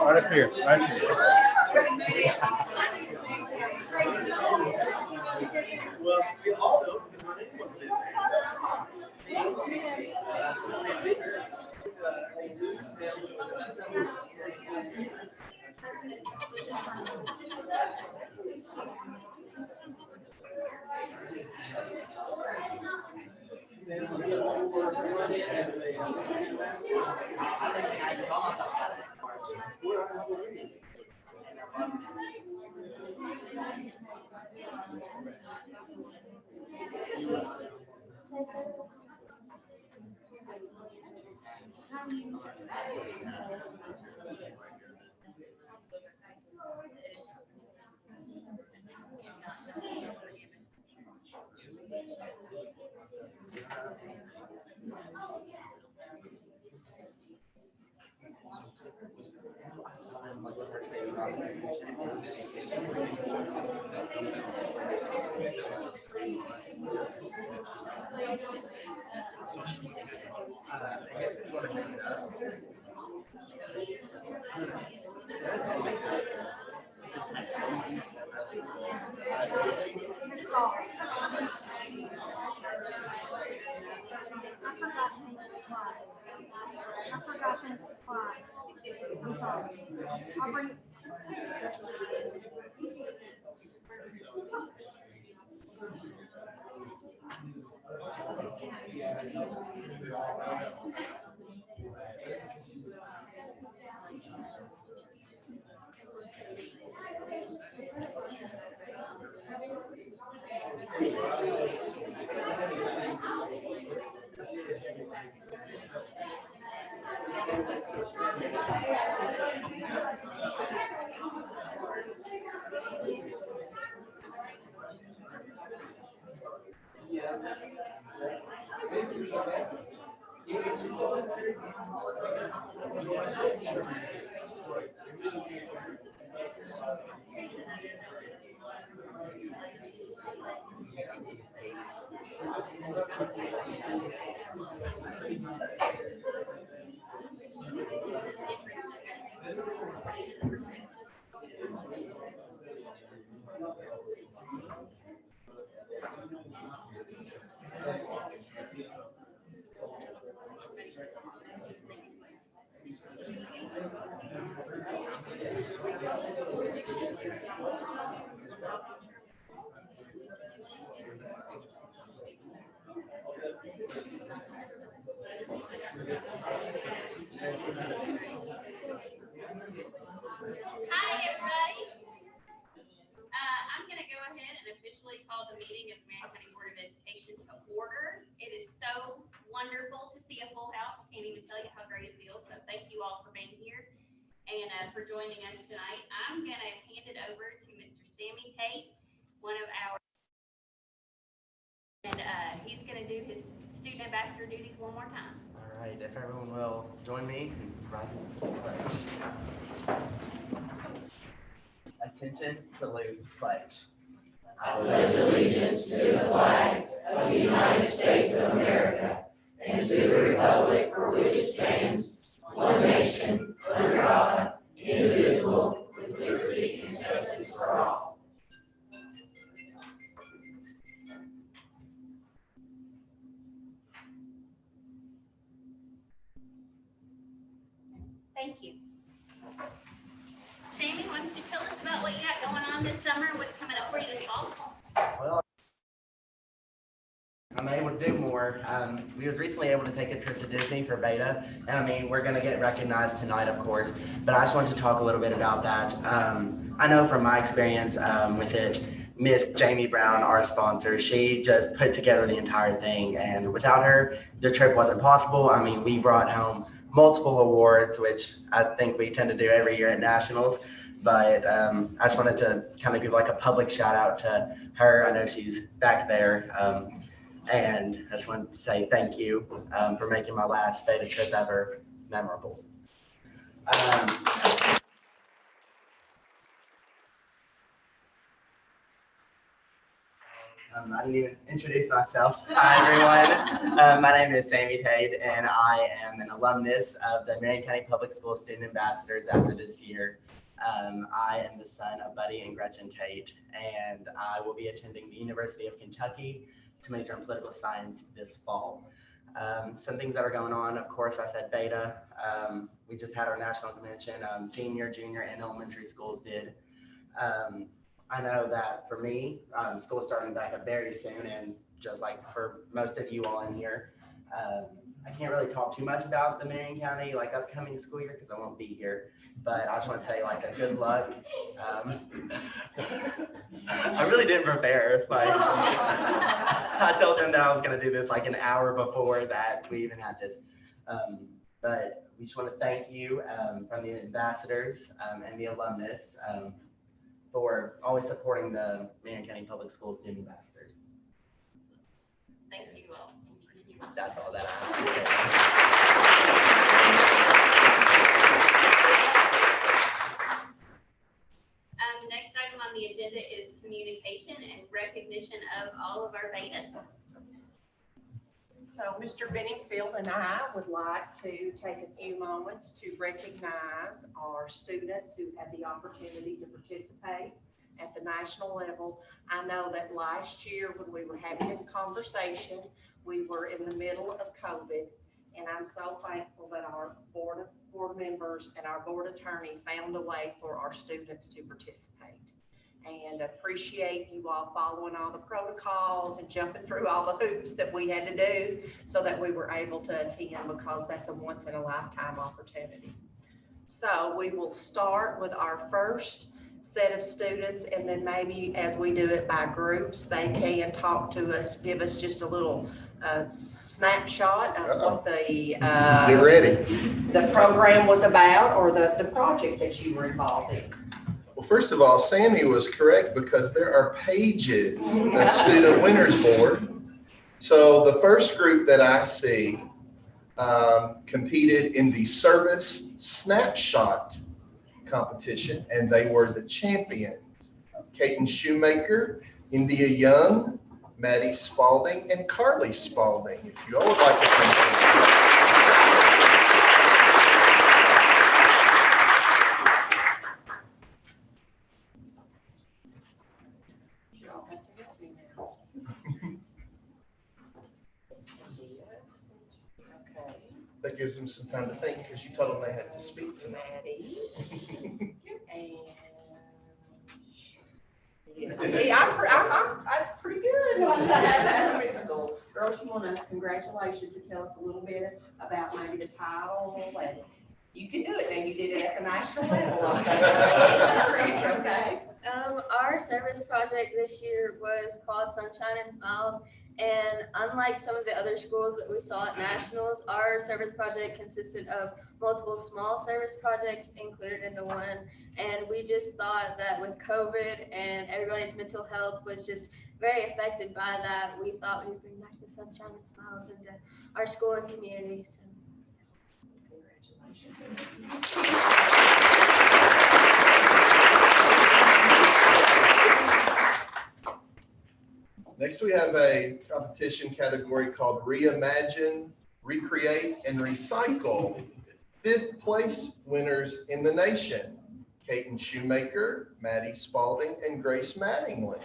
Right up here, right here. Well, you all know because my name wasn't in Hi, everybody. I'm going to go ahead and officially call the meeting of the Marion County Board of Education to order. It is so wonderful to see a full house. I can't even tell you how great it feels. So thank you all for being here and for joining us tonight. I'm going to hand it over to Mr. Sammy Tate, one of our, and ambassador duties one more time. All right, if everyone will join me in rising pledge. Attention, salute, pledge. I pledge allegiance to the flag of the United States of America and to the republic for which it stands, one nation, under God, indivisible, with liberty and justice for all. Thank you. Sammy, why don't you tell us about what you got going on this summer and what's coming up for you this fall? Well, I'm able to do more. We was recently able to take a trip to Disney for beta, and I mean, we're gonna get recognized tonight, of course, but I just wanted to talk a little bit about that. I know from my experience with it, Miss Jamie Brown, our sponsor, she just put together the entire thing, and without her, the trip wasn't possible. I mean, we brought home multiple awards, which I think we tend to do every year at Nationals, but I just wanted to kind of give like a public shout out to her. I know she's back there. And I just want to say thank you for making my last beta trip ever memorable. I didn't even introduce myself. Hi, everyone. My name is Sammy Tate, and I am an alumnus of the Marion County Public School Student Ambassadors after this year. I am the son of Buddy and Gretchen Tate, and I will be attending the University of Kentucky to major in political science this fall. Some things that are going on, of course, I said beta. We just had our national convention, senior, junior, and elementary schools did. I know that for me, school's starting back up very soon, and just like for most of you all in here, I can't really talk too much about the Marion County like upcoming school year because I won't be here, but I just want to say like a good luck. I really didn't prepare. Like I told them that I was going to do this like an hour before that we even had this. But we just want to thank you from the ambassadors and the alumnus for always supporting the Marion County Public Schools Student Ambassadors. Thank you all. That's all that I have to say. Next item on the agenda is communication and recognition of all of our betas. So Mr. Benningfield and I would like to take a few moments to recognize our students who had the opportunity to participate at the national level. I know that last year when we were having this conversation, we were in the middle of COVID, and I'm so thankful that our board members and our board attorney found a way for our students to participate. And appreciate you all following all the protocols and jumping through all the hoops that we had to do so that we were able to attend, because that's a once in a lifetime opportunity. So we will start with our first set of students, and then maybe as we do it by groups, they can talk to us, give us just a little snapshot of what the Get ready. the program was about, or the project that you were involved in. Well, first of all, Sammy was correct because there are pages of Student Winners Board. So the first group that I see competed in the Service Snapshot competition, and they were the champions. Kaiten Shoemaker, India Young, Maddie Spalding, and Carly Spalding. If you all would like to come. That gives them some time to think, because you told them they had to speak tonight. Maddie. And see, I'm pretty good on that. It's cool. Girls, you want to congratulations and tell us a little bit about maybe the title, and you can do it. Now you did it at the national level. Okay. Our service project this year was called Sunshine and Smiles, and unlike some of the other schools that we saw at nationals, our service project consisted of multiple small service projects included into one. And we just thought that with COVID and everybody's mental health was just very affected by that. We thought we would bring back the sunshine and smiles into our school and community. So. Next, we have a competition category called Reimagine, Recreate, and Recycle. 5th place winners in the nation, Caden Shoemaker, Maddie Spalding, and Grace Mattingly.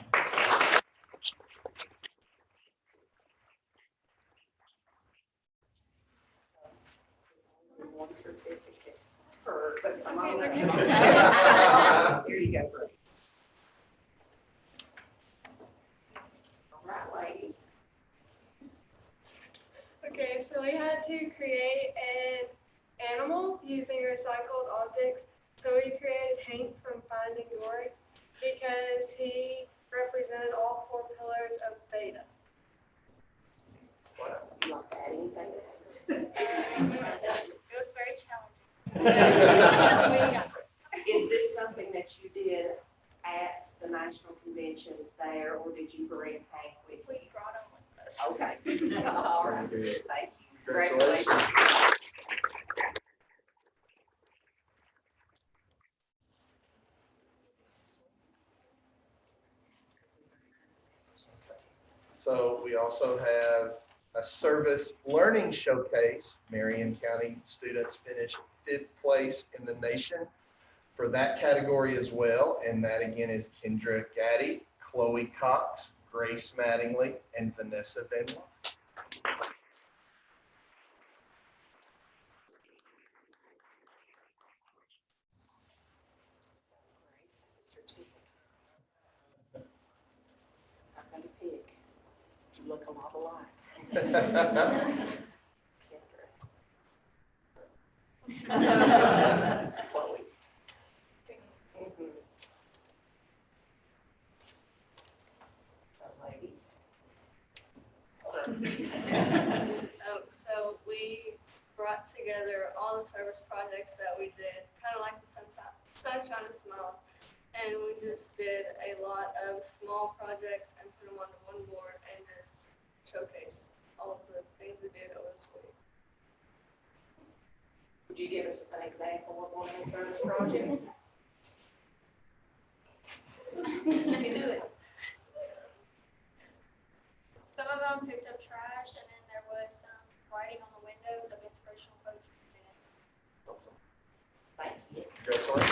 Here you go, Grace. All right, ladies. Okay, so we had to create an animal using recycled objects. So we created Hank from Finding Dory because he represented all 4 pillars of Beta. You like to add anything? It was very challenging. Is this something that you did at the national convention there, or did you bring Hank with you? We brought him with us. Okay. All right. Very good. Thank you. Congratulations. So we also have a service learning showcase. Marion County students finished 5th place in the nation for that category as well. And that again is Kendra Gaddy, Chloe Cox, Grace Mattingly, and Vanessa Benwa. I'm gonna pick. You look a lot alike. Chloe. So, ladies. So we brought together all the service projects that we did, kind of like the Sunshine and Smiles. And we just did a lot of small projects and put them onto one board and just showcase all of the things we did over the school year. Would you give us an example of one of the service projects? You can do it. Some of them picked up trash, and then there was some writing on the windows of inspirational quotes from students. Awesome. Thank you. Congratulations.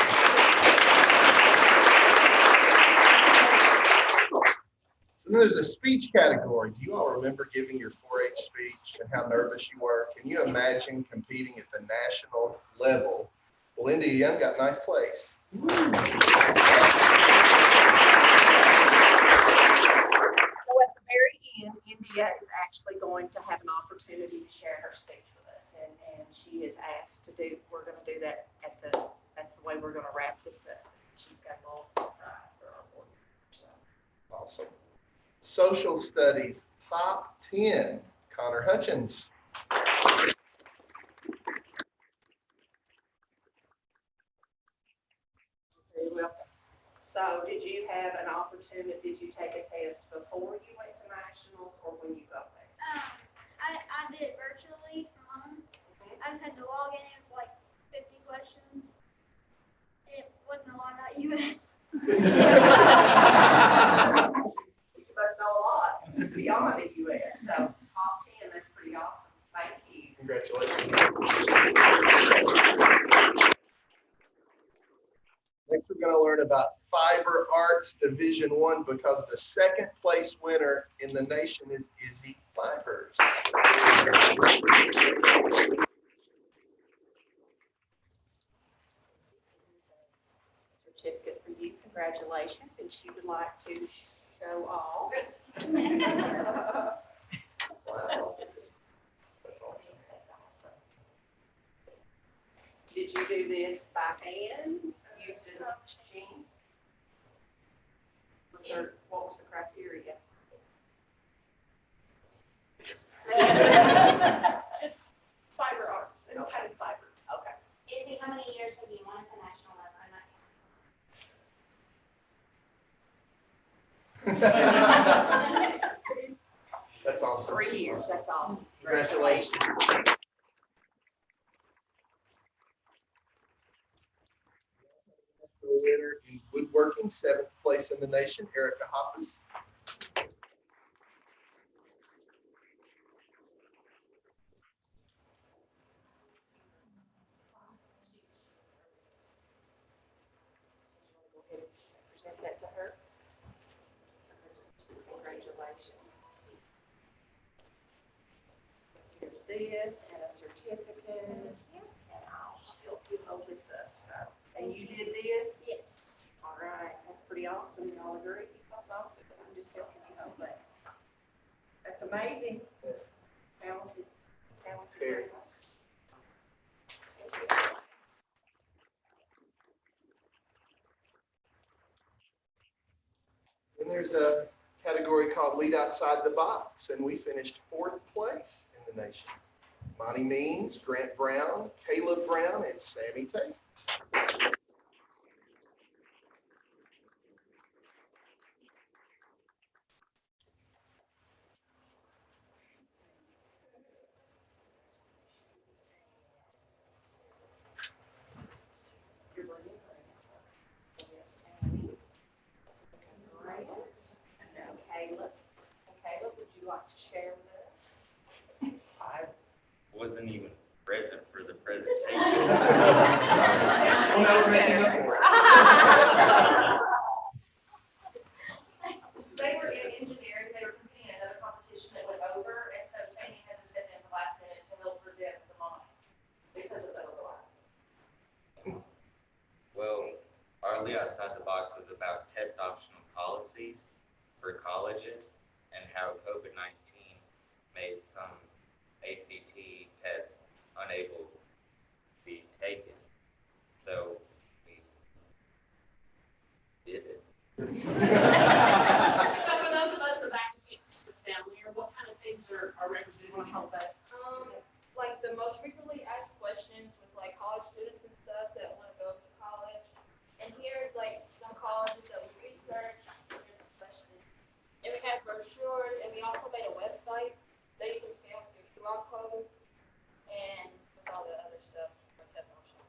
So then there's a speech category. Do you all remember giving your 4-H speech and how nervous you were? Can you imagine competing at the national level? Well, India Young got 9th place. So at the very end, India is actually going to have an opportunity to share her speech with us, and she is asked to do. We're going to do that at the. That's the way we're going to wrap this up. She's got a little surprise for our board members. So. Awesome. Social studies, top 10, Connor Hutchins. Very welcome. So did you have an opportunity, did you take a test before you went to nationals or when you got there? I did it virtually from home. I just had to log in. It was like 50 questions. It wasn't a lot.us. You must know a lot beyond the US. So top 10, that's pretty awesome. Thank you. Congratulations. Next, we're going to learn about Fiber Arts Division 1 because the 2nd place winner in the nation is Izzy Fibers. Certificate for you. Congratulations. And she would like to show all. Wow. That's awesome. That's awesome. Did you do this by hand? Using a machine? What was the criteria? Just fiber arts and kind of fiber. Okay. Izzy, how many years have you won at the national level? I'm not awesome. 3 years, that's awesome. Congratulations. Winner in woodworking, 7th place in the nation, Erica Hoppus. Present that to her. Congratulations. Here's this and a certificate, and I'll help you hold this up, so. And you did this? Yes. All right, that's pretty awesome, y'all agree? I'm just helping you hold that. That's amazing. Talented, Very. talented. Then there's a category called Lead Outside the Box, and we finished 4th place in the nation. Monty Means, Grant Brown, Caleb Brown, and Sammy Tate. You're bringing grants. So we have Sammy, Grant, and now Caleb. And Caleb, would you like to share this? I wasn't even present for the presentation. Well, now we're making up for it. They were in engineering, they were competing in another competition that went over, and so Sammy had to step in at the last minute to help present the mom because of the overlap. Well, our Lead Outside the Box was about test optional policies for colleges and how COVID-19 made some ACT tests unable to be taken. So we did it. So for those of us in the back who can't sit down here, what kind of things are represented in all that? Like the most frequently asked questions with like college students and stuff that want to go to college. And here's like some colleges that we researched, here's some questions. And we have brochures, and we also made a website that you can scan with your QR code and with all the other stuff for test options.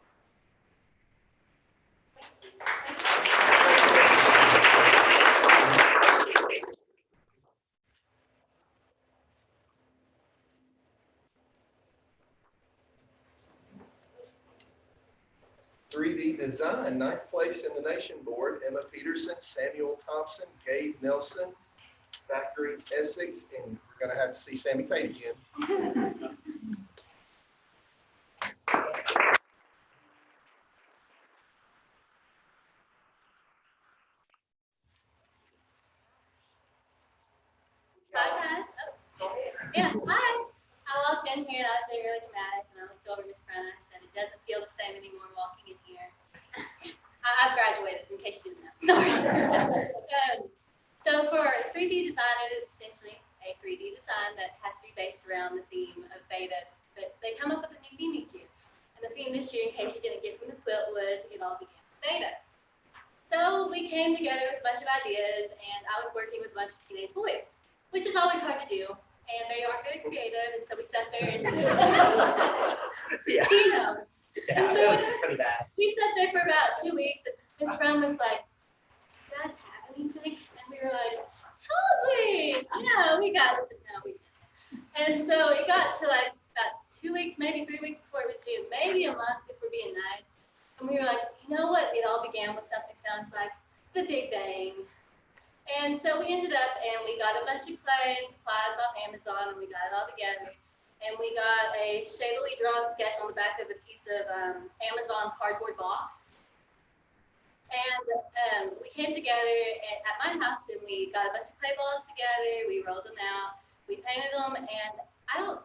.3D Design, 9th place in the nation board, Emma Peterson, Samuel Thompson, Gabe Nelson, Zachary Essex, and we're going to have to see Sammy Tate again. Hi guys. Oh. Yeah, hi. I walked in here and I was being really dramatic, and I looked over Miss Brown and I said, "It doesn't feel the same anymore walking in here." I've graduated, in case you didn't know. Sorry. So for 3D design, it is essentially a 3D design that has to be based around the theme of beta. But they come up with a new theme each year. And the theme this year, in case you didn't get from the quilt, was It All Began with Beta. So we came together with a bunch of ideas, and I was working with a bunch of teenage boys, which is always hard to do. And they are very creative, and so we sat there and Yeah. he knows. Yeah, And it so was pretty bad. we sat there for about 2 weeks, and Miss Brown was like, "You guys have anything?" And we were like, "Totally, yeah, we got it." No, we didn't. And so it got to like about 2 weeks, maybe 3 weeks before it was due, maybe a month if we're being nice. And we were like, "You know what? It all began with something sounds like the Big Bang." And so we ended up, and we got a bunch of clay and supplies off Amazon, and we got it all together. And we got a shadily drawn sketch on the back of a piece of Amazon cardboard box. And we came together at my house, and we got a bunch of clay balls together. We rolled them out. We painted them, and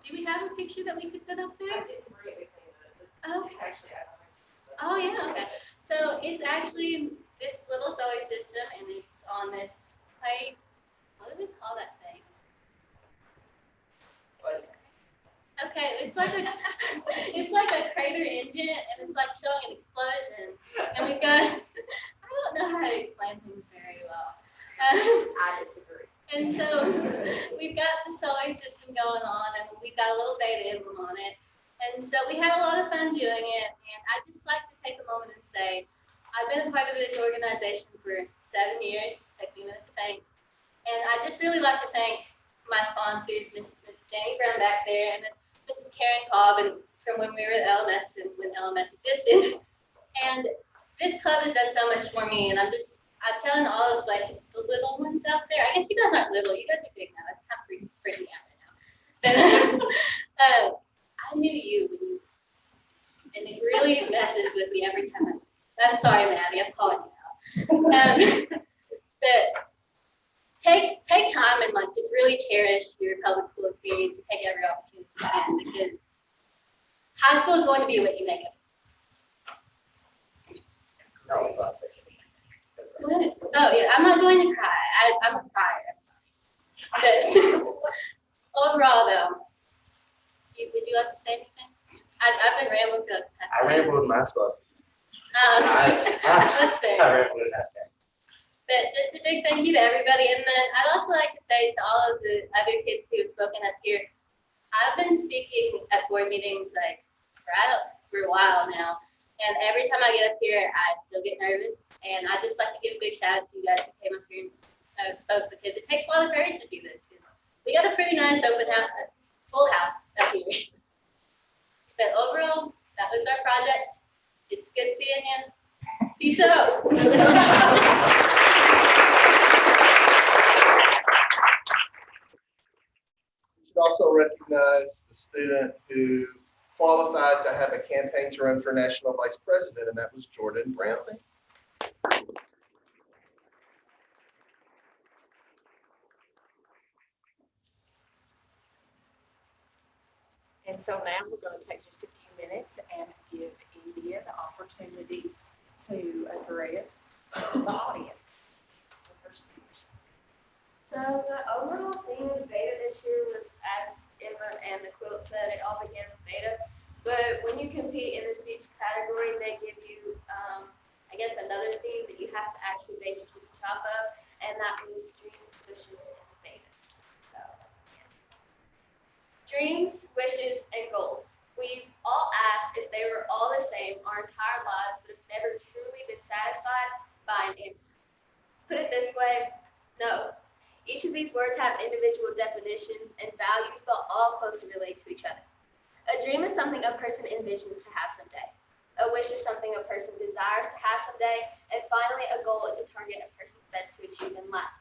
do we have a picture that we could put up there? I didn't bring anything, but Oh. actually I have. Oh, yeah, okay. So it's actually this little sewing system, and it's on this clay, what do we call that thing? Okay, it's like a crater engine, and it's like showing an explosion. And we got, I don't know how to explain things very well. I disagree. And so we've got the solar system going on, and we've got a little beta emblem on it. And so we had a lot of fun doing it. And I'd just like to take a moment and say, I've been a part of this organization for 7 years. Take a few minutes to thank. And I just really like to thank my sponsors, Mrs. Danny Brown back there, and then Mrs. Karen Cobb, and from when we were at LMS and when LMS existed. And this club has done so much for me, and I'm telling all of like the little ones out there. I guess you guys aren't little, you guys are big now. It's kind of freaking me out right now. But I knew you, and it really messes with me every time. I'm sorry, Maddie, I'm calling you out. But take time and like just really cherish your public school experience and take every opportunity you can, because high school is going to be what you make it. Oh yeah, I'm not going to cry. I'm a crier. I'm sorry. But overall, though, would you like to say anything? I've been rambling for the past. I rambled my stuff. That's fair. I rambled that day. But just a big thank you to everybody, and then I'd also like to say to all of the other kids who have spoken up here, I've been speaking at board meetings like for a while now. And every time I get up here, I still get nervous. And I just like to give a big shout out to you guys who came up here and spoke, because it takes a lot of courage to do this. We got a pretty nice open house, full house up here. But overall, that was our project. It's good seeing you. Peace out. We should also recognize the student who qualified to have a campaign to run for national vice president, and that was Jordan Brownlee. And so now we're going to take just a few minutes and give India the opportunity to address the audience. So the overall theme of beta this year was, as Emma and the quilt said, it all began with beta. But when you compete in the speech category, they give you, I guess, another theme that you have to actually base your speech off of, and that was dreams, wishes, and beta. So, yeah. Dreams, wishes, and goals. We've all asked if they were all the same our entire lives, but have never truly been satisfied by an answer. To put it this way, no. Each of these words have individual definitions and values, but all closely relate to each other. A dream is something a person envisions to have someday. A wish is something a person desires to have someday. And finally, a goal is a target a person sets to achieve in life.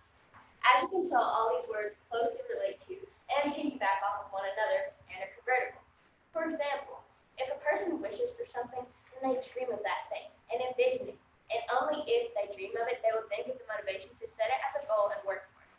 As you can tell, all these words closely relate to and piggyback off of one another and are convertible. For example, if a person wishes for something, then they dream of that thing and envision it. And only if they dream of it, they will then get the motivation to set it as a goal and work for it.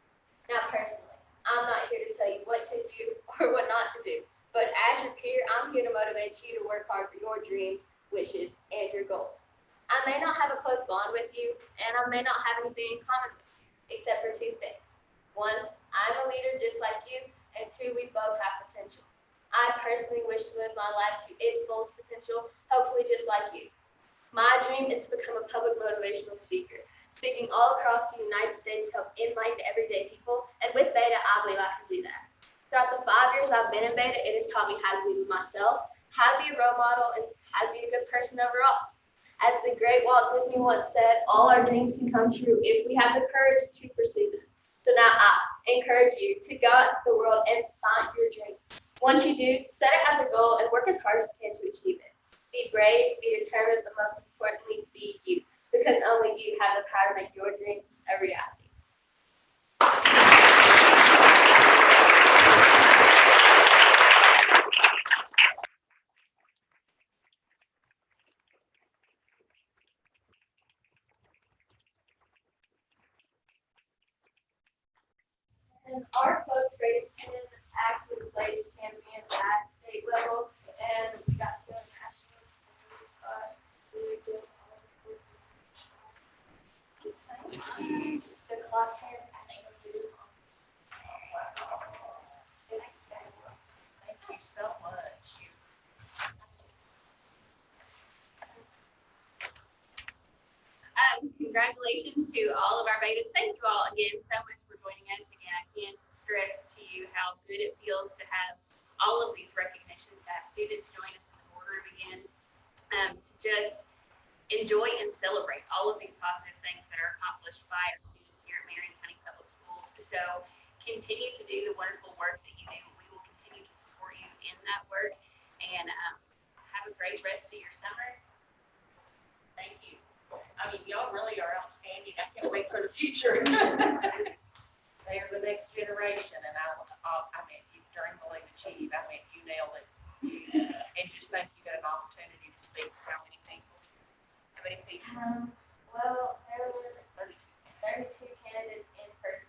Now, personally, I'm not here to tell you what to do or what not to do, but as your peer, I'm here to motivate you to work hard for your dreams, wishes, and your goals. I may not have a close bond with you, and I may not have anything in common with you, except for two things. One, I'm a leader just like you, and two, we both have potential. I personally wish to live my life to its fullest potential, hopefully just like you. My dream is to become a public motivational speaker, speaking all across the United States to help enlighten everyday people, and with Beta, I believe I can do that. Throughout the 5 years I've been in Beta, it has taught me how to lead myself, how to be a role model, and how to be a good person overall. As the great Walt Disney once said, all our dreams can come true if we have the courage to pursue them. So now I encourage you to go out into the world and find your dream. Once you do, set it as a goal and work as hard as you can to achieve it. Be brave, be determined, but most importantly, be you, because only you have the power to make your dreams a reality. And our club created 10 active plays champions at state level, and we got to go to nationals, and we just thought we would give all of the club parents actually do. Thank you so much. Congratulations to all of our betas. Thank you all again so much for joining us again. good it feels to have all of these recognitions, to have students join us in the boardroom again, to just enjoy and celebrate all of these positive things that are accomplished by our students here at Marion County Public Schools. So continue to do the wonderful work that you do. We will continue to support you in that work, and have a great rest of your summer. Thank you. I mean, y'all really are outstanding. I can't wait for the future. They are the next generation, and I mean, during Believe Achieve, I mean, you nailed it. And just think you got an opportunity to speak to how many people? How many people? Well, there were 32 candidates in person,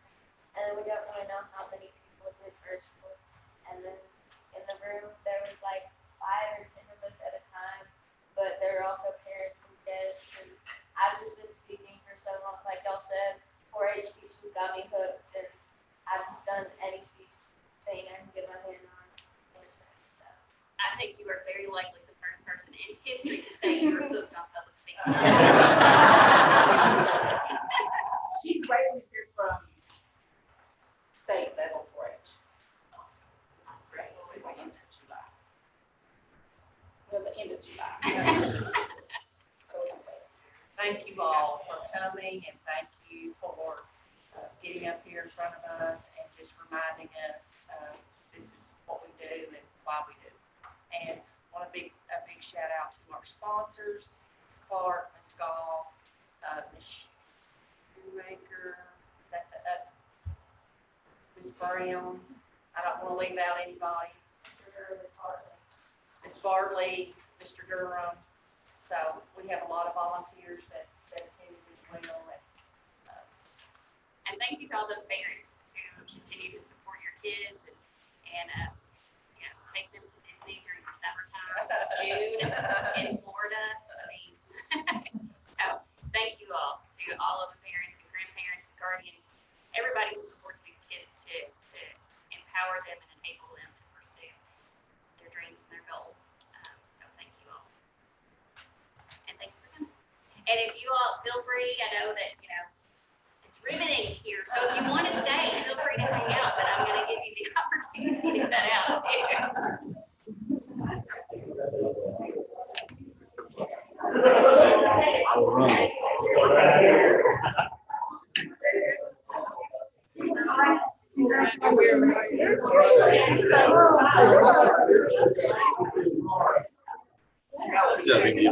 and we don't really know how many people did virtual. And then in the room, there was like 5 or 10 of us at a time, but there were also parents and guests. And I've just been speaking for so long, like y'all said, 4-H speeches got me hooked, and I've done any speech thing I can get my hand on. So. I think you are very likely the first person in history to say you were hooked on public speaking. She graduated from state level 4-H. So we're by end of July. Well, the end of July. So, thank you all for coming, and thank you for getting up here in front of us and just reminding us this is what we do and why we do. And want a big shout out to our sponsors, Ms. Clark, Ms. Gall, Ms. Shoemaker, Ms. Brown. I don't want to leave out anybody. Ms. Bartley, Mr. Durham. So we have a lot of volunteers that attended as well. And thank you to all those parents who continue to support your kids and you know, take them to Disney during the summertime, June in Florida. I mean, so thank you all to all of the parents and grandparents and guardians, everybody who supports these kids to empower them and enable them to pursue their dreams and their goals. So thank you all. And thank you for coming. And if you all feel free, I know that, you know, it's riveting here, so if you want to stay, feel free to hang out, but I'm going to give you the opportunity to cut out too. Good job, India.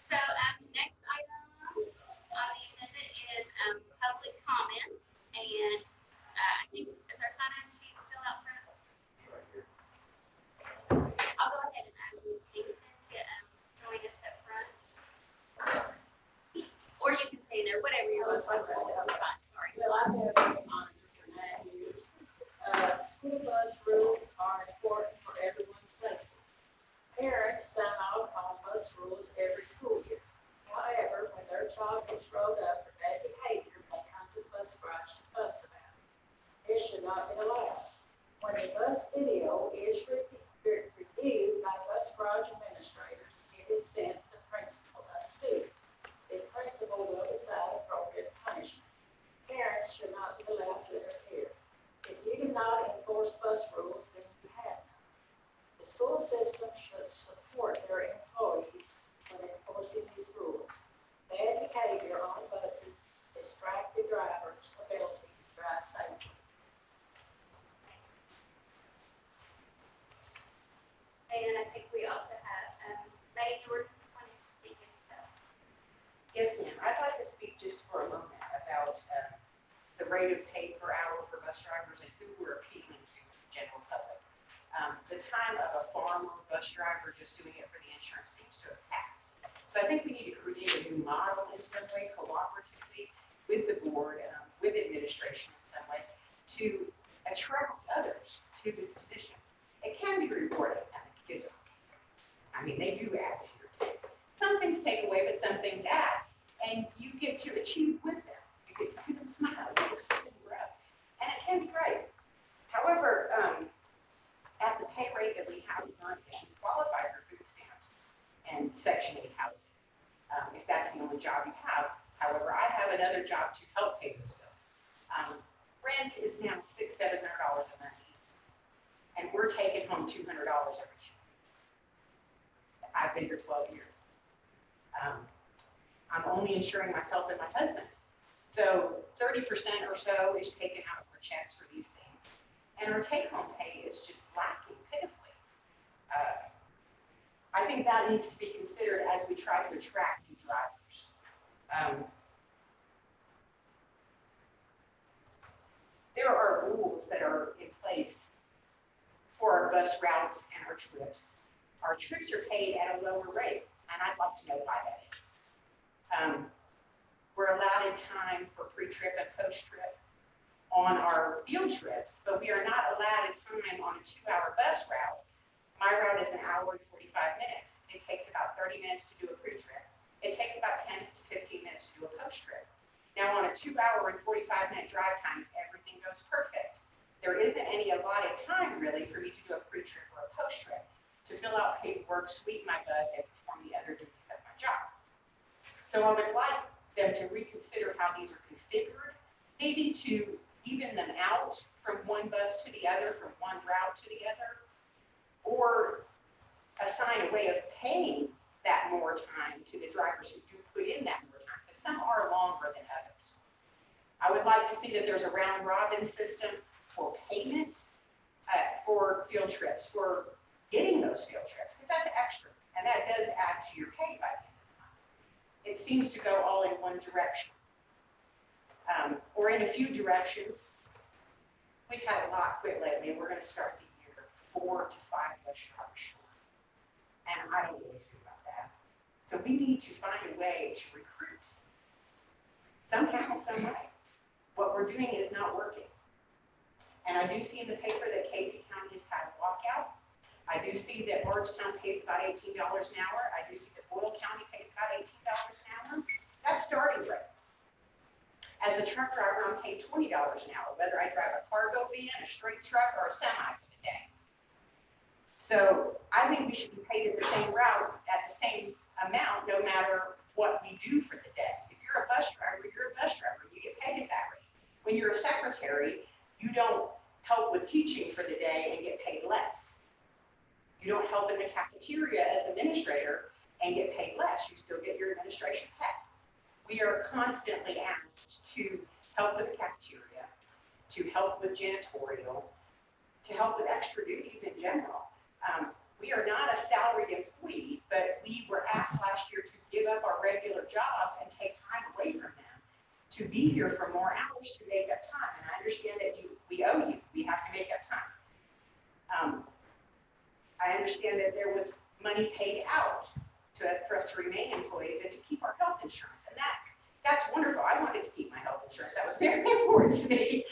So next item on the agenda is public comments, and I think, is our sign-in sheet still out front? I'll go ahead and ask Ms. Kingston to join us up front. Or you can stay there, whatever you're most comfortable with. Sorry. Well, I have this on for 9 years. School bus rules are important for everyone's safety. Parents sign off on bus rules every school year. However, when their child gets rolled up for bad behavior, they come to the bus garage to fuss about it. This should not be allowed. When a bus video is reviewed by bus garage administrators, it is sent to the principal of the student. The principal will decide appropriate punishment. Parents should not be allowed to interfere. If you do not enforce bus rules, then you have none. The school system should support their employees when enforcing these rules. Bad behavior on buses distract the driver's ability to drive safely. And I think we also have May Jordan wanting to speak as well. Yes, ma'am. I'd like to speak just for a moment about the rate of pay per hour for bus drivers and who we're appealing to the general public. the time of a farmer bus driver just doing it for the insurance seems to have passed. So I think we need to create a new model in some way, cooperatively with the board, with administration in some way, to attract others to this position. It can be rewarding, and the kids are, I mean, they do add to your day. Some things take away, but some things add, and you get to achieve with them. You get to see them smile, you get to see them grow, and it can be great. However, at the pay rate that we have currently, you qualify for food stamps and Section 8 housing, if that's the only job you have. However, I have another job to help pay those bills. Rent is now $600–700 a month, and we're taking home $200 every 2 weeks. I've been here 12 years. I'm only insuring myself and my husband. So 30% or so is taken out of our checks for these things. And our take-home pay is just lacking pitifully. I think that needs to be considered as we try to attract new drivers. There are rules that are in place for our bus routes and our trips. Our trips are paid at a lower rate, and I'd like to know why that is. We're allotted time for pre-trip and post-trip on our field trips, but we are not allotted time on a 2-hour bus route. My route is an hour and 45 minutes. It takes about 30 minutes to do a pre-trip. It takes about 10 to 15 minutes to do a post-trip. Now on a 2-hour and 45-minute drive time, everything goes perfect. There isn't any allotted time really for me to do a pre-trip or a post-trip, to fill out paperwork, sweep my bus, and perform the other duties of my job. So I would like them to reconsider how these are configured, maybe to even them out from one bus to the other, from one route to the other, or assign a way of paying that more time to the drivers who do put in that more time, because some are longer than others. I would like to see that there's a round-robin system for payment for field trips, for getting those field trips, because that's extra, and that does add to your pay by the end of the month. It seems to go all in one direction, or in a few directions. We've had a lot quit lately, and we're going to start the year 4 to 5 bus drivers short, and I don't really feel about that. So we need to find a way to recruit somehow, some way. What we're doing is not working. And I do see in the paper that Casey County has had a walkout. I do see that Bardstown pays about $18 an hour. I do see that Boyle County pays about $18 an hour. That's starting rate. As a truck driver, I'm paid $20 an hour, whether I drive a cargo van, a straight truck, or a semi for the day. So I think we should be paid at the same route, at the same amount, no matter what we do for the day. If you're a bus driver, you're a bus driver. You get paid at that rate. When you're a secretary, you don't help with teaching for the day and get paid less. You don't help in the cafeteria as administrator and get paid less. You still get your administration pay. We are constantly asked to help with the cafeteria, to help with janitorial, to help with extra duties in general. We are not a salaried employee, but we were asked last year to give up our regular jobs and take time away from them to be here for more hours to make up time. And I understand that we owe you. We have to make up time. I understand that there was money paid out for us to remain employees and to keep our health insurance. And that's wonderful. I wanted to keep my health insurance. That was very important to me,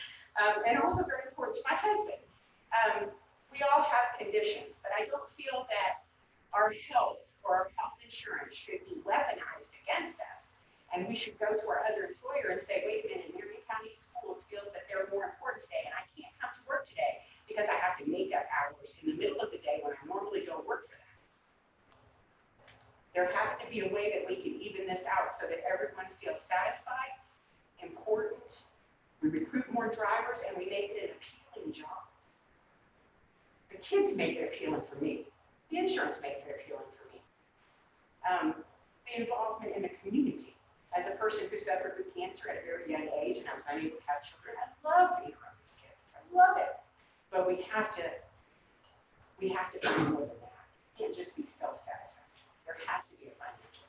and also very important to my husband. We all have conditions, but I don't feel that our health or our health insurance should be weaponized against us. And we should go to our other employer and say, wait a minute, Marion County Schools feels that they're more important today, and I can't come to work today because I have to make up hours in the middle of the day when I normally don't work for them. There has to be a way that we can even this out so that everyone feels satisfied, important. We recruit more drivers, and we make it an appealing job. The kids make it appealing for me. The insurance makes it appealing for me. The involvement in the community. As a person who suffered with cancer at a very young age and I was unable to have children, I love being around these kids. I love it. But we have to find more than that. It can't just be self-satisfaction. There has to be a financial.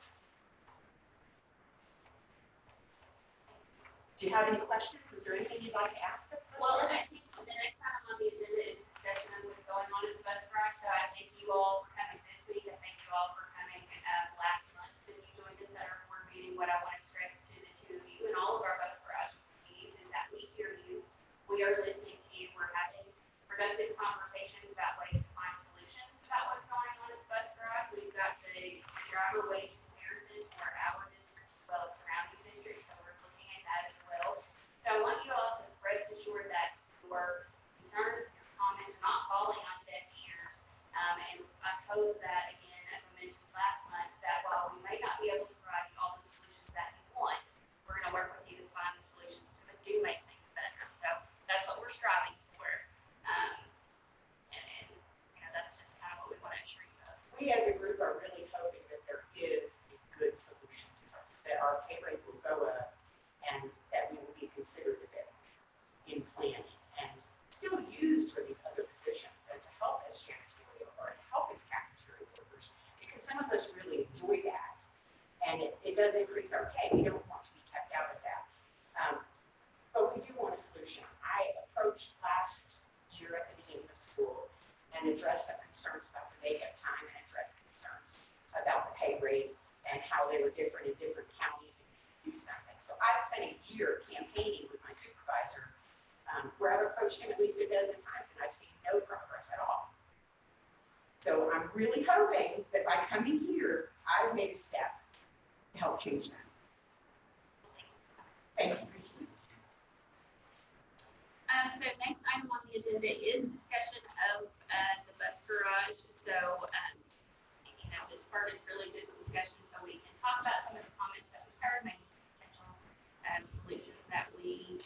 Do you have any questions? Is there anything you'd like to ask us? Well, and I think the next time on the agenda is discussion of what's going on at the bus route. considered a bit in planning and still used for these other positions and to help as janitorial or to help as cafeteria workers, because some of us really enjoy that. And it does increase our pay. We don't want to be kept out of that. But we do want a solution. I approached last year at the beginning of school and addressed some concerns about the makeup time and addressed concerns about the pay rate and how they were different in different counties and do something. So I've spent a year campaigning with my supervisor where I've approached him at least a dozen times and I've seen no progress at all. So I'm really hoping that by coming here, I've made a step to help change that. Thank you. So next item on the agenda is discussion of the bus garage. So, this part is really just discussion so we can talk about some of the comments that we've heard, maybe some potential solutions that we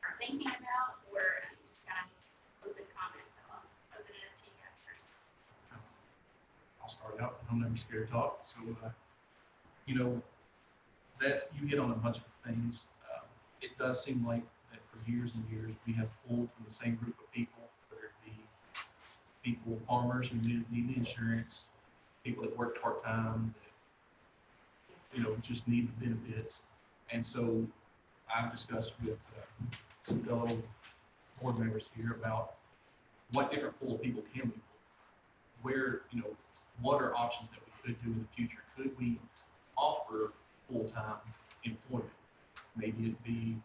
are thinking about, or just kind of open comments. I'll open it up to you guys first. I'll start out. I'm never scared to talk. So, that you hit on a bunch of things. It does seem like that for years and years we have pulled from the same group of people, whether it be people, farmers who need insurance, people that work part-time, that just need the benefits. And so I've discussed with some fellow board members here about what different pool of people can we pull, where, what are options that we could do in the future. Could we offer full-time employment? Maybe it'd be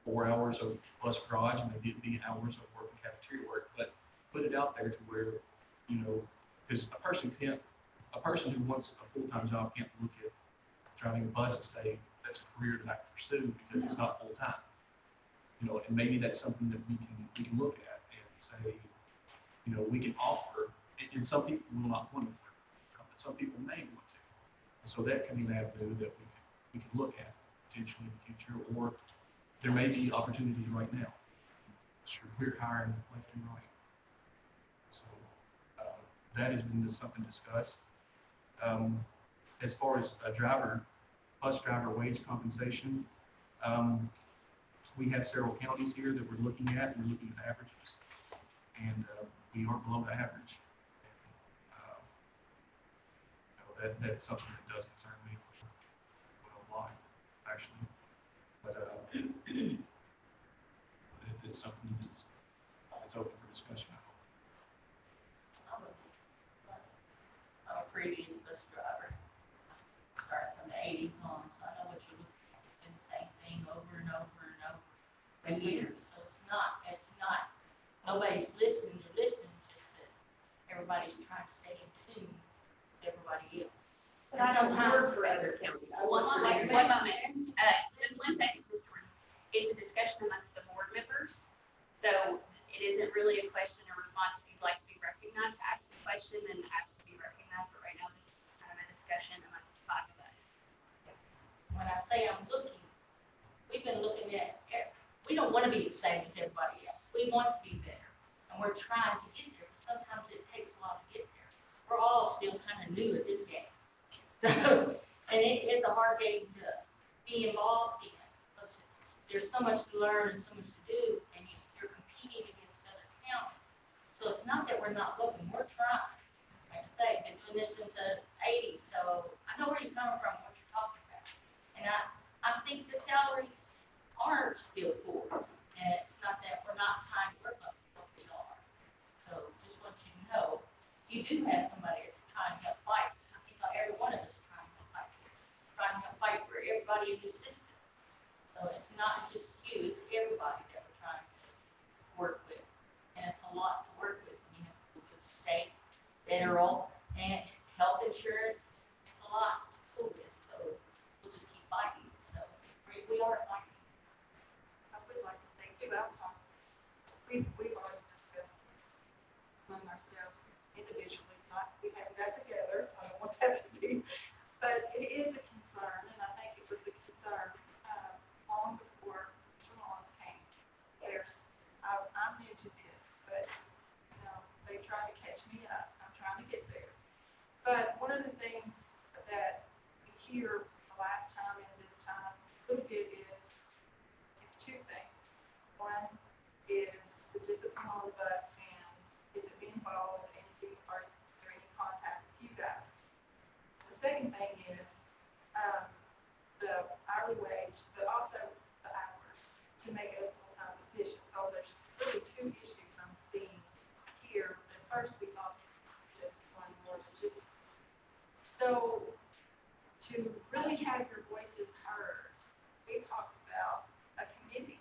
4 hours of bus garage, maybe it'd be hours of work and cafeteria work, but put it out there to where, because a person who wants a full-time job can't look at driving a bus and say, that's a career that I can pursue because it's not full-time. And maybe that's something that we can look at and say, we can offer, and some people will not want to, but some people may want to. And so that can be an avenue that we can look at potentially in the future, or there may be opportunities right now. Sure, we're hiring left and right. So that has been something discussed. As far as bus driver wage compensation, we have several counties here that we're looking at. We're looking at averages, and we are below the average. That's something that does concern me a lot, actually. But it's something that's open for discussion, I hope. I'm a previous bus driver. Started from the 80s on, so I know what you're looking at. It's been the same thing over and over and over for years. So it's not, nobody's listening, they're listening, just that everybody's trying to stay in tune with everybody else. But I don't work for other counties. One moment. Just 1 second, Ms. Jordan. It's a discussion amongst the board members. So it isn't really a question or response. If you'd like to be recognized, ask the question and ask to be recognized. But right now, this is kind of a discussion amongst the 5 of us. When I say I'm looking, we've been looking at, we don't want to be the same as everybody else. We want to be better. And we're trying to get there. But sometimes it takes a while to get there. We're all still kind of new at this game. And it's a hard game to be involved in. There's so much to learn and so much to do, and you're competing against other counties. So it's not that we're not looking, we're trying. Like I say, I've been doing this since the 80s, so I know where you're coming from, what you're talking about. And I think the salaries are still poor, and it's not that we're not trying to work on what we are. So just want you to know, you do have somebody that's trying to help fight. I think every one of us is trying to help fight for everybody in the system. So it's not just you, it's everybody that we're trying to work with. And it's a lot to work with when you have to do state, federal, and health insurance. It's a lot to pull with. So we'll just keep fighting. So we are fighting. I would like to say too, we've already discussed this among ourselves individually. We haven't got together. I don't want that to be, but it is a concern, and I think it was a concern long before Jamal's came. I'm new to this, but they tried to catch me up. I'm trying to get there. But one of the things that we hear the last time and this time a little bit is second thing is, the hourly wage, but also the hours to make it a full-time position. So there's really two issues I'm seeing here. At first, we thought just one was just, so to really have your voices heard, we talked about a committee.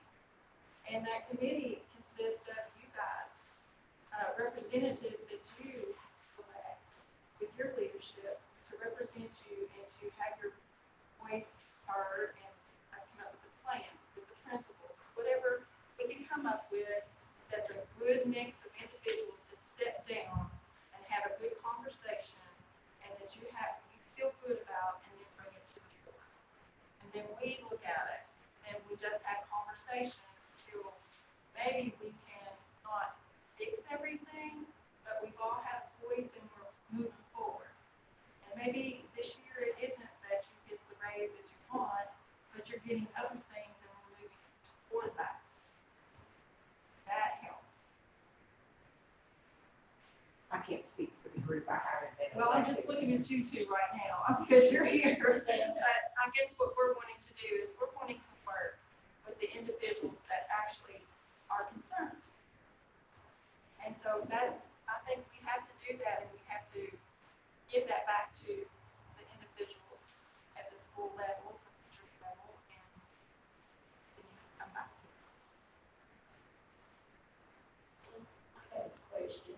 And that committee consists of you guys, representatives that you select with your leadership to represent you and to have your voice heard, and us come up with a plan, with the principles, whatever we can come up with, that's a good mix of individuals to sit down and have a good conversation, and that you feel good about, and then bring it to the board. And then we look at it, and we just have conversation until maybe we can not fix everything, but we've all had a voice and we're moving forward. And maybe this year it isn't that you get the raise that you want, but you're getting other things and we're moving toward that. That helps. I can't speak for the group. I haven't been. Well, I'm just looking at you two right now because you're here. But I guess what we're wanting to do is we're wanting to work with the individuals that actually are concerned. And so I think we have to do that, and we have to give that back to the individuals at the school levels, at the church level, and then you can come back to it. I have a question.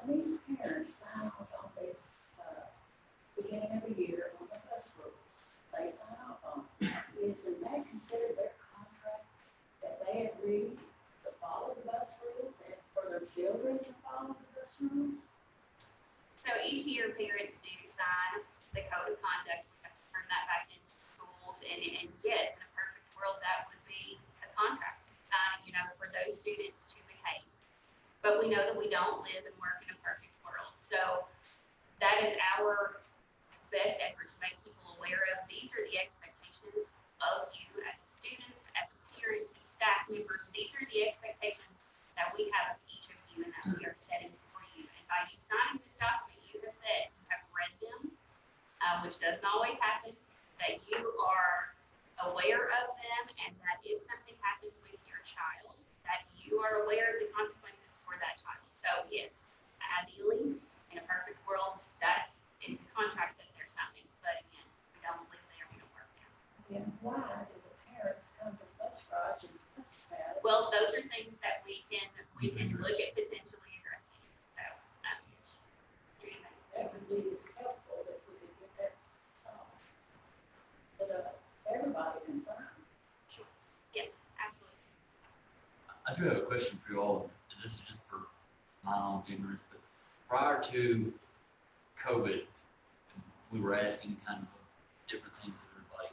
When these parents sign off on this, beginning of the year on the bus rules, they sign off on, isn't that considered their contract that they agree to follow the bus rules and for their children to follow the bus rules? So each year, parents do sign the code of conduct. We have to turn that back into schools. And yes, in a perfect world, that would be a contract signed, for those students to behave. But we know that we don't live and work in a perfect world. So that is our best effort to make people aware of. These are the expectations of you as a student, as a parent, as staff members. These are the expectations that we have of each of you and that we are setting for you. And by you signing this document, you have said you have read them, which doesn't always happen, that you are aware of them, and that if something happens with your child, that you are aware of the consequences for that child. So yes, ideally, in a perfect world, it's a contract that they're signing. But again, we don't live there, we don't work there. And why do the parents come to the bus garage and fuss about it? Well, those are things that we can look at potentially addressing. So, that would be helpful if we could get that solved. But everybody concerned. Sure. Yes, absolutely. I do have a question for you all, and this is just for my own ignorance, but prior to COVID, we were asking kind of different things of everybody.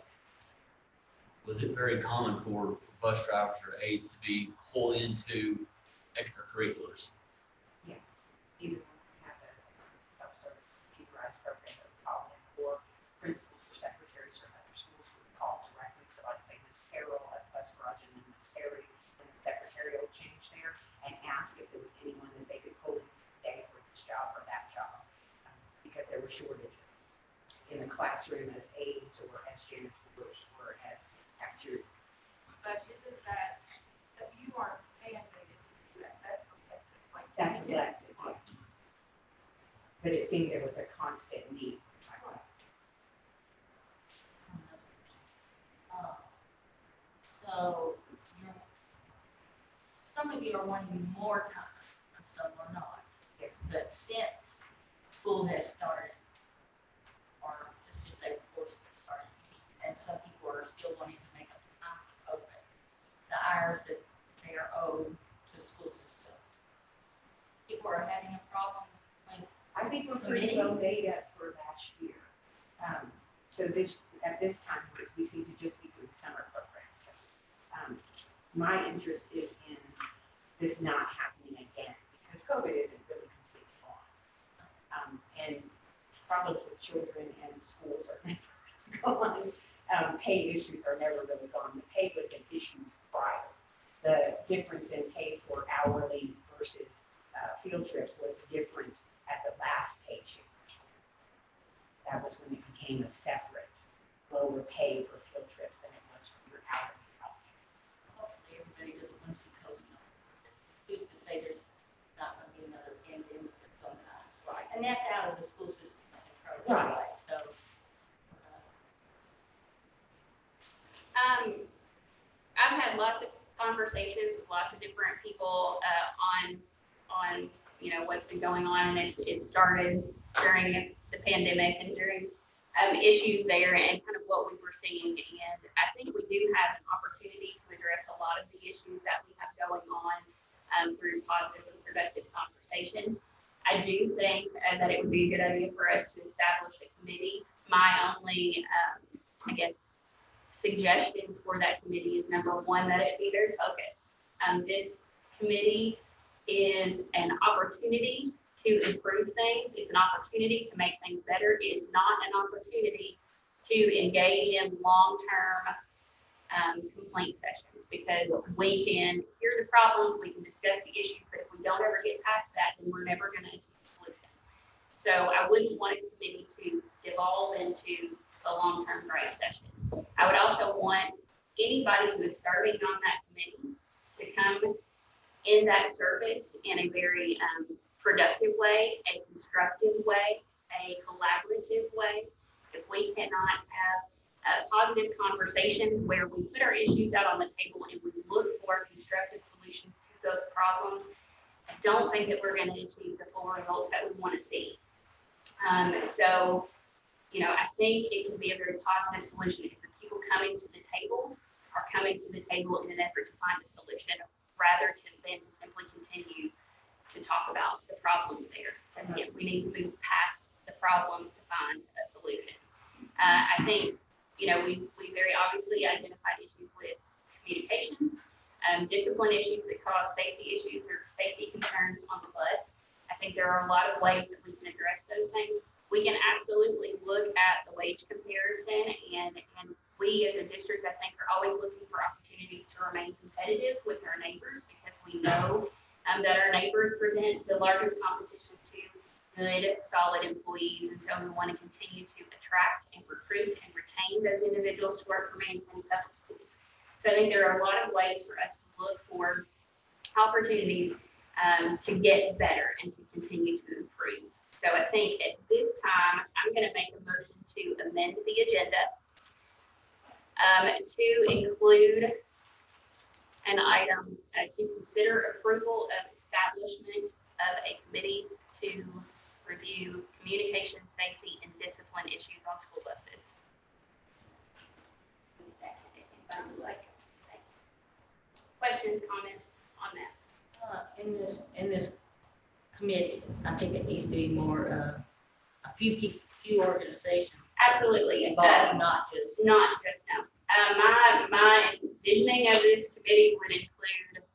Was it very common for bus drivers or aides to be pulled into extracurriculars? Yeah, even when we have a self-service computerized program that we call in for principals or secretaries from other schools, we call directly to, like, say, Ms. Carroll at Bus Garage and then Ms. Terry and the secretarial change there, and ask if there was anyone that they could pull in today for this job or that job, because there were shortages in the classroom as aides or as janitors or as cafeteria. But isn't that, if you aren't mandated to do that, that's elective. Like That's elected, yes. But it seemed there was a constant need. So some of you are wanting more time and some are not. Yes. But since school has started, or let's just say before school started, and some people are still wanting to make up the time of it, the hours that they are owed to the school system. People are having a problem with. I think we're pretty well made up for last year. So at this time, we seem to just be doing summer programs. My interest is in this not happening again, because COVID isn't really completely gone. And problems with children and schools are never gone. Pay issues are never really gone. The pay was an issue prior. The difference in pay for hourly versus field trip was different at the last pay change. that was when it became a separate lower pay for field trips than it was for your hourly help. Hopefully, everybody doesn't want to see COVID. Who's to say there's not going to be another pandemic of some kind? Right. And that's out of the school system's control anyway, so. I've had lots of conversations with lots of different people on what's been going on, and it started during the pandemic and during issues there and kind of what we were seeing. And I think we do have an opportunity to address a lot of the issues that we have going on through positive and productive conversation. I do think that it would be a good idea for us to establish a committee. My only, suggestions for that committee is, number one, that it be very focused. This committee is an opportunity to improve things. It's an opportunity to make things better. It is not an opportunity to engage in long-term complaint sessions, because we can hear the problems, we can discuss the issues, but if we don't ever get past that, then we're never going to achieve a solution. So I wouldn't want a committee to devolve into a long-term gripe session. I would also want anybody who is serving on that committee to come in that service in a very productive way, a constructive way, a collaborative way. If we cannot have positive conversations where we put our issues out on the table and we look for constructive solutions to those problems, I don't think that we're going to achieve the full results that we want to see. I think it can be a very positive solution if the people coming to the table are coming to the table in an effort to find a solution rather than to simply continue to talk about the problems there. Because again, we need to move past the problems to find a solution. I think, we very obviously identified issues with communication, discipline issues that cause safety issues or safety concerns on the bus. I think there are a lot of ways that we can address those things. We can absolutely look at the wage comparison, and we as a district, I think, are always looking for opportunities to remain competitive with our neighbors, because we know that our neighbors present the largest competition to good, solid employees. And so we want to continue to attract and recruit and retain those individuals to work for Marion County Public Schools. So I think there are a lot of ways for us to look for opportunities to get better and to continue to improve. So I think at this time, I'm going to make a motion to amend the agenda to include an item to consider approval of establishment of a committee to review communication, safety, and discipline issues on school buses. Questions, comments on that? In this committee, I think it needs to be more, a few organizations. Absolutely. Involved, not just now. My envisioning of this committee would include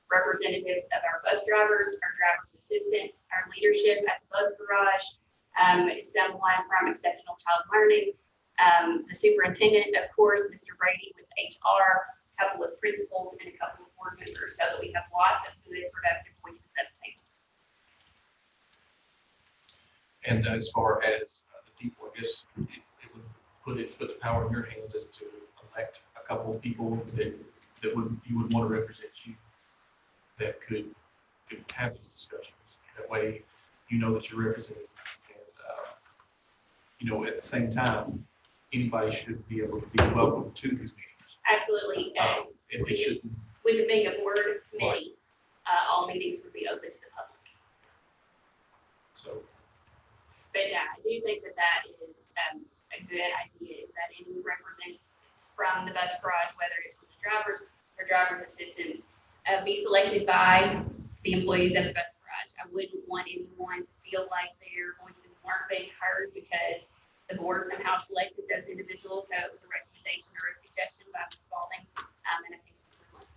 representatives of our bus drivers, our driver's assistants, our leadership at the bus garage, someone from Exceptional Child Learning, the superintendent, of course, Mr. Brady with HR, a couple of principals, and a couple of board members, so that we have lots of good, productive voices at the table. And as far as the people, I guess it would put the power in your hands as to elect a couple of people that you would want to represent you, that could have these discussions. That way, you know that you're represented. And, at the same time, anybody should be able to be welcome to these meetings. Absolutely. It shouldn't. With it being a board committee, all meetings would be open to the public. So. But yeah, I do think that is a good idea, is that any representatives from the bus garage, whether it's with the drivers or driver's assistants, be selected by the employees at the bus garage. I wouldn't want anyone to feel like their voices weren't being heard because the board somehow selected those individuals. So it was a recommendation or a suggestion by Ms. Spalding, and I think it's a good one.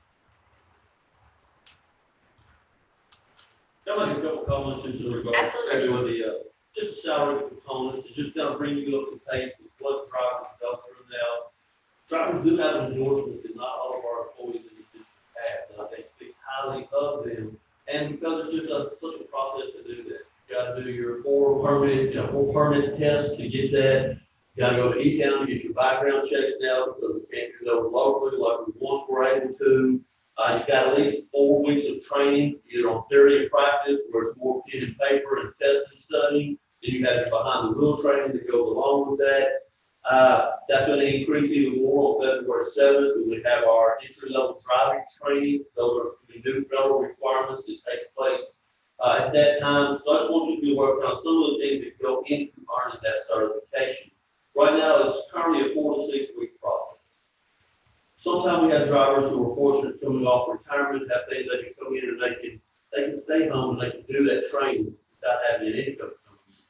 Can I make a couple comments just in regards to just the salary components, and just kind of bring you up to pace with what drivers go through now. Drivers do have an endorsement that not all of our employees in the district have, and I think speaks highly of them. And because it's just such a process to do that, you got to gotta do your four permit tests to get that. You gotta go to E-Town to get your background checks now, because we can't do those locally like we once were able to. You got at least 4 weeks of training, either on theory and practice, where it's more pen and paper and test and study. Then you have your behind the wheel training that goes along with that. That's going to increase even more on February 7th, when we have our entry-level driving training. Those are the new federal requirements that take place at that time. So I just want you to be working on some of the things that go into earning that certification. Right now, it's currently a 4 to 6 week process. Sometimes we have drivers who are fortunate coming off retirement, have things they can come in and they can stay home and they can do that training without having an income coming in.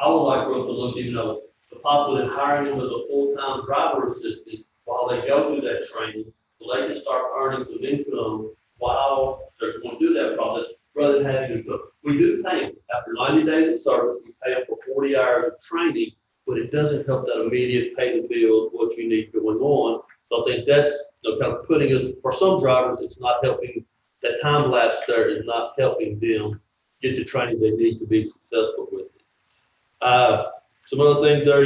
I would like for us to look, the possibility of hiring them as a full-time driver assistant while they go through that training, so they can start earning some income while they're going to do that process, rather than having to. We do pay them after 90 days of service. We pay them for 40 hours of training, but it doesn't help that immediate pay the bills, what you need going on. So I think that's kind of putting us, for some drivers, it's not helping, that time lapse there is not helping them get the training they need to be successful with it. Some other things there,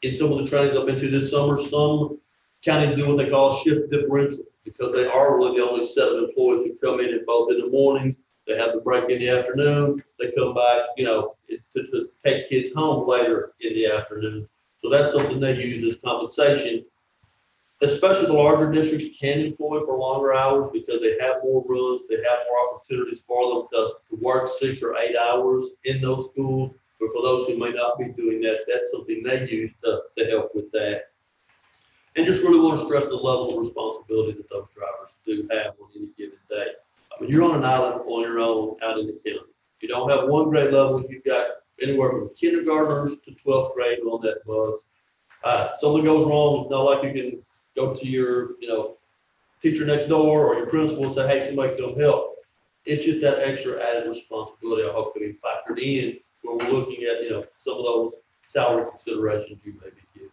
in some of the trainings I've been to this summer, some counties do what they call shift differential, because they are really the only set of employees who come in both in the mornings, they have the break in the afternoon, they come back, to take kids home later in the afternoon. So that's something they use as compensation. Especially the larger districts can employ for longer hours because they have more runs, they have more opportunities for them to work 6 or 8 hours in those schools. But for those who may not be doing that, that's something they use to help with that. And just really want to stress the level of responsibility that those drivers do have on any given day. I mean, you're on an island on your own out in the county. You don't have one grade level. You've got anywhere from kindergartners to 12th grade on that bus. Something goes wrong, it's not like you can go to your, teacher next door or your principal and say, hey, somebody come help. It's just that extra added responsibility I hope to be factored in when we're looking at, some of those salary considerations you may be given.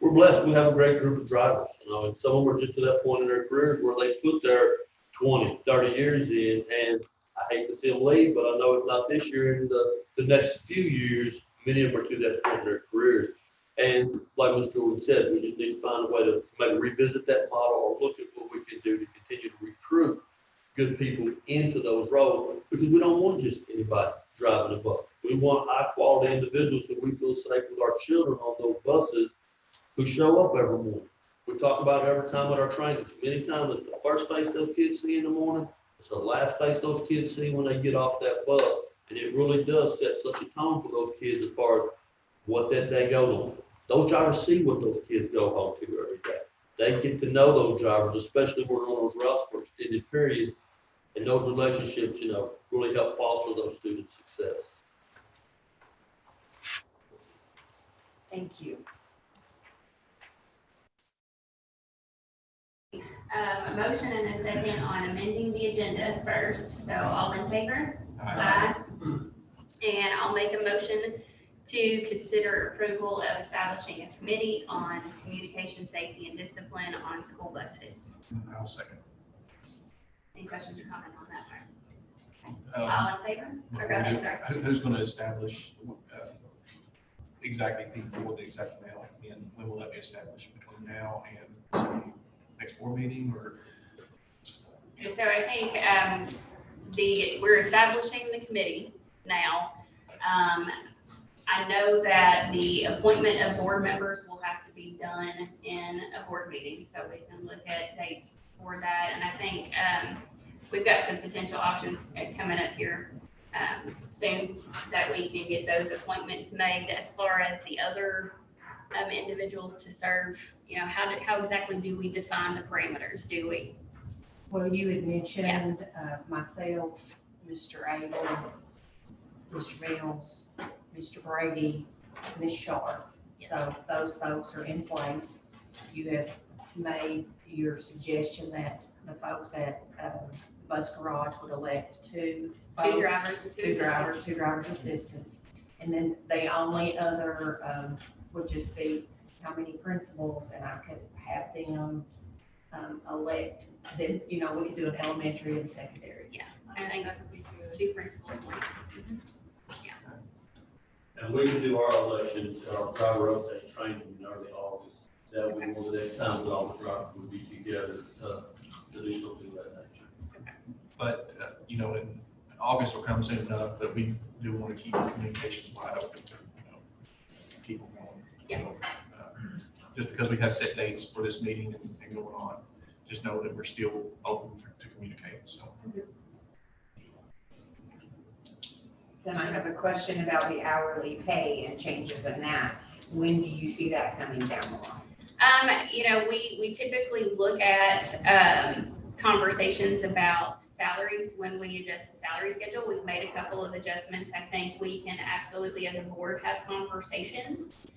We're blessed. We have a great group of drivers, and some of them are just to that point in their careers where they put their 20, 30 years in, and I hate to see them leave, but I know if not this year, in the next few years, many of them are to that point in their careers. And like Mr. Jordan said, we just need to find a way to maybe revisit that model or look at what we can do to continue to recruit good people into those roles, because we don't want just anybody driving a bus. We want high quality individuals who we feel safe with our children on those buses, who show up every morning. We talk about it every time at our trainings. Many times it's the first face those kids see in the morning. It's the last face those kids see when they get off that bus. And it really does set such a tone for those kids as far as what that day goes on. Those drivers see what those kids go home to every day. They get to know those drivers, especially when we're on those routes for extended periods. And those relationships, really help foster those students' success. Thank you. A motion and a second on amending the agenda first. So all in favor? Aye. And I'll make a motion to consider approval of establishing a committee on communication, safety, and discipline on school buses. I'll second. Any questions or comment on that part? All in favor? Or go ahead, sorry. Who's going to establish exactly people with the exact mail, and when will that be established? Between now and say, next board meeting, or? So I think we're establishing the committee now. I know that the appointment of board members will have to be done in a board meeting, so we can look at dates for that. And I think we've got some potential options coming up here soon that we can get those appointments made. As far as the other individuals to serve, how exactly do we define the parameters? Do we? Well, you had mentioned myself, Mr. Abel, Mr. Mills, Mr. Brady, Ms. Sharp. Yes. So those folks are in place. You have made your suggestion that the folks at Bus Garage would elect two drivers and two drivers assistants. And then the only other would just be how many principals, and I could have them elect. Then, we could do an elementary and secondary. Yeah. I think That would be good. 2 principals. And we can do our elections, our driver update training in early August. That would be one of the next times that all the drivers would be together, to do something of that nature. But, you know, in August will come soon enough, but we do want to keep the communications wide open, you know, keep them going. Yeah. So, just because we have set dates for this meeting and going on, just know that we're still open to communicate, so. Then I have a question about the hourly pay and changes in that. When do you see that coming down the line? You know, we typically look at, conversations about salaries when we adjust the salary schedule. We've made a couple of adjustments. I think we can absolutely, as a board, have conversations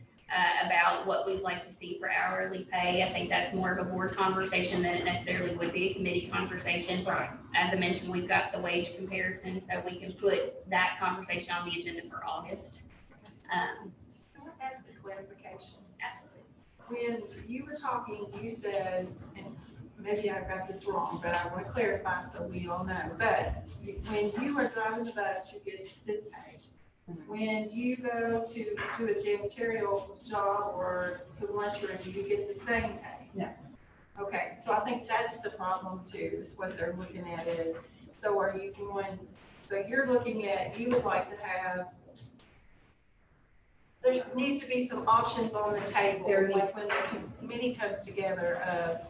about what we'd like to see for hourly pay. I think that's more of a board conversation than it necessarily would be a committee conversation. Right. As I mentioned, we've got the wage comparison, so we can put that conversation on the agenda for August. Can I ask a clarification? Absolutely. When you were talking, you said, and maybe I got this wrong, but I want to clarify so we all know. But when you are driving the bus, you get this pay. When you go to do a janitorial job or to lunchroom, you get the same pay. No. Okay, so I think that's the problem too, is what they're looking at is, so are you going, so you're looking at, you would like to have, there needs to be some options on the table. There needs- Like when the committee comes together,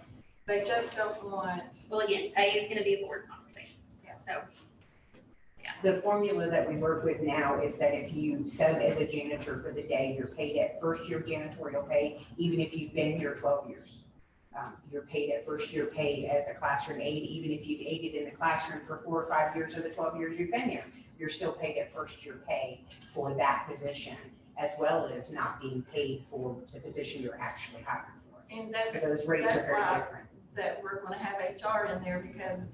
they just don't want. Well, again, pay is gonna be a board conversation. Yeah. So, The formula that we work with now is that if you sub as a janitor for the day, you're paid at first year janitorial pay, even if you've been here 12 years. You're paid at first year pay as a classroom aide, even if you've aided in the classroom for 4 or 5 years of the 12 years you've been here. You're still paid at first year pay for that position, as well as not being paid for the position you're actually hired for. And that's, So those rates are that's very why different. that we're gonna have HR in there because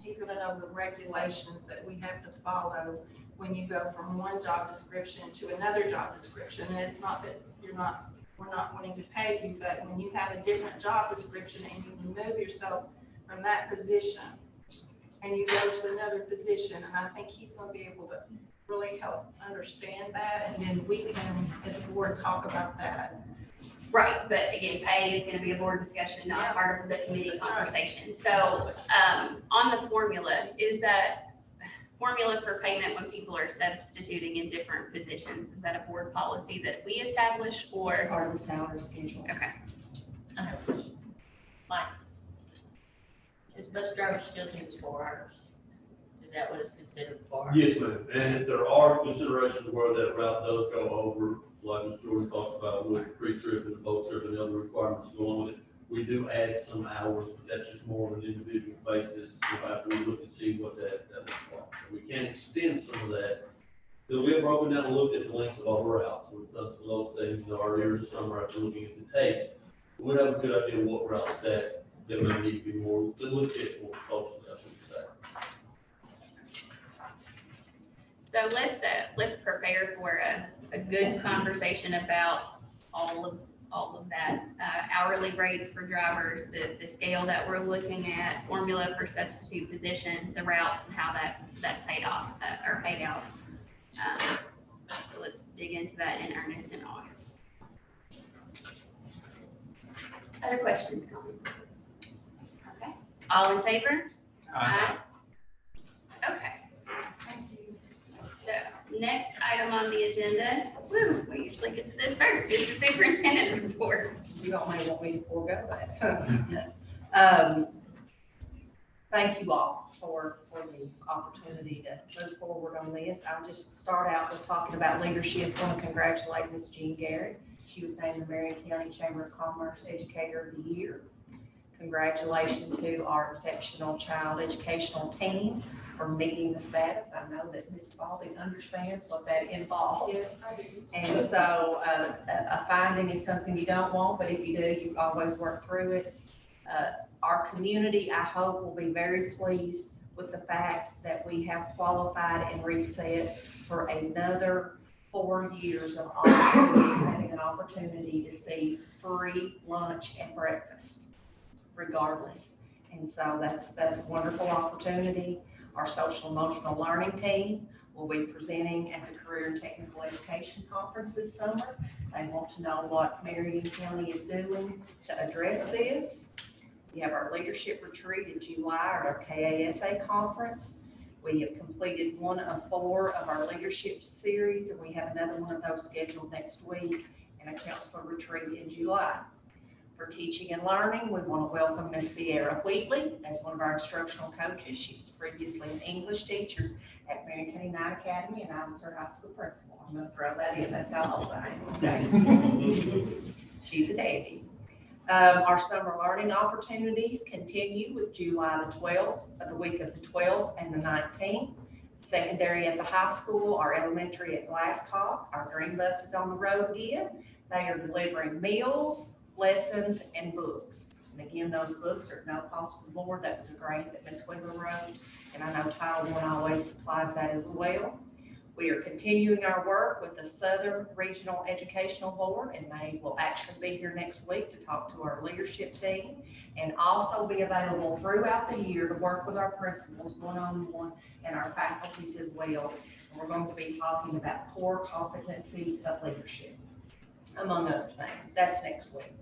he's gonna know the regulations that we have to follow when you go from one job description to another job description. And it's not that we're not wanting to pay you, but when you have a different job description and you remove yourself from that position and you go to another position, and I think he's gonna be able to really help understand that, and then we can, as a board, talk about that. right, but again, pay is gonna be a board discussion, not part of the committee That's right. conversation. So, on the formula, is that formula for payment when people are substituting in different positions, is that a board policy that we establish or? Part of the salary schedule. Okay. I have a question. Mike, is bus driver still gets 4 hours? Is that what it's considered 4 hours? Yes, ma'am. And if there are considerations where that route does go over, like Ms. Jordan talked about with the pre-trip and the post-trip and the other requirements going with it, we do add some hours, but that's just more on an individual basis. After we look and see what that looks like. We can extend some of that. So we have broken down and looked at the lengths of all the routes. We've done some of those things in our years of summer after looking at the tapes. We have a good idea of what routes that may need to be more, to look at more closely, I should say. So let's prepare for a good conversation about all of that, hourly rates for drivers, the scale that we're looking at, formula for substitute positions, the routes and how that's paid off, or paid out. So let's dig into that in earnest in August. Other questions, comments? Okay, all in favor? Aye. Okay. So next item on the agenda, we usually get to this first, is the superintendent report. You all may want me to forego that. Thank you all for the opportunity to move forward on this. I'll just start out with talking about leadership. I want to congratulate Ms. Jean Garrett. She was named the Marion County Chamber of Commerce Educator of the Year. Congratulations to our exceptional child educational team for meeting the status. I know that Ms. Spalding understands what that involves. Yes, I do. And so a finding is something you don't want, but if you do, you always work through it. Our community, I hope, will be very pleased with the fact that we have qualified and reset for another 4 years of all students having an opportunity to see free lunch and breakfast regardless. And so that's a wonderful opportunity. Our social emotional learning team will be presenting at the Career and Technical Education Conference this summer. They want to know what Marion County is doing to address this. We have our leadership retreat in July at our KASA conference. We have completed 1 of 4 of our leadership series, and we have another one of those scheduled next week, and a counselor retreat in July. For teaching and learning, we want to welcome Miss Sierra Wheatley as one of our instructional coaches. She was previously an English teacher at Marion County Knight Academy, and I was her high school principal. I'm going to throw that in. That's how old I am. Okay. She's a dandy. Our summer learning opportunities continue with July the 12th, the week of the 12th and the 19th. Secondary at the high school, our elementary at Glasscock. Our green bus is on the road again. They are delivering meals, lessons, and books. And again, those books are no cost to the board. That was a grant that Ms. Wheeler wrote, and I know Title I always supplies that as well. We are continuing our work with the Southern Regional Educational Board, and they will actually be here next week to talk to our leadership team and also be available throughout the year to work with our principals one-on-one and our faculties as well. And we're going to be talking about core competencies of leadership, among other things. That's next week.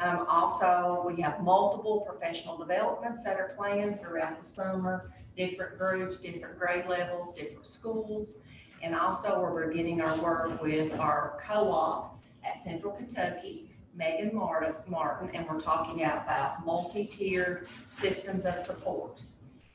Also, we have multiple professional developments that are planned throughout the summer, different groups, different grade levels, different schools. And also we're beginning our work with our co-op at Central Kentucky, Megan Martin, and we're talking about multi-tiered systems of support.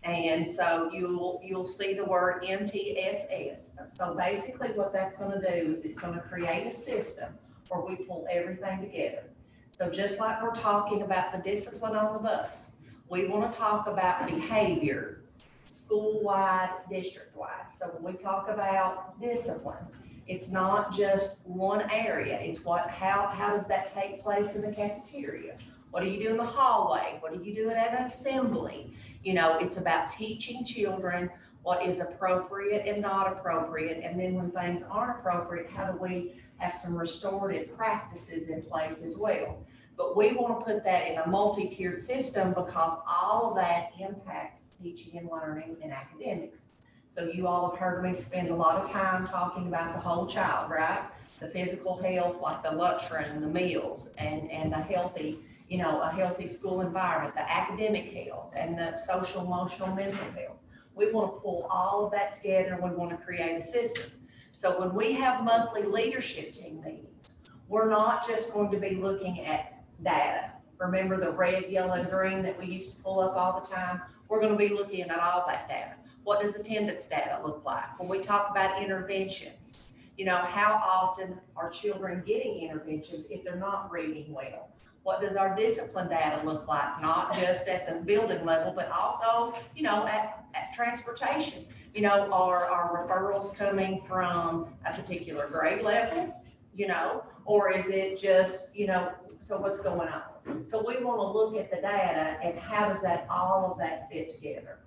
And so you'll see the word MTSS. So basically what that's going to do is it's going to create a system where we pull everything together. So just like we're talking about the discipline on the bus, we want to talk about behavior school-wide, district-wide. So when we talk about discipline, it's not just one area. It's how does that take place in the cafeteria? What do you do in the hallway? What do you do at an assembly? You know, it's about teaching children what is appropriate and not appropriate. And then when things aren't appropriate, how do we have some restorative practices in place as well? But we want to put that in a multi-tiered system because all of that impacts teaching and learning and academics. So you all have heard me spend a lot of time talking about the whole child, right? The physical health, like the lunchroom, the meals, and the healthy, you know, a healthy school environment, the academic health, and the social, emotional, mental health. We want to pull all of that together, and we want to create a system. So when we have monthly leadership team meetings, we're not just going to be looking at data. Remember the red, yellow, and green that we used to pull up all the time? We're going to be looking at all that data. What does attendance data look like? When we talk about interventions, you know, how often are children getting interventions if they're not reading well? What does our discipline data look like? Not just at the building level, but also, you know, at transportation. You know, are referrals coming from a particular grade level, you know, or is it just, you know, so what's going on? So we want to look at the data and how does that, all of that fit together?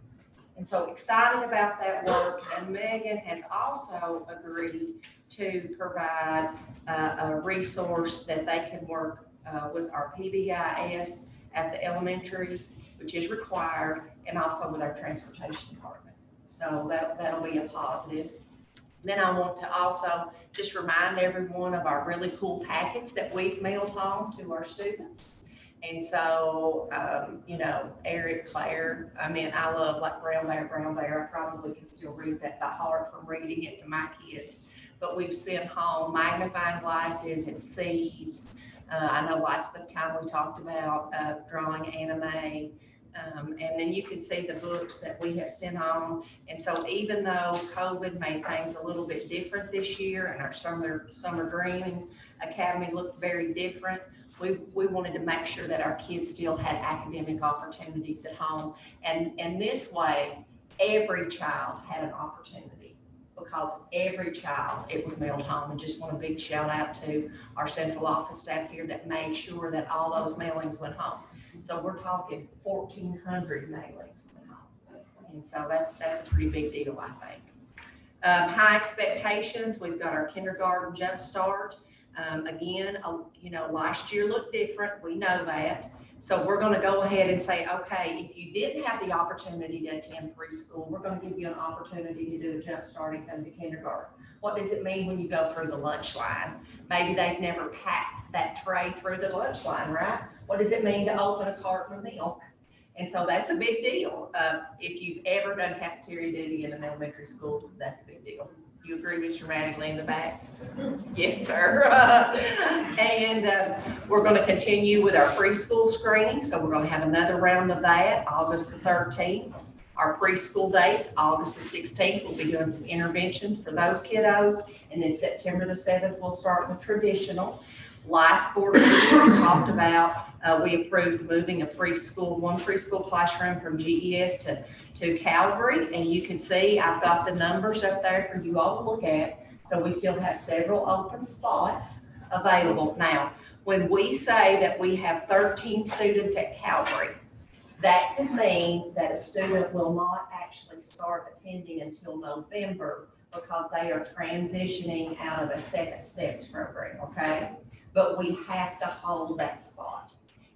And so excited about that work. And Megan has also agreed to provide a resource that they can work with our PBIS at the elementary, which is required, and also with our transportation department. So that'll be a positive. Then I want to also just remind everyone of our really cool packets that we've mailed home to our students. And so, you know, Eric, Claire, I mean, I love like Brown Bear. I probably can still read that by heart from reading it to my kids. But we've sent home magnifying glasses and seeds. I know last time we talked about drawing anime. And then you can see the books that we have sent home. And so even though COVID made things a little bit different this year and our summer dreaming academy looked very different, we wanted to make sure that our kids still had academic opportunities at home. And this way, every child had an opportunity because every child, it was mailed home. And just want a big shout out to our central office staff here that made sure that all those mailings went home. So we're talking 1,400 mailings went home. And so that's a pretty big deal, I think. High expectations, we've got our kindergarten jump start. Again, you know, last year looked different, we know that. So we're gonna go ahead and say, okay, if you didn't have the opportunity to attend preschool, we're gonna give you an opportunity to do a jump start and come to kindergarten. What does it mean when you go through the lunch line? Maybe they've never packed that tray through the lunch line, right? What does it mean to open a carton of milk? And so that's a big deal. If you've ever done cafeteria duty in an elementary school, that's a big deal. You agree, Mr. Mattingly in the back? Yes, sir. And we're going to continue with our preschool screening. So we're going to have another round of that, August the 13th. Our preschool dates, August the 16th, we'll be doing some interventions for those kiddos. And then September the 7th, we'll start with traditional. Last board meeting, we talked about, we approved moving one preschool classroom from GES to Calvary. And you can see, I've got the numbers up there for you all to look at. So we still have several open spots available. Now, when we say that we have 13 students at Calvary, that could mean that a student will not actually start attending until November because they are transitioning out of a second steps program, okay? But we have to hold that spot.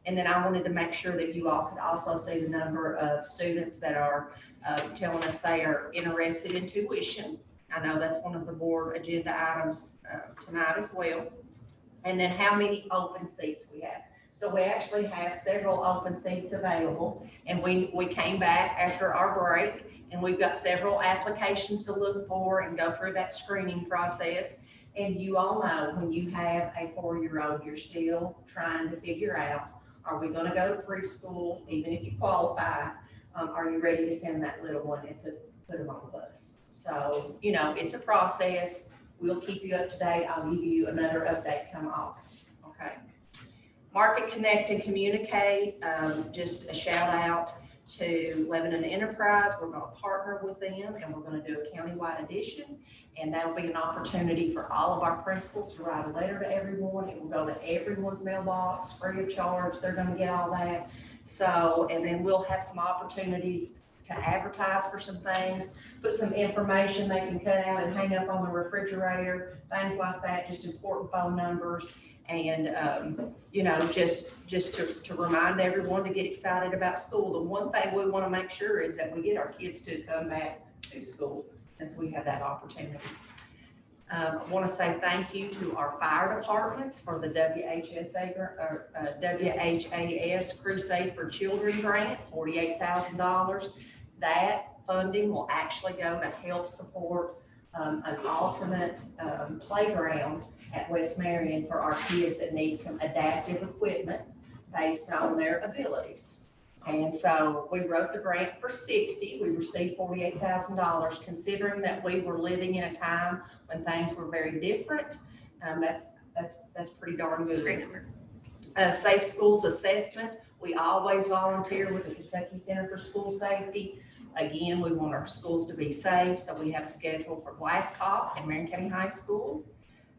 And then I wanted to make sure that you all could also see the number of students that are telling us they are interested in tuition. I know that's one of the board agenda items tonight as well. And then how many open seats we have. So we actually have several open seats available. And we came back after our break and we've got several applications to look for and go through that screening process. And you all know when you have a 4-year-old, you're still trying to figure out, are we going to go to preschool, even if you qualify? Are you ready to send that little one and put them on the bus? So, you know, it's a process. We'll keep you up to date. I'll give you another update come August, okay? Market Connect and Communicate, just a shout out to Lebanon Enterprise. We're going to partner with them and we're going to do a countywide edition. And that'll be an opportunity for all of our principals to write a letter to everyone. It will go to everyone's mailbox free of charge. They're going to get all that. So, and then we'll have some opportunities to advertise for some things, put some information they can cut out and hang up on the refrigerator, things like that, just important phone numbers. And, you know, just to remind everyone to get excited about school. The one thing we want to make sure is that we get our kids to come back to school since we have that opportunity. I want to say thank you to our fire departments for the WHAS Crusade for Children grant, $48,000. That funding will actually go to help support an alternate playground at West Marion for our kids that need some adaptive equipment based on their abilities. And so we wrote the grant for 60. We received $48,000, considering that we were living in a time when things were very different. That's pretty darn good. Great number. Safe Schools Assessment. We always volunteer with the Kentucky Center for School Safety. Again, we want our schools to be safe, so we have a schedule for Glasscock and Marion County High School.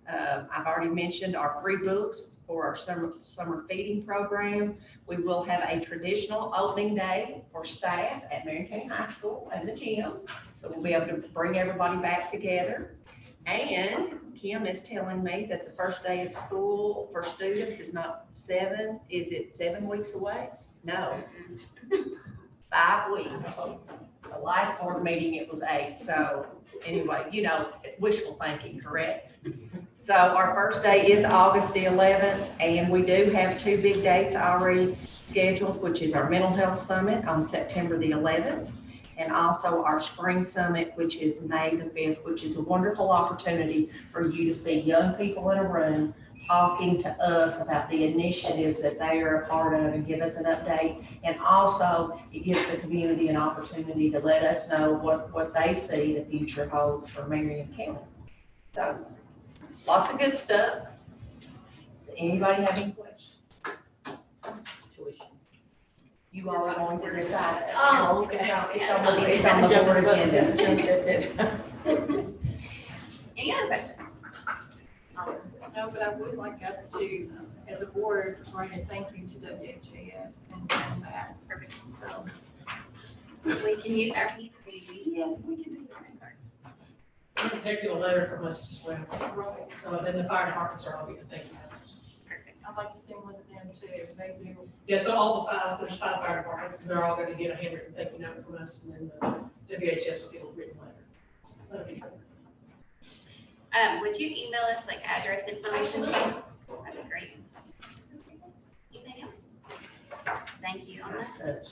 I've already mentioned our free books for our summer feeding program. We will have a traditional opening day for staff at Marion County High School and the gym. So we'll be able to bring everybody back together. And Kim is telling me that the first day of school for students is not 7. Is it 7 weeks away? No. 5 weeks. The last board meeting, it was 8. So anyway, you know, wishful thinking, correct? So our first day is August the 11th, and we do have 2 big dates already scheduled, which is our Mental Health Summit on September the 11th, and also our Spring Summit, which is May the 5th, which is a wonderful opportunity for you to see young people in a room talking to us about the initiatives that they are a part of and give us an update. And also it gives the community an opportunity to let us know what they see the future holds for Marion County. So lots of good stuff. Anybody have any questions? You all are going to decide. Oh, okay. It's on the board agenda. Any other questions? No, but I would like us to, as a board, write a thank you to WHAS and that. Perfect. So we can use our PPP. Yes, we can do that. They'll get a letter from us as well. So then the fire departments are all getting thank you notes. I'd like to send one to them too, maybe. Yeah, so all the five, there's 5 fire departments, and they're all gonna get a handwritten thank you note from us, and then the WHS will get a written letter. That'll be good. Would you email us like address information? That'd be great. Anything else? Thank you on that.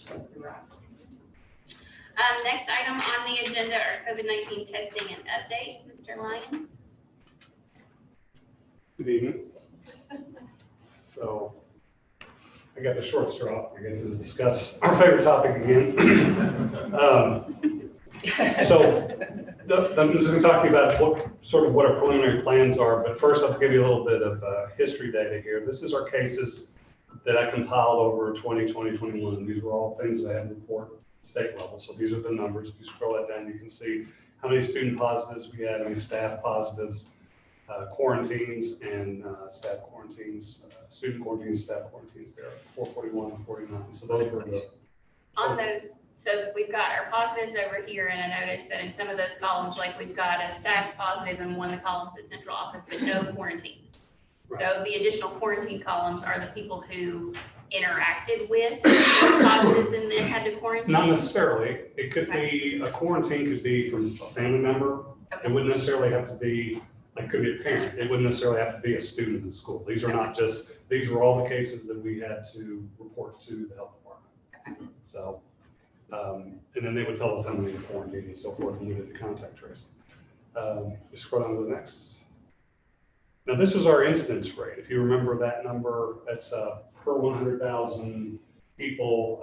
Next item on the agenda are COVID-19 testing and updates. Mr. Lyons. Good evening. So I got the short straw. I get to discuss our favorite topic again. I'm just going to talk to you about what our preliminary plans are. But first, I'll give you a little bit of history data here. This is our cases that I compiled over 2020, 21. These were all things that I had to report state level. So these are the numbers. If you scroll that down, you can see how many student positives we had, how many staff positives, quarantines and staff quarantines, student quarantines, staff quarantines there, 441 and 49. So those were the. On those, so we've got our positives over here, and I noticed that in some of those columns, like we've got a staff positive in one of the columns at central office, but no quarantines. Right. So the additional quarantine columns are the people who interacted with those positives and then had to quarantine? Not necessarily. It could be, a quarantine could be from a family member. Okay. It wouldn't necessarily have to be, it could be a parent. It wouldn't necessarily have to be a student in school. These are not just, these were all the cases that we had to report to the health department. So, and then they would tell us how many quarantine and so forth, and we did the contact tracing. Just scroll down to the next. Now, this was our incidence rate. If you remember that number, that's per 100,000 people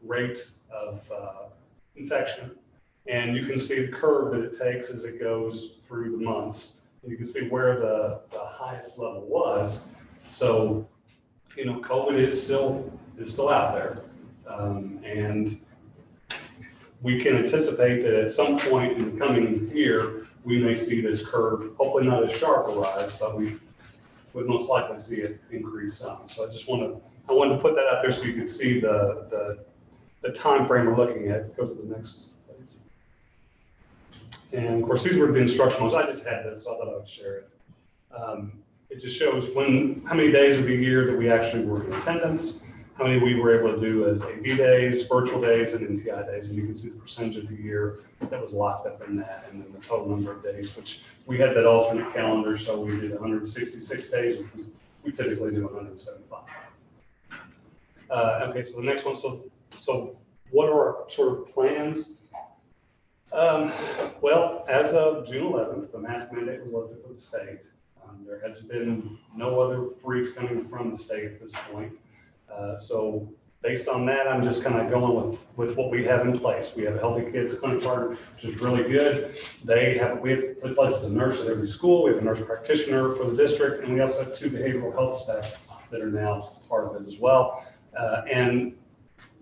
rate of infection. And you can see the curve that it takes as it goes through the months. And you can see where the highest level was. So, you know, COVID is still out there. And we can anticipate that at some point in the coming year, we may see this curve, hopefully not as sharp a rise, but we would most likely see it increase some. So I wanted to put that out there so you can see the time frame we're looking at. Go to the next, please. And of course, these were the instructionals. I just had this, so I thought I would share it. It just shows how many days of the year that we actually were in attendance, how many we were able to do as AV days, virtual days, and NTI days. And you can see the percentage of the year that was locked up in that, and then the total number of days, which we had that alternate calendar. So we did 166 days, which we typically do 175. Okay, so the next one. So what are our sort of plans? Well, as of June 11th, the mask mandate was lifted for the state. There has been no other briefs coming from the state at this point. So based on that, I'm just kind of going with what we have in place. We have a Healthy Kids Clinic partner, which is really good. We have put places a nurse at every school. We have a nurse practitioner for the district, and we also have 2 behavioral health staff that are now part of it as well. And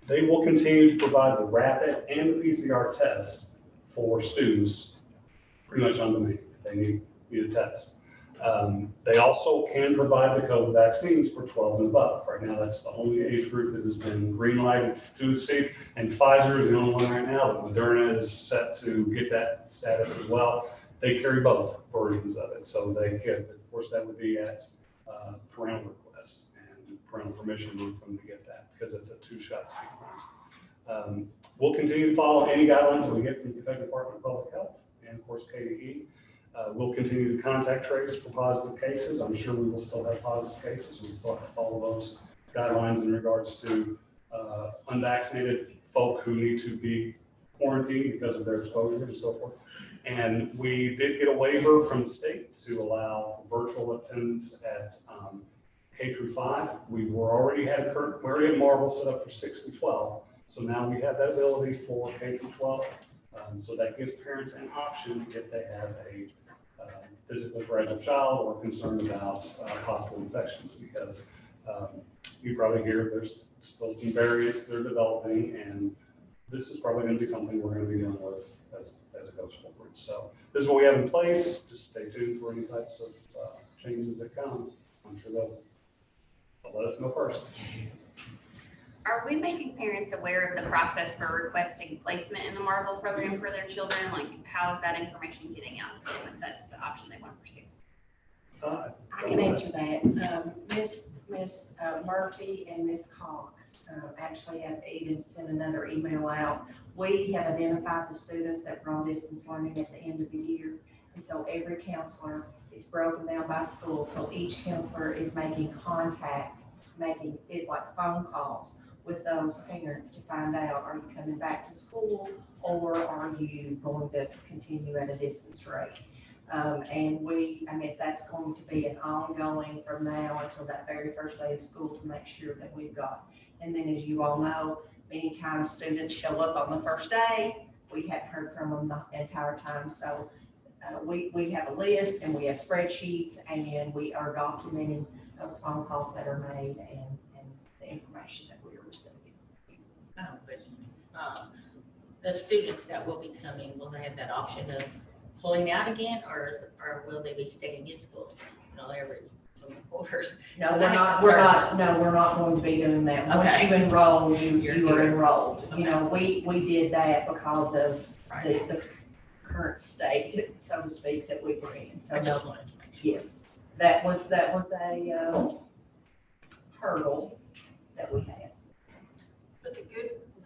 they will continue to provide the rapid and the PCR tests for students pretty much on demand if they need a test. They also can provide the COVID vaccines for 12 and above. Right now, that's the only age group that has been green lighted to see, and Pfizer is the only one right now. But Moderna is set to get that status as well. They carry both versions of it, so they could, of course, that would be at parental request and parental permission from them to get that because it's a 2-shot sequence. We'll continue to follow any guidelines that we get from the Kentucky Department of Public Health and, of course, KDE. We'll continue to contact trace for positive cases. I'm sure we will still have positive cases. We still have to follow those guidelines in regards to unvaccinated folk who need to be quarantined because of their exposure and so forth. And we did get a waiver from the state to allow virtual attendance at K through 5. We already had Marvel set up for 6 to 12. So now we have that ability for K through 12. So that gives parents an option if they have a physically fragile child or concerned about possible infections, because you probably hear there's still some variants that are developing, and this is probably going to be something we're going to be dealing with as it goes forward. So this is what we have in place. Just stay tuned for any types of changes that come. I'm sure they'll let us know first. Are we making parents aware of the process for requesting placement in the Marvel program for their children? Like, how is that information getting out to them if that's the option they want to pursue? I can answer that. Miss Murphy and Miss Cox actually have even sent another email out. We have identified the students that were on distance learning at the end of the year. And so every counselor, it's broken down by school. So each counselor is making contact, making it like phone calls with those parents to find out, are you coming back to school or are you going to continue at a distance rate? And that's going to be an ongoing from now until that very first day of school to make sure that we've got. And then as you all know, many times students show up on the first day, we hadn't heard from them the entire time. So we have a list and we have spreadsheets and we are documenting those phone calls that are made and the information that we are receiving. I have a question. The students that will be coming, will they have that option of pulling out again, or will they be staying in school, every so many quarters? No, we're not going to be doing that. Once Okay. you enroll, you are here. enrolled. Okay. We did that because of Right. the current state, so to speak, that we were in. So I just wanted to make sure. yes, that was a hurdle that we had. But the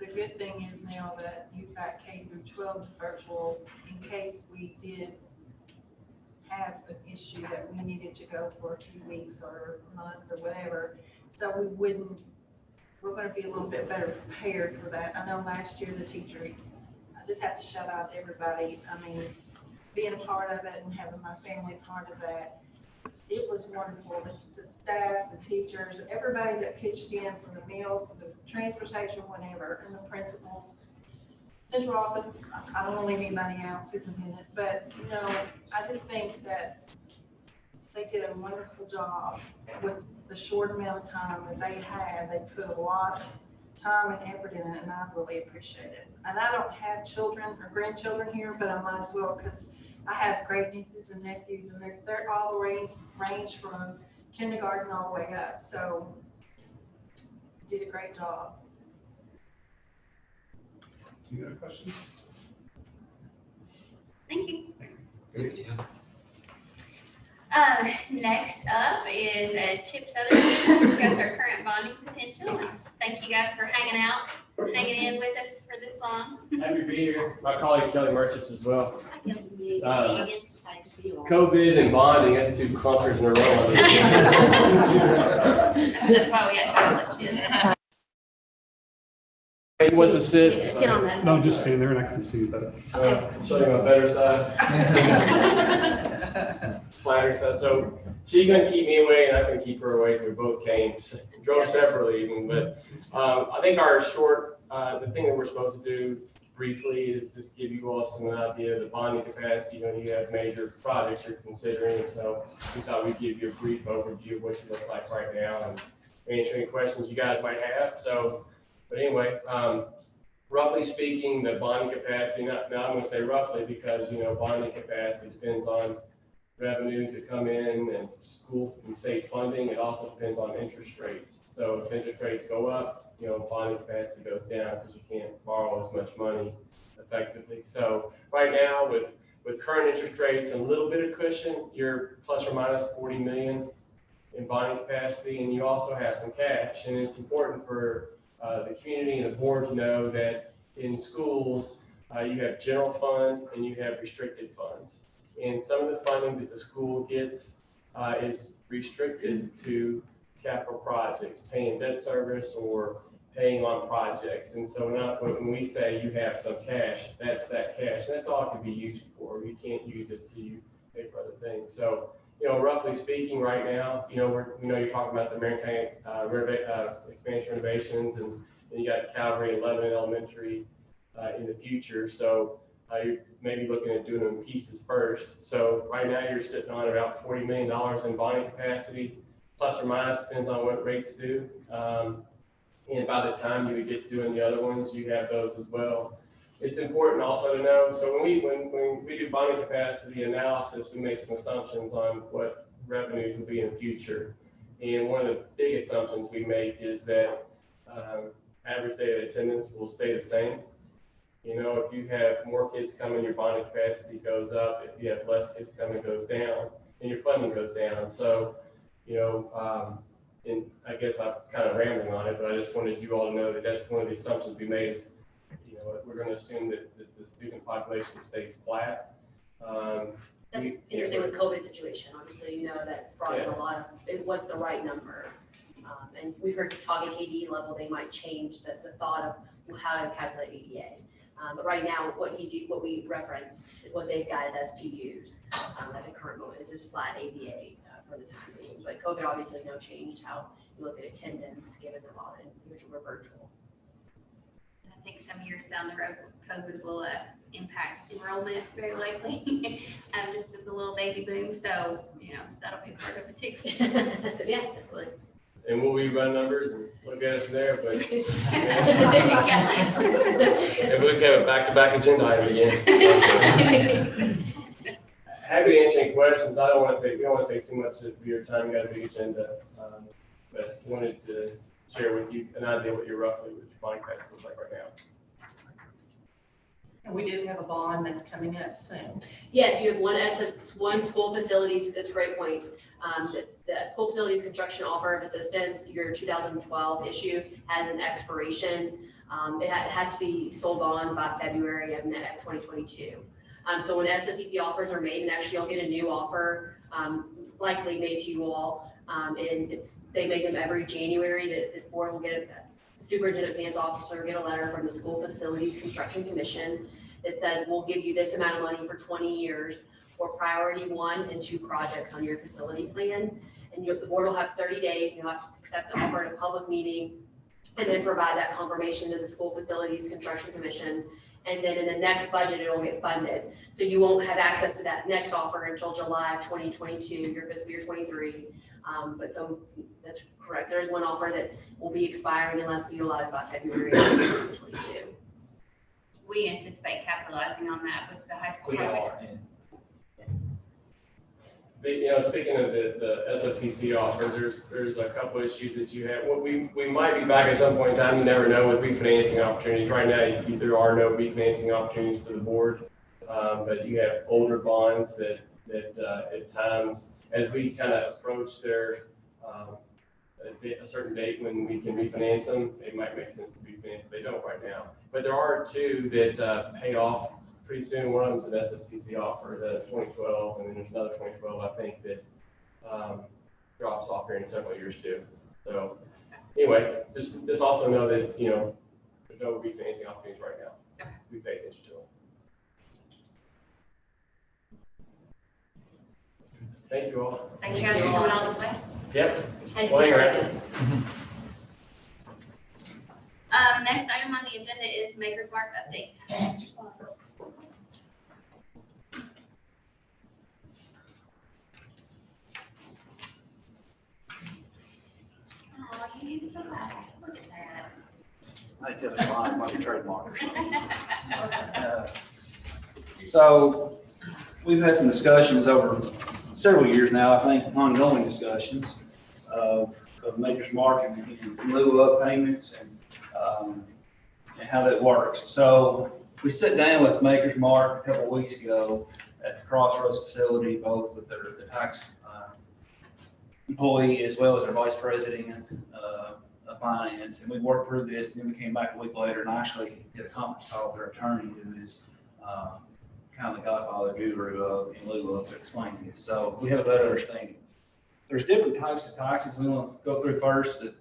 good thing is now that you've got K through 12 virtual, in case we did have an issue that we needed to go for a few weeks or a month or whatever. So we're gonna be a little bit better prepared for that. I know last year the teachers, I just have to shout out to everybody. I mean, being a part of it and having my family part of that, it was wonderful. The staff, the teachers, everybody that pitched in from the meals, the transportation, whatever, and the principals. Central office, I don't want to leave anybody out, superintendent, but, I just think that they did a wonderful job with the short amount of time that they had. They put a lot of time and effort in it, and I really appreciate it. And I don't have children or grandchildren here, but I might as well, because I have great nieces and nephews, and they're all the range from kindergarten all the way up. So did a great job. Any other questions? Thank you. Thank you. Next up is Chip Southerby to discuss our current bonding potential. And thank you guys for hanging in with us for this long. Happy to be here. My colleague Kelly Merchants as well. Hi, Kelly. See you again. Nice to see you all. COVID and bonding, that's two clunkers in a row. That's why we got chocolate. He wants to sit. Sit on that. No, just stand there and I can see you better. Show you my better side. Flatter side. So she's gonna keep me away and I'm gonna keep her away. So we both came, drove separately even. But I think our short, the thing that we're supposed to do briefly is just give you all some idea of the bonding capacity when you have major projects you're considering. So we thought we'd give you a brief overview of what you look like right now and answer any questions you guys might have. So, but anyway, roughly speaking, the bonding capacity, now I'm going to say roughly because, bonding capacity depends on revenues that come in and school and state funding. It also depends on interest rates. So if interest rates go up, bonding capacity goes down because you can't borrow as much money effectively. So right now with current interest rates and a little bit of cushion, you're plus or minus 40 million in bonding capacity, and you also have some cash. And it's important for the community and the board to know that in schools, you have general fund and you have restricted funds. And some of the funding that the school gets is restricted to capital projects, paying debt service or paying on projects. And so when we say you have some cash, that's that cash. And that's all it can be used for. You can't use it to pay for other things. So, roughly speaking right now, we know you're talking about the Marion County expansion renovations, and you got Calvary and Lebanon Elementary in the future. So you're maybe looking at doing them in pieces first. So right now you're sitting on about $40 million in bonding capacity, plus or minus, depends on what rates do. And by the time you would get to doing the other ones, you have those as well. It's important also to know, so when we do bonding capacity analysis, we make some assumptions on what revenues will be in the future. And one of the big assumptions we make is that average daily attendance will stay the same. You know, if you have more kids coming, your bonding capacity goes up. If you have less kids coming, it goes down, and your funding goes down. So, you know, and I guess I'm kind of rambling on it, but I just wanted you all to know that that's one of the assumptions we made is, you know, we're going to assume that the student population stays flat. That's interesting with COVID situation. Obviously, you know, that's brought in a lot of what's the right number. And we've heard talking KD level, they might change the thought of how to calculate ADA. But right now, what we reference is what they've guided us to use at the current moment. This is just flat ADA for the time being. But COVID obviously changed how you look at attendance, given the law and we're virtual. I think some years down the road, COVID will impact enrollment very likely, just with the little baby boom. So, you know, that'll be part of it too. Yeah, definitely. And we'll rerun numbers and look at it from there, but There you go. if we have a back-to-back agenda item again. Happy to answer any questions. We don't want to take too much of your time. You got a big agenda, but wanted to share with you an idea what your bond capacity looks like right now. And we do have a bond that's coming up soon. Yes, you have one school facilities, that's a great point. The school facilities construction offer of assistance, your 2012 issue has an expiration. It has to be sold bonds by February of 2022. So when SFTC offers are made, and actually you'll get a new offer, likely made to you all, and they make them every January. That the board will get the superintendent finance officer get a letter from the school facilities construction commission that says we'll give you this amount of money for 20 years for priority 1 and 2 projects on your facility plan. And the board will have 30 days. You'll have to accept the offer in a public meeting and then provide that confirmation to the school facilities construction commission. And then in the next budget, it'll get funded. So you won't have access to that next offer until July of 2022, your fiscal year 23. But so that's correct. There's one offer that will be expiring unless utilized by February of 2022. We anticipate capitalizing on that with the high school We project. are. You know, speaking of the SFCC offers, there's a couple issues that you have. Well, we might be back at some point in time. You never know with refinancing opportunities. Right now, there are no refinancing opportunities for the board, but you have older bonds that at times, as we kind of approach their a certain date when we can refinance them, it might make sense to refinance. They don't right now, but there are 2 that pay off pretty soon. One of them is an SFCC offer, the 2012, and then there's another 2012, I think, that drops off here in several years too. So anyway, just also know that, you know, there's no refinancing opportunities right now. We pay attention to them. Thank you all. Thank you guys for coming all this way. Yep. And Well, hang around. Next item on the agenda is Maker's Mark update. Oh, you need so bad. Look at that. I think that's fine, might be trademark or something. So we've had some discussions over several years now, I think, ongoing discussions of Maker's Mark in lieu of payments and how that works. So we sat down with Maker's Mark a couple of weeks ago at the Crossroads facility, both with their tax employee as well as their vice president of finance, and we worked through this. And then we came back a week later and actually did a conference call with their attorney, who is kind of the godfather guru of in lieu of to explain this. So we have a better understanding. There's different types of taxes we want to go through first. That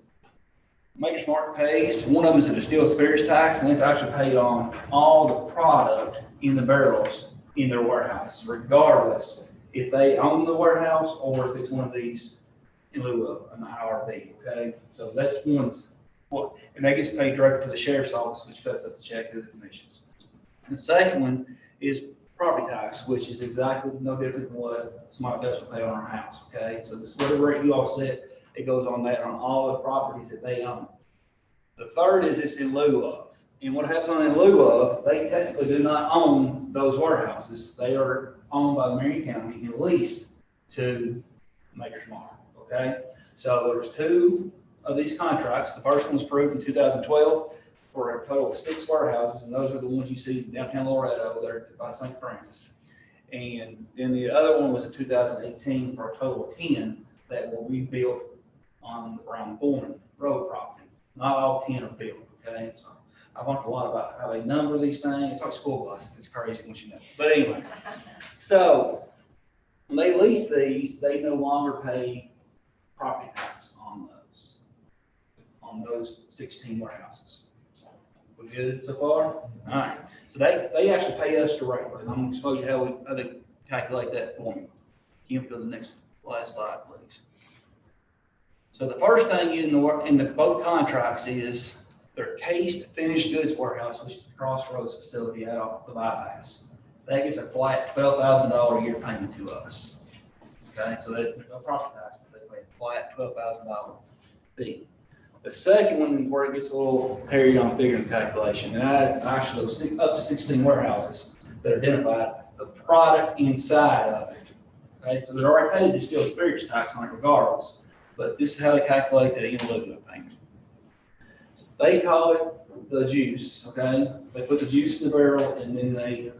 Maker's Mark pays. One of them is a distilled spirits tax, and it's actually paid on all the product in the barrels in their warehouse, regardless if they own the warehouse or if it's one of these in lieu of an IRB. Okay, so that's one. And that gets paid directly to the sheriff's office, which cuts us a check to the commissions. And the second one is property tax, which is exactly no different than what somebody else will pay on our house. Okay, so this whatever rate you all set, it goes on that on all the properties that they own. The third is it's in lieu of. And what happens on in lieu of, they technically do not own those warehouses. They are owned by Marion County and leased to Maker's Mark. Okay, so there's 2 of these contracts. The first one was approved in 2012 for a total of 6 warehouses, and those are the ones you see downtown Loretto there by St. Francis. And then the other one was in 2018 for a total of 10 that will be built around Foreman Road property. Not all 10 are built, okay? So I learned a lot about how they number these things. It's like school buses. It's crazy once you know. But anyway, so when they lease these, they no longer pay property tax on those 16 warehouses. We good so far? All right. So they actually pay us directly. And I'm going to show you how they calculate that formula. You can go to the last slide, please. So the first thing in both contracts is their cased finished goods warehouse, which is the Crossroads facility out off the bypass. That gets a flat $12,000 a year payment to us. Okay, so there's no property tax, but they pay a flat $12,000 fee. The second one, where it gets a little hairy on figuring calculation, and I actually up to 16 warehouses that are identified, the product inside of it. Okay, so they're already paid distilled spirits tax on it regardless, but this is how they calculate the in lieu payment. They call it the juice, okay? They put the juice in the barrel and then they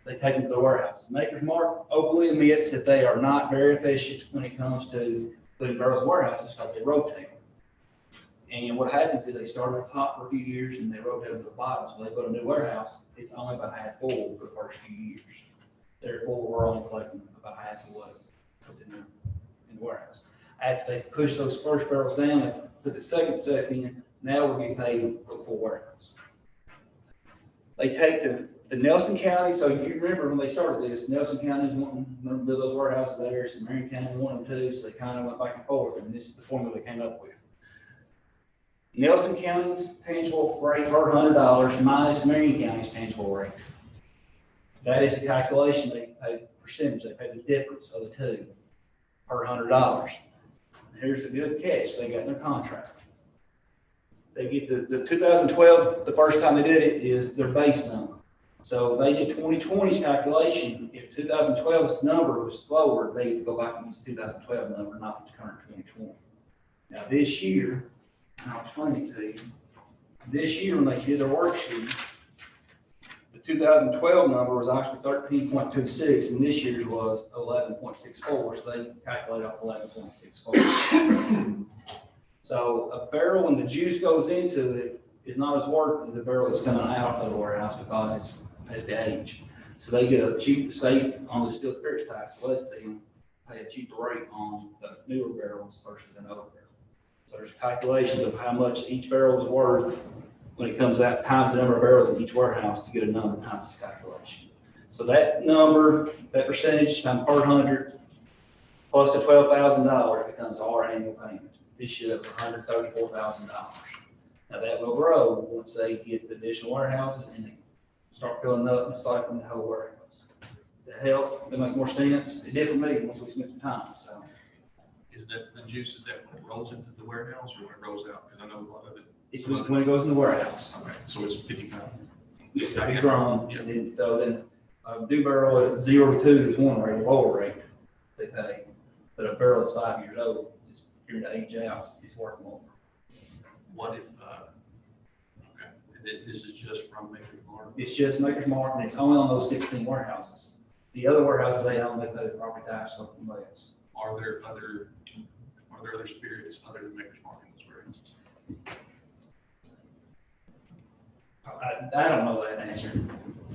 take them to the warehouse. Maker's Mark openly admits that they are not very efficient when it comes to putting barrels in warehouses because they rotate them. And what happens is they start at the top for a few years and they rotate to the bottom. So they go to a new warehouse, it's only about half full for the first few years. Therefore, we're only collecting about half of what's in the warehouse. After they push those first barrels down, they put the second set in, now we're getting paid for the full warehouse. They take the Nelson County, so if you remember when they started this, Nelson County is wanting to build those warehouses there, so Marion County wanted them too, so they kind of went back and forth, and this is the formula they came up with. Nelson County's tangible rate per $100 minus Marion County's tangible rate. That is the calculation. They pay percentage. They pay the difference of the two per $100. Here's the good catch. They got in their contract. They get the 2012, the first time they did it is their base number. So they did 2020's calculation. If 2012's number was lower, they get to go back and use the 2012 number, not the current 2020. Now this year, I'll explain it to you. This year, when they did their worksheet, the 2012 number was actually 13.26, and this year's was 11.64, so they calculate off 11.64. So a barrel, when the juice goes into it, is not as worth as the barrel that's coming out of the warehouse because it's the age. So they get a cheap state on the distilled spirits tax, so let's say pay a cheaper rate on the newer barrels versus an older barrel. So there's calculations of how much each barrel is worth when it comes out, times the number of barrels in each warehouse to get a number times this calculation. So that number, that percentage times per 100 plus the $12,000 becomes our annual payment. This year that was $134,000. Now that will grow once they get the additional warehouses and they start filling up and cycling the whole warehouse. To help, it make more sense. It did for me once we spent some time. So. Is that the juice, is that when it rolls into the warehouse or when it rolls out? Because I know a lot of it. It's when it goes in the warehouse. Okay, so it's 50 pounds. Yeah, it's grown. Yeah. And so then a new barrel at 0 to 2 is one rate, a lower rate they pay. But a barrel that's 5 years old is here to age out, it's worth more. What if, this is just from Maker's Mark? It's just Maker's Mark, and it's only on those 16 warehouses. The other warehouses, they only pay the property tax on somebody else. Are there other spirits other than Maker's Mark in those warehouses? I don't know that answer.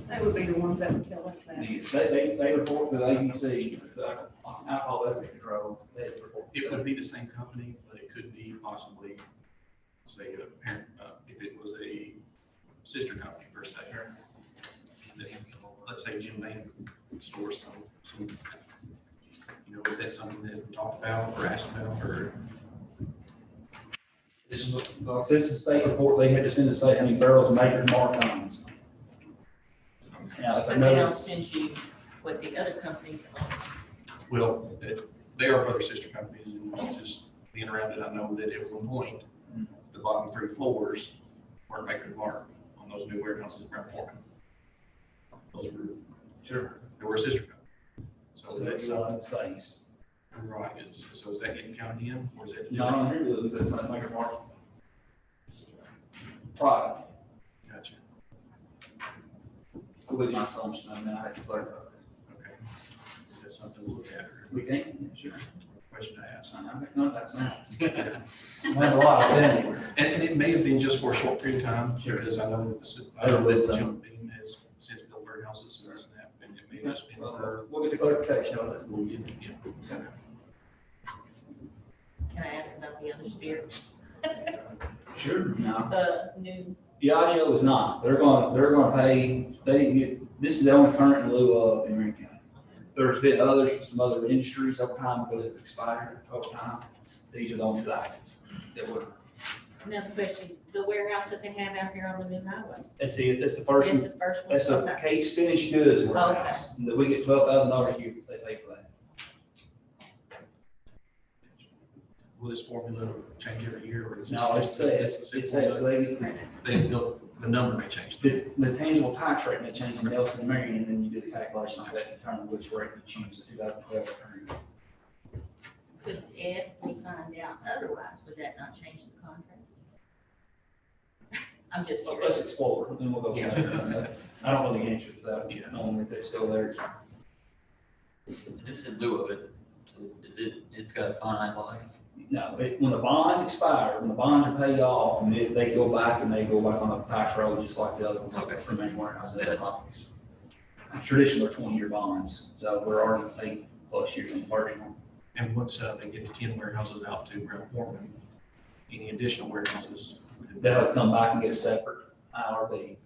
They would be the ones that would tell us that. They report to the ABC, the alcohol beverage control. They report. It would be the same company, but it could be possibly, say, a parent, if it was a sister company per se. Let's say Jim Van stores some. Is that something that's been talked about or asked about, or? This is a state report. They had to send to say how many barrels Maker's Mark owns. Now, But they don't send you what the other companies own. Well, they are brother sister companies, and just being around it, I know that at one point, the bottom 3 floors were Maker's Mark on those new warehouses around Foreman. Those were, sure, they were a sister company. So is that something? Space. Right, so is that getting counted in, or is it? No, I'm here to do it, because I make a market. Product. Gotcha. Would be my assumption, I mean, I have to clarify. Okay. Is that something we'll look at? Or We can, sure. question to ask? I make contacts now. I have a lot, anyway. And it may have been just for a short period of time, Sure. because I know that Everyone's, the jump beam has since built warehouses and this and that, and it may have just been for. We'll get the clarification on it. We'll get, yeah. Can I ask about the other spirits? Sure. No. New. Diageo is not. They're gonna pay, they didn't get, this is the only current in lieu of in Marion County. There's been others from some other industries over time because it expired over time. These are the only two items that were. Another question, the warehouse that they have out here on the new highway. That's it. That's the first This one. is the first one? That's the Okay. case finished goods warehouse. That we get $12,000 a year if they pay for that. Will this formula change every year, or is this? No, just- it says the number may change. The tangible tax rate may change in Nelson and Marion, and then you do the calculation on that to determine which rate you choose, the 2012 return. Could, if we find out otherwise, would that not change the contract? I'm just So curious. let's explore, and then we'll go from there. I don't know the answer to that, knowing that they're still there. This in lieu of it, so it's got a finite life. No, when the bonds expire, when the bonds are paid off, and they go back and they go back on a tax roll just like the other ones. Okay. For main warehouse. That's- Traditionally, 20-year bonds, so we're already 8+ years in marginal. And once they get to 10 warehouses out to Brown Foreman, any additional warehouses? They'll have to come back and get a separate IRB.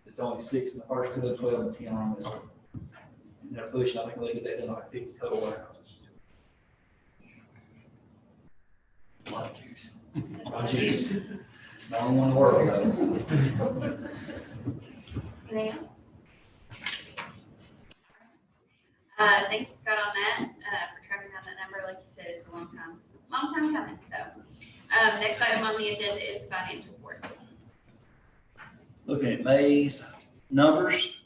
It's only 6 in the first two, 12 and 10 on this. And they're pushing, I think they get that done like 50 total warehouses. A lot of juice. Jeez. The only one in the world, though. Anything else? Thank you, Scott, on that, for tracking down that number. Like you said, it's a long time coming, so. Next item on the agenda is the finance report. Looking at May's numbers,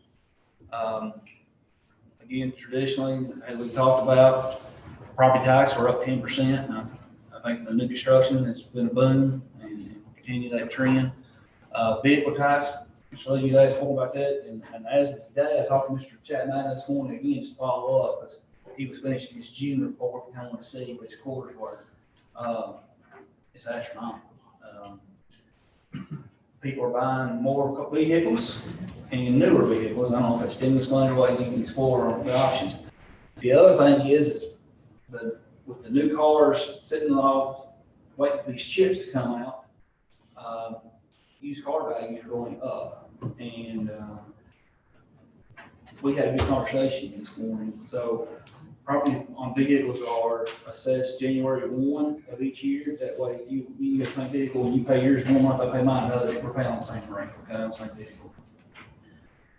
again, traditionally, as we talked about, property tax, we're up 10%. I think the new construction has been a boom and continue that trend. Vehicle tax, just let you guys talk about that. And as of today, I talked to Mr. Chapman this morning again, just to follow up, because he was finishing his June report, and I want to see what his quarters were. It's astronomical. People are buying more vehicles and newer vehicles. I don't know if it's stimulus money or what, you can explore on the options. The other thing is with the new cars sitting in the lot, waiting for these chips to come out, used car values are going up. And we had a good conversation this morning. So property on vehicles are assessed January 1 of each year. That way, if you get the same vehicle and you pay yours 1 month, I pay mine another, we're paying on the same rate, okay, on the same vehicle.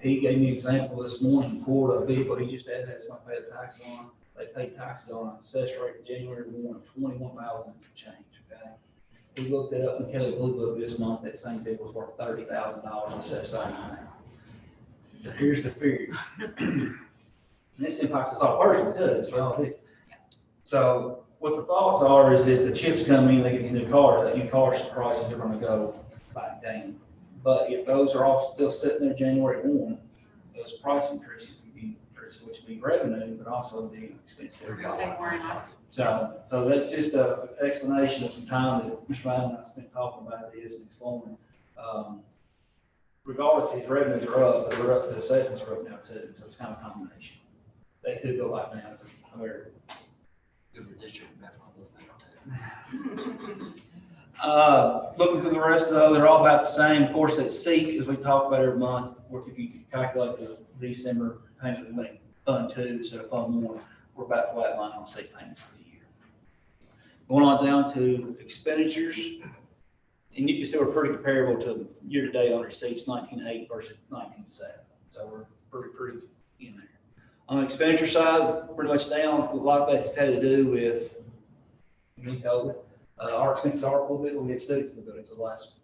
He gave me an example this morning, for a vehicle he just had, that's not paid the tax on. They paid taxes on an assessed rate in January 1 of $21,000 change, okay? We looked it up in Kelly Blue Book this month, that same vehicle was worth $30,000 assessed value on it. Here's the figure. And this impacts us all personally too, it's all big. So what the thoughts are is that the chips come in, they get these new cars, that new cars prices are gonna go back down. But if those are all still sitting there January 1, those price increases would be increased, which would be revenue, but also the expense to everybody. So that's just an explanation of some time that Mr. Ryan and I spent talking about this and exploring. Regardless, his revenues are up, but they're up, the assessments are up now too, so it's kind of a combination. They could go back down to America. Good for district back on those metal taxes. Looking through the rest of those, they're all about the same. Of course, that SEEK, as we talk about every month, if you calculate the December payment, we make Fund 2 instead of Fund 1, we're about flat line on SEEK payments for the year. Going on down to expenditures, and you can see we're pretty comparable to year-to-date on receipts, 19.8 versus 19.7. So we're pretty in there. On the expenditure side, pretty much down. A lot of that's had to do with COVID. Our expenses are a little bit, we had students in the building for the last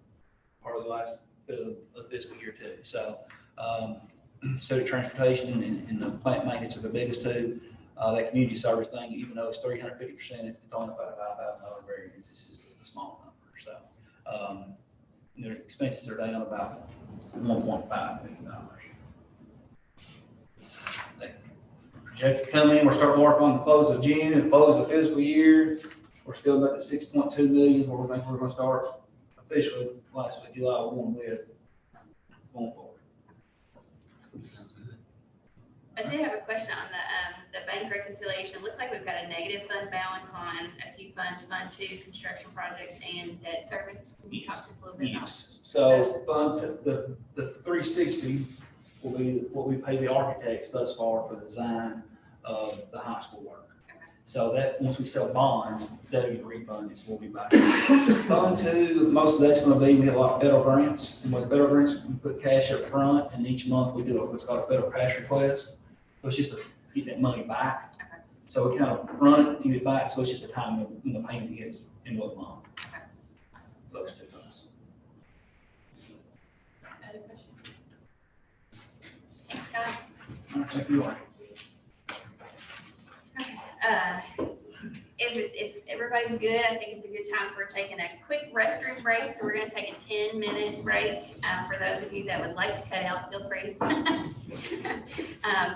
part of the last bit of fiscal year too. So student transportation and the plant maintenance are the biggest two. That community service thing, even though it's 350%, it's only about a $5,000 variance. It's just a small number. So their expenses are down about $1.5 million. They project to come in. We're starting to work on the close of June and close the fiscal year. We're still about the 6.2 million where we think we're going to start officially last week, July 1 with going forward. Sounds good. I do have a question on the bank reconciliation. It looked like we've got a negative fund balance on a few funds, Fund 2, construction projects, and debt service. Can you talk just a little bit about Yes. So the 360 will be what we pay the architects thus far for the design of the high school work. So that once we sell bonds, that'll get refunded, so we'll be back. Fund 2, most of that's going to be, we have a lot of federal grants, and with federal grants, we put cash up front, and each month we do what's called a federal cash request. So it's just to get that money back. So we kind of run it and get it back, so it's just a time when the payment hits in what month. Those two months. other questions? Thanks, Scott. All right, thank you. If everybody's good, I think it's a good time for taking a quick restroom break. So we're going to take a 10-minute break. For those of you that would like to cut out, feel free. For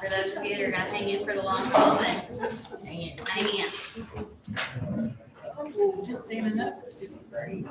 those of you that are going to hang in for the long haul, then hang in. Just standing up. It's great.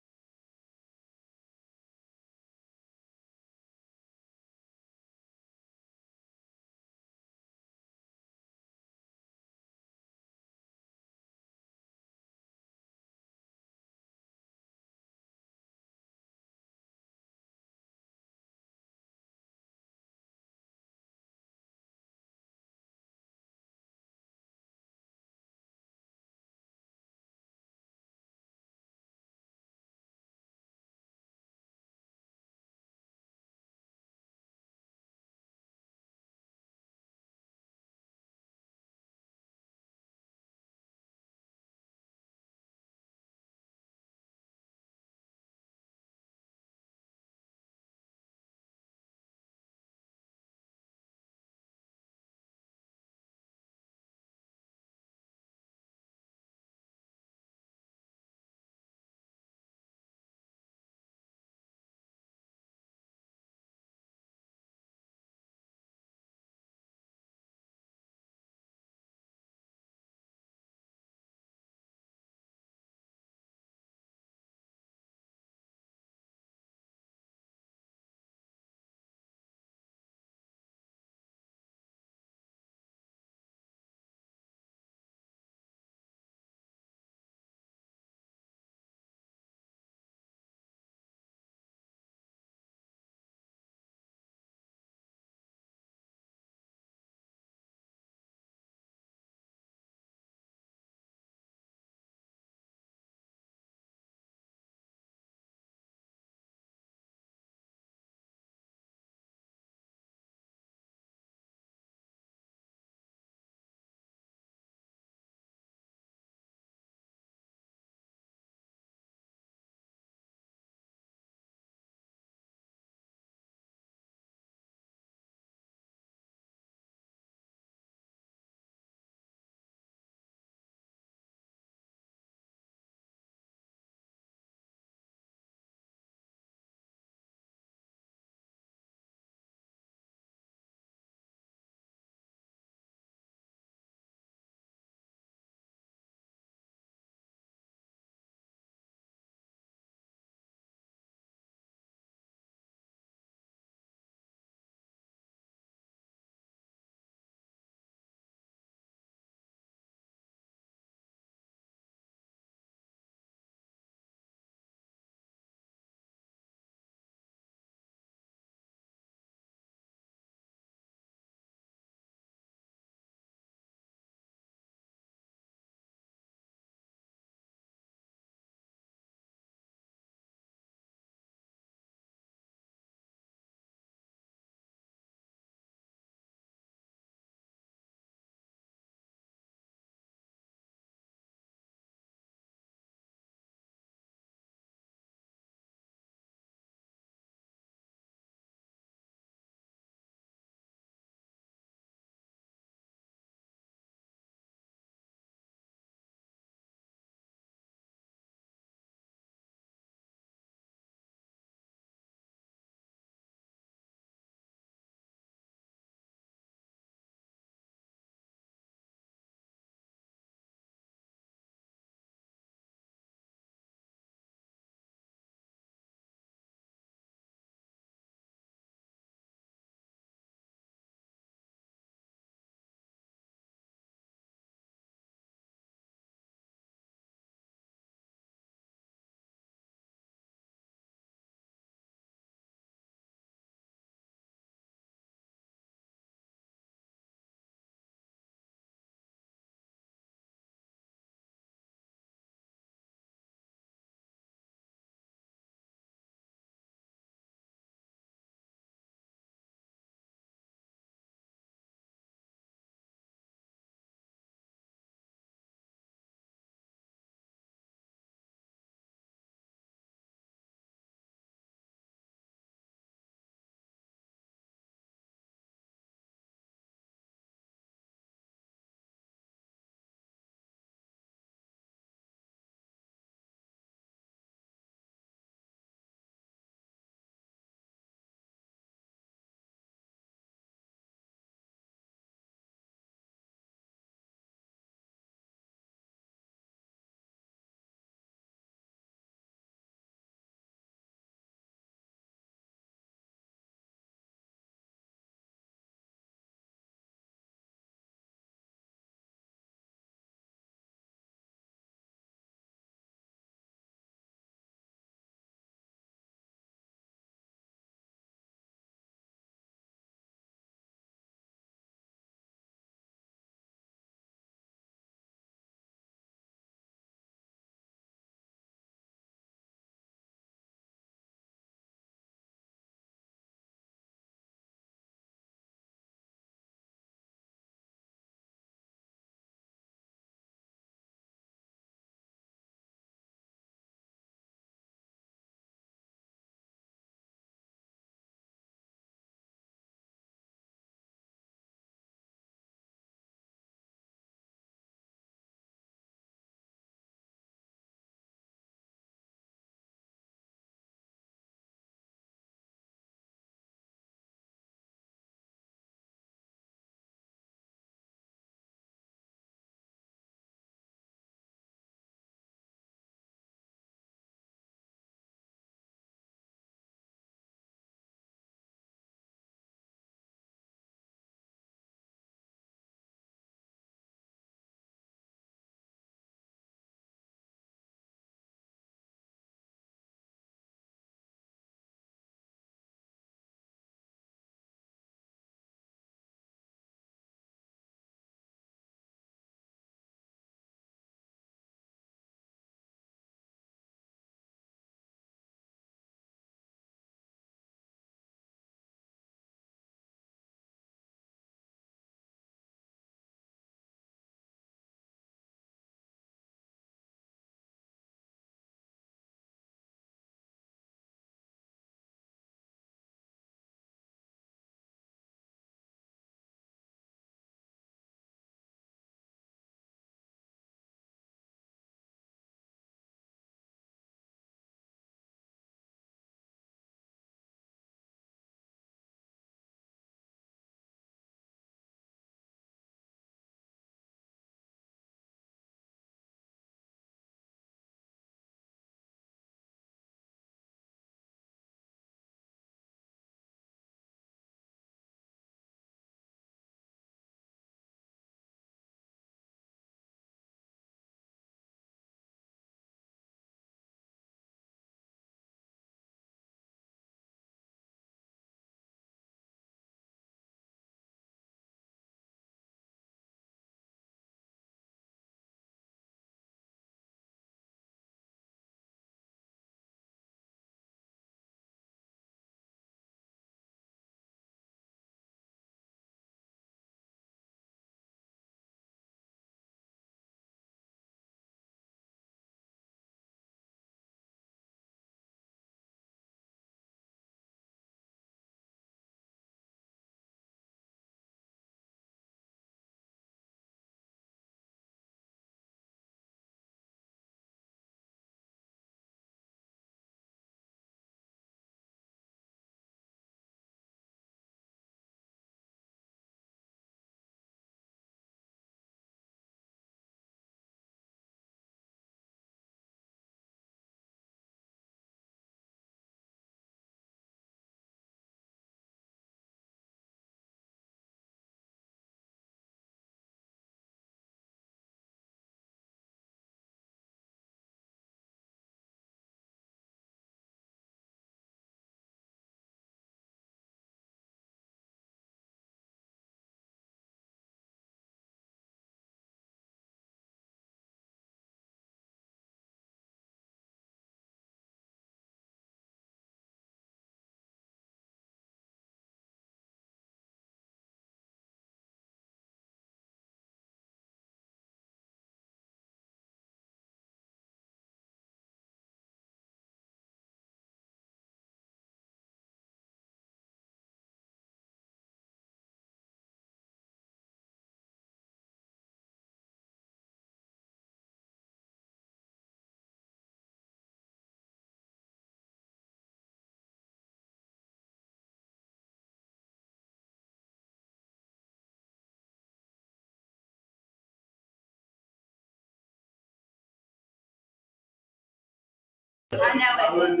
I know it.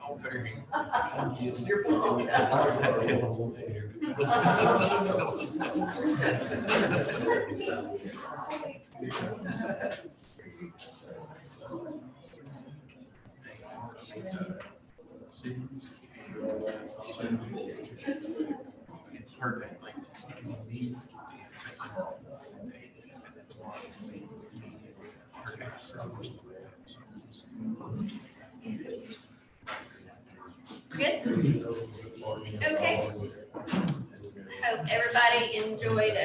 Oh, very. Heard that, like, me. Good? Okay. Hope everybody enjoyed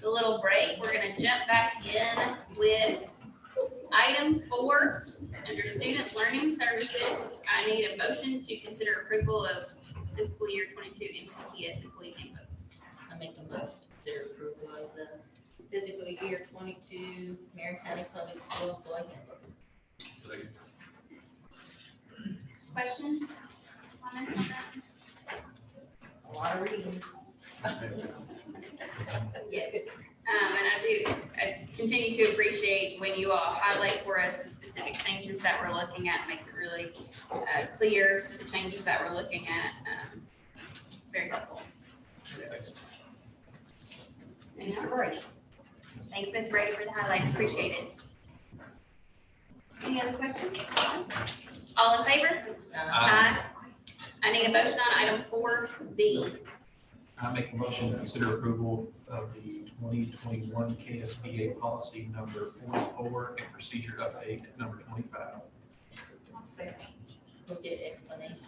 the little break. We're gonna jump back in with item 4, under student learning services. I need a motion to consider approval of fiscal year 22 MCPS employee handbook. I make a motion to approval of the fiscal year 22 Marion County Public Schools employee handbook. Questions? Comments on that? A lot of reading. Yes. And I continue to appreciate when you all highlight for us the specific changes that we're looking at. It makes it really clear the changes that we're looking at. Very helpful. Anything else? Thanks, Ms. Brady, for the highlights. Appreciate it. Any other questions? All in favor? Aye. I need a motion on item 4B. I make a motion to consider approval of the 2021 KSBA policy number 44 and procedure update number 25. I'll second. We'll get explanation.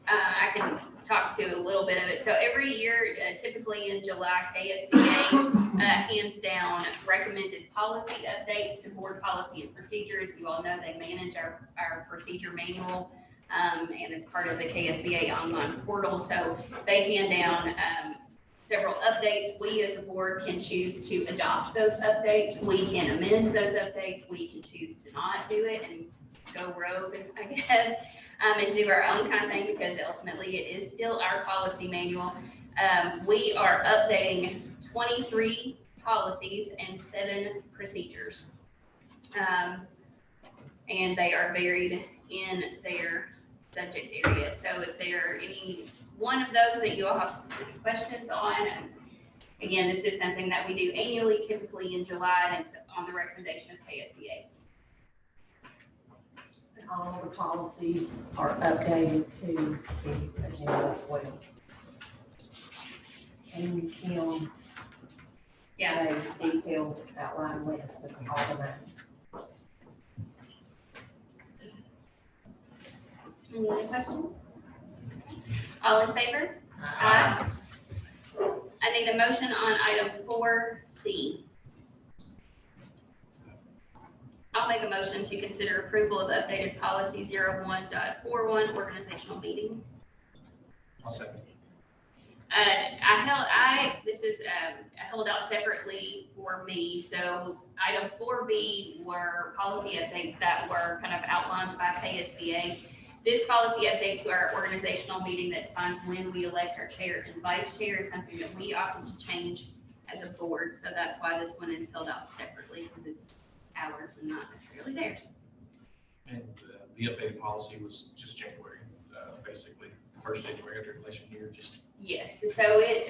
I can talk to a little bit of it. So every year, typically in July, KSBA hands down recommended policy updates to board policy and procedures. You all know they manage our procedure manual and it's part of the KSBA online portal. So they hand down several updates. We as a board can choose to adopt those updates. We can amend those updates. We can choose to not do it and go rogue, I guess. And do our own kind of thing because ultimately it is still our policy manual. We are updating 23 policies and 7 procedures. And they are varied in their subject area. So if there are any one of those that you all have specific questions on, again, this is something that we do annually, typically in July, and it's on the recommendation of KSBA. All the policies are updated to the agenda as well. And Kim, a detailed outline list of all the names. Any other questions? All in favor? Aye. I need a motion on item 4C. I'll make a motion to consider approval of updated policy 01.41 organizational meeting. I'll second. This is held out separately for me. So item 4B were policy updates that were kind of outlined by KSBA. This policy update to our organizational meeting that defines when we elect our chair and vice chair is something that we opted to change as a board. So that's why this one is filled out separately, because it's ours and not necessarily theirs. And the updated policy was just January, basically, first January after election year, just. Yes, so it,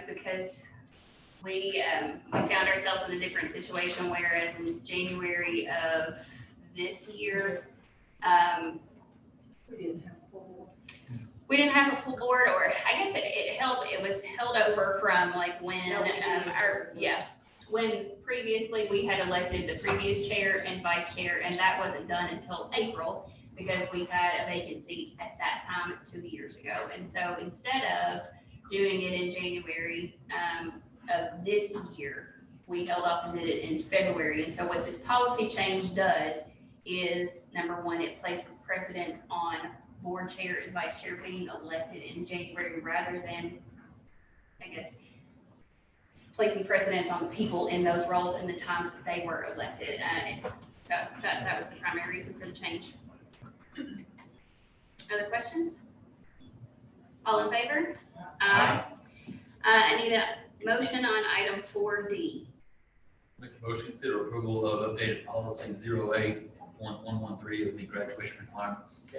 because we found ourselves in a different situation, whereas in January of this year, we didn't have a full board, or I guess it was held over from like when, when previously we had elected the previous chair and vice chair, and that wasn't done until April because we had a vacancy at that time 2 years ago. And so instead of doing it in January of this year, we held off and did it in February. And so what this policy change does is, number one, it places precedence on board chair and vice chair being elected in January rather than, I guess, placing precedence on the people in those roles and the times that they were elected. So that was the primary reason for the change. Other questions? All in favor? Aye. I need a motion on item 4D. Make a motion to consider approval of updated policy 08.113 of the graduation requirements.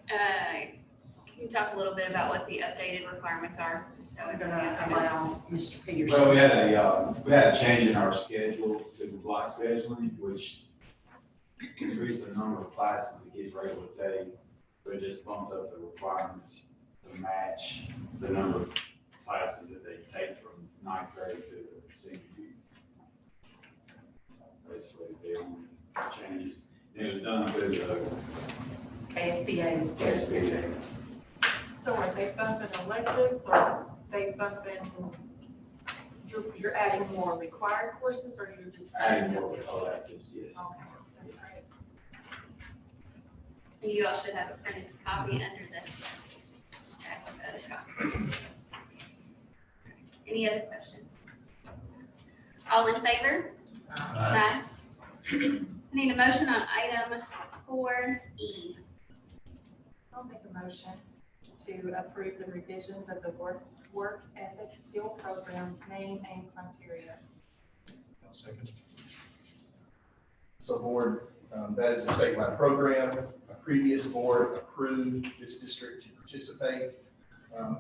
Can you talk a little bit about what the updated requirements are? So I'm gonna allow Mr. Peterson. Well, we had a change in our schedule to block scheduling, which increased the number of classes the kids were able to take. So it just bumped up the requirements to match the number of classes that they take from ninth grade to senior year. Basically, the only changes. And it was done through the KSBA. So are they bumping electives or they bumping, you're adding more required courses or you're just? adding more electives, yes. Okay, that's right. And you all should have a printed copy under the stack of other copies. Any other questions? All in favor? Aye. I need a motion on item 4E. I'll make a motion to approve the revisions of the work ethic seal program name and criteria. I'll second. So board, that is a statewide program. A previous board approved this district to participate.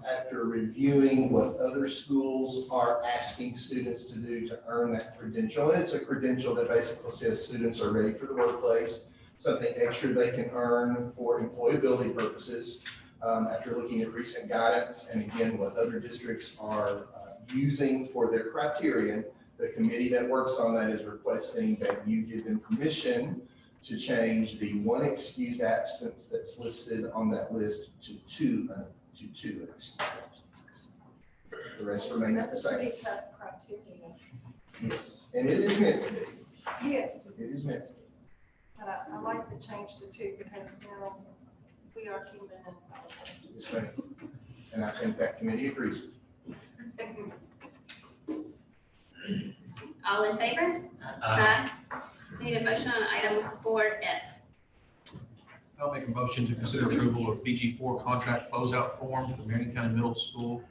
After reviewing what other schools are asking students to do to earn that credential, and it's a credential that basically says students are ready for the workplace, something extra they can earn for employability purposes. After looking at recent guidance and again what other districts are using for their criterion, the committee that works on that is requesting that you give them permission to change the one excused absence that's listed on that list to two excused absences. The rest remains the That's a same. pretty tough criteria. Yes, and it is meant to be. Yes, It is meant to be. but I like the change to two because, we are human and. Yes, ma'am. And I think that committee agrees. All in favor? Aye. Need a motion on item 4F. I'll make a motion to consider approval of BG4 contract closeout form for the Marion County Middle School,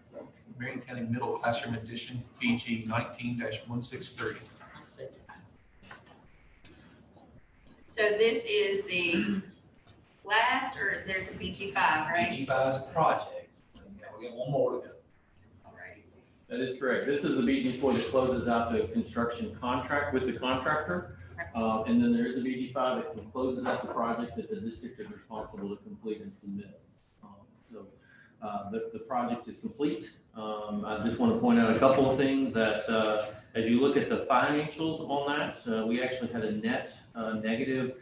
Marion County Middle Classroom Edition, BG 19-163. So this is the last, or there's a BG5, right? BG5 is a project. We got one more to go. All right. That is correct. This is the BG4 that closes out the construction contract with the contractor. And then there is a BG5 that closes out the project that the district is responsible to complete and submit. The project is complete. I just want to point out a couple of things that as you look at the financials on that, we actually had a net negative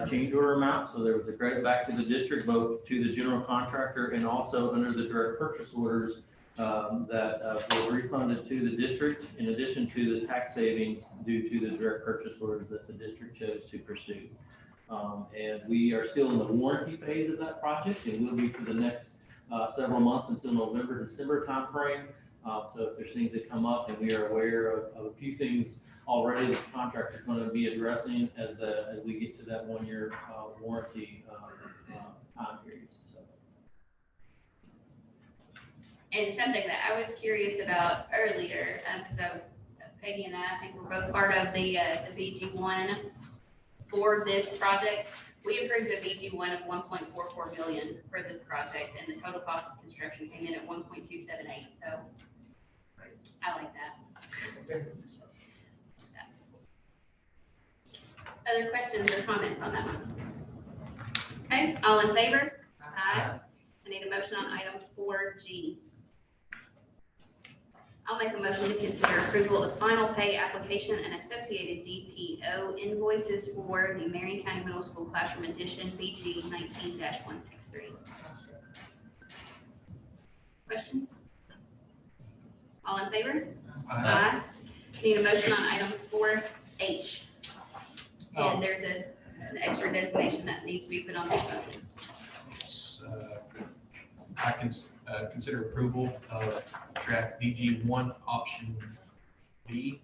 change order amount. So there was a credit back to the district, both to the general contractor and also under the direct purchase orders that were refunded to the district in addition to the tax savings due to the direct purchase orders that the district chose to pursue. And we are still in the warranty phase of that project and will be for the next several months until November, December timeframe. So if there's things that come up, and we are aware of a few things already that the contractor is going to be addressing as we get to that 1 year warranty time period. So. And something that I was curious about earlier, because Peggy and I think we're both part of the BG1 for this project. We approved a BG1 of 1.44 million for this project, and the total cost of construction came in at 1.278. So I like that. Other questions or comments on that one? Okay, all in favor? Aye. I need a motion on item 4G. I'll make a motion to consider approval of final pay application and associated DPO invoices for the Marion County Middle School Classroom Edition BG 19-163. Questions? All in favor? Aye. Need a motion on item 4H. And there's an extra designation that needs to be put on this motion. I can consider approval of draft BG1 option B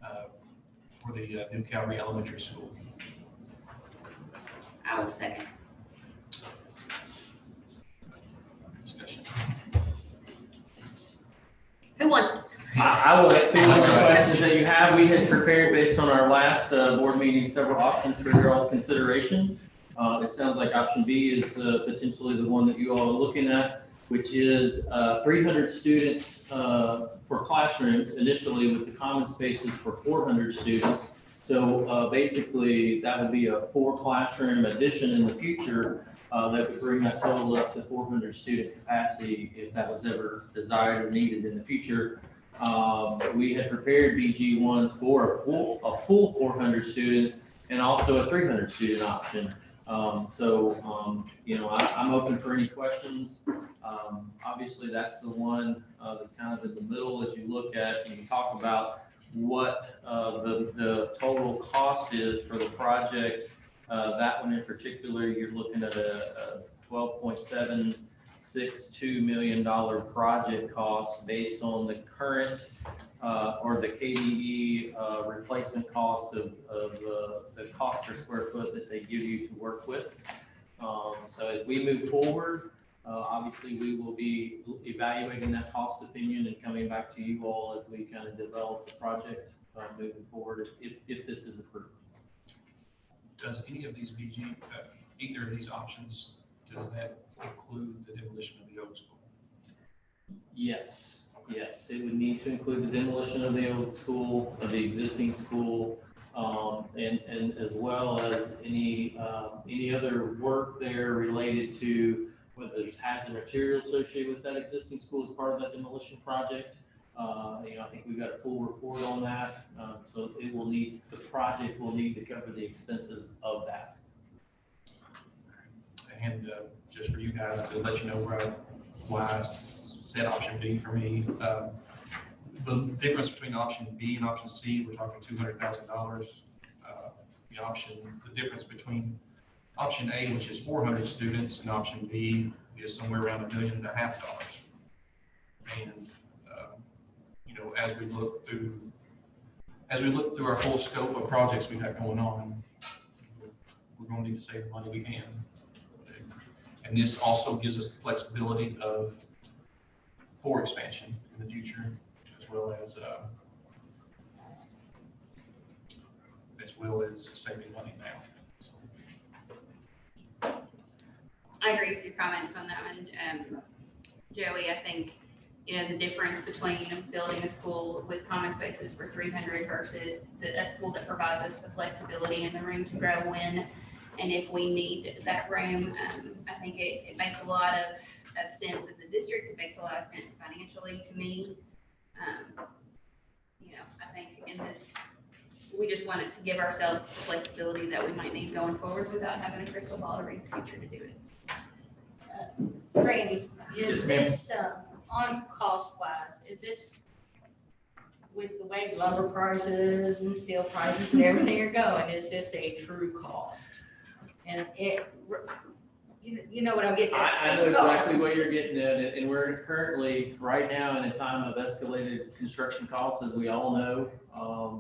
for the New Calvary Elementary School. I will second. Discussion. Who wants it? I will get through the questions that you have. We had prepared based on our last board meeting, several options for your all's consideration. It sounds like option B is potentially the one that you all are looking at, which is 300 students for classrooms initially with the common spaces for 400 students. So basically that would be a 4 classroom addition in the future that would bring that total up to 400 student capacity if that was ever desired or needed in the future. We had prepared BG1s for a full 400 students and also a 300 student option. You know, I'm open for any questions. Obviously, that's the one that's kind of in the middle as you look at and you talk about what the total cost is for the project. That one in particular, you're looking at a $12.762 million project cost based on the current or the KDE replacement cost of the cost per square foot that they give you to work with. So as we move forward, obviously we will be evaluating that cost opinion and coming back to you all as we kind of develop the project moving forward if this is approved. Does any of these BG, either of these options, does that include the demolition of the old school? Yes, yes, it would need to include the demolition of the old school, of the existing school, and as well as any other work there related to whether there's hazard material associated with that existing school as part of that demolition project. You know, I think we've got a full report on that, so the project will need to cover the expenses of that. And just for you guys to let you know why I said option B for me, the difference between option B and option C, we're talking $200,000. The difference between option A, which is 400 students, and option B is somewhere around $1.5 million. And you know, as we look through our full scope of projects we have going on, we're going to need to save the money we can. And this also gives us the flexibility for expansion in the future, as well as saving money now. I agree with your comments on that one. Joey, I think, you know, the difference between building a school with common spaces for 300 versus a school that provides us the flexibility and the room to grow in. And if we need that room, I think it makes a lot of sense in the district. It makes a lot of sense financially to me. You know, I think in this, we just wanted to give ourselves the flexibility that we might need going forward without having a crystal ball to read the future to do it. Randy, is Yes, this, on cost wise, is this with the way lumber prices and steel prices and everything are going, is this a true cost? And you know what I'm getting at. I know exactly what you're getting at, and we're currently, right now, in a time of escalated construction costs, as we all know.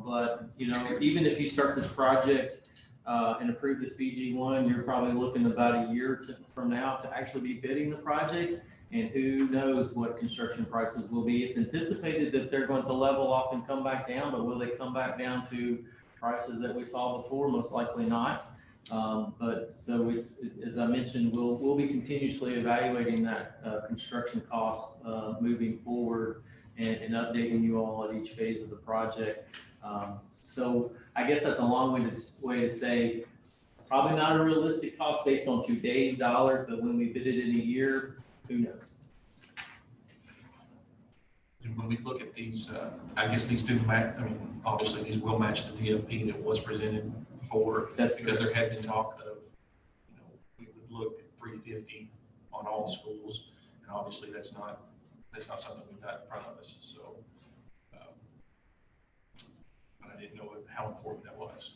But, you know, even if you start this project and approve this BG1, you're probably looking about a year from now to actually be bidding the project. And who knows what construction prices will be. It's anticipated that they're going to level off and come back down, but will they come back down to prices that we saw before? Most likely not. But so it's, as I mentioned, we'll be continuously evaluating that construction cost moving forward and updating you all at each phase of the project. So I guess that's a long-winded way to say probably not a realistic cost based on today's dollars, but when we bid it in a year, who knows? And when we look at these, I guess these do match. I mean, obviously these will match the DFP that was presented before. That's because there had been talk of, you know, we would look at 350 on all schools, and obviously that's not something we've got in front of us. So but I didn't know how important that was.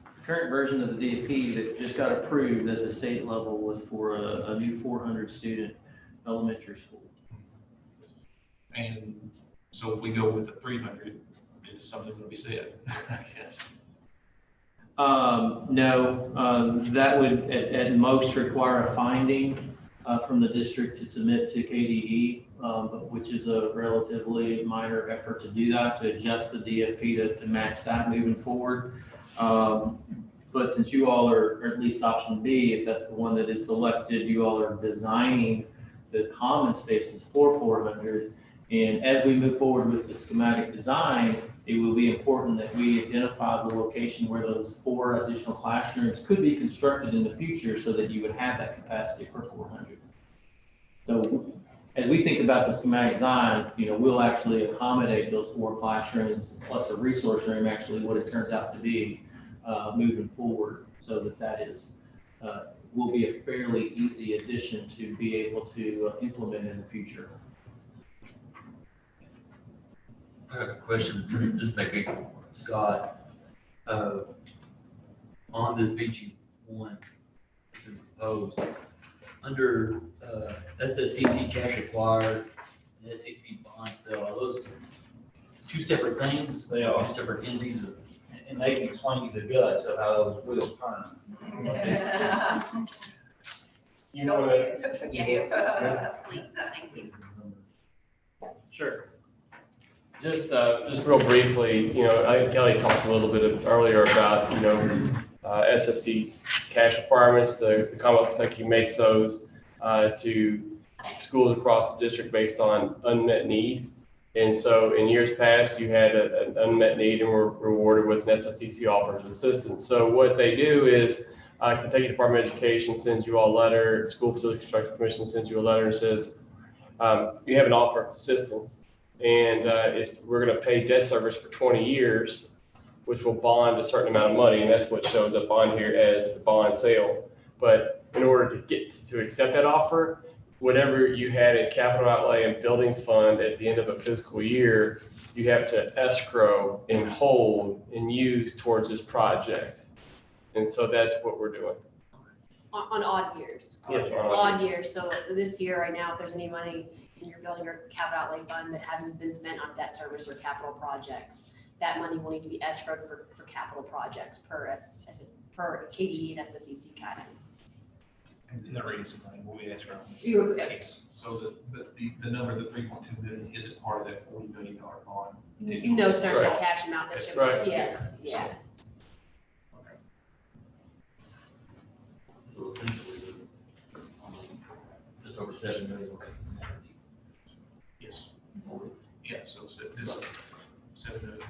The current version of the DFP that just got approved at the state level was for a new 400 student elementary school. And so if we go with the 300, is something going to be said, I guess? No, that would at most require a finding from the district to submit to KDE, which is a relatively minor effort to do that, to adjust the DFP to match that moving forward. But since you all are, or at least option B, if that's the one that is selected, you all are designing the common spaces for 400. And as we move forward with the schematic design, it will be important that we identify the location where those 4 additional classrooms could be constructed in the future so that you would have that capacity for 400. So as we think about the schematic design, we'll actually accommodate those 4 classrooms plus a resource room, actually what it turns out to be moving forward, so that is will be a fairly easy addition to be able to implement in the future. I have a question, this may be for Scott. On this BG1 proposed, under SFCC cash acquired and SEC bond sale, are those 2 separate things? They are. 2 separate entities of. And they can explain to you the good, so how those wheels turn. You know what? Please, thank you. Sure. Just real briefly, I think Kelly talked a little bit earlier about, SSC cash requirements. The Commonwealth of Kentucky makes those to schools across the district based on unmet need. And so in years past, you had an unmet need and were rewarded with an SFCC offer of assistance. So what they do is Kentucky Department of Education sends you all a letter, School Facility Construction Commission sends you a letter and says, you have an offer of assistance. And we're going to pay debt service for 20 years, which will bond a certain amount of money. And that's what shows up on here as the bond sale. But in order to accept that offer, whatever you had in capital outlay and building fund at the end of a fiscal year, you have to escrow and hold and use towards this project. And so that's what we're doing. On odd years. Yes, on Odd years. So this year, right now, if there's any money in your building or capital outlay fund that haven't been spent on debt service or capital projects, that money will need to be escrowed for capital projects per KDE and SSEC guidance. And the rates of money will be escrow. Yes. So the number, the 3.2 million, isn't part of that $40 million bond. No, there's a cash amount that shows. Right. Yes, yes. Okay. So essentially, just over 7 million. Yes. Yeah, so this 7 million.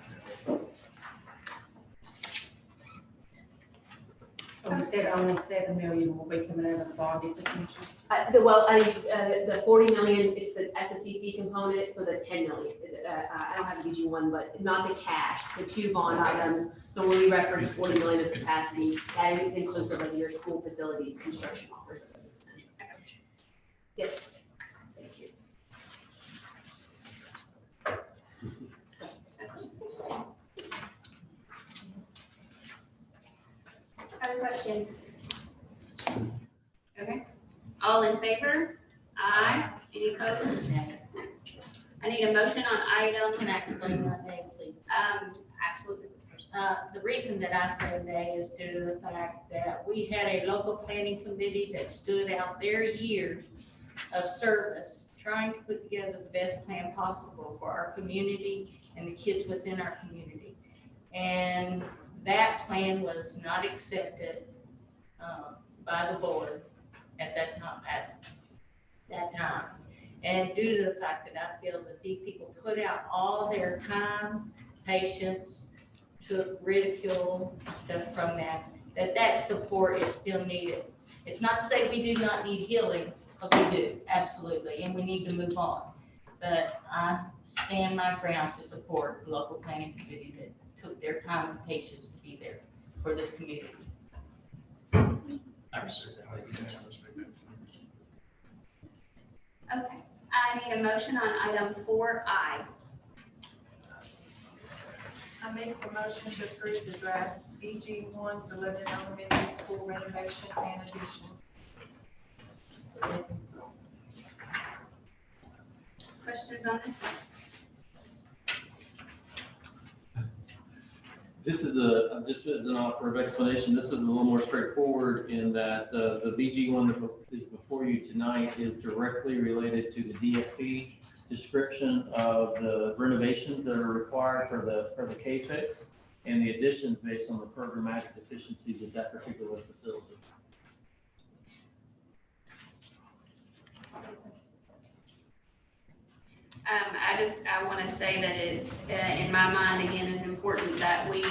So we said only 7 million will be coming out of the bond definition. The 40 million is the SFCC component, so the 10 million. I don't have the BG1, but not the cash, the 2 bond items. So when we reference 40 million of capacity, that is inclusive of your school facilities construction offers of assistance. Yes. Thank you. Other questions? Okay, all in favor? Aye. Any opposed? I need a motion on item. Can I explain my name, please? Absolutely. The reason that I say nay is due to the fact that we had a local planning committee that stood out their years of service, trying to put together the best plan possible for our community and the kids within our community. And that plan was not accepted by the board at that time. And due to the fact that I feel that these people put out all their time, patience, took ridicule and stuff from that support is still needed. It's not to say we do not need healing, because we do, absolutely, and we need to move on. But I stand my ground to support the local planning committee that took their time and patience to be there for this community. I respect that. I respect that. Okay, I need a motion on item 4I. I make the motion to approve the draft BG1 for Lebanon Elementary School renovation and addition. Questions on this one? This is just as an offer of explanation, this is a little more straightforward in that the BG1 that is before you tonight is directly related to the DFP description of the renovations that are required for the K-Fix and the additions based on the programmatic deficiencies of that particular facility. I want to say that it, in my mind, again, is important that we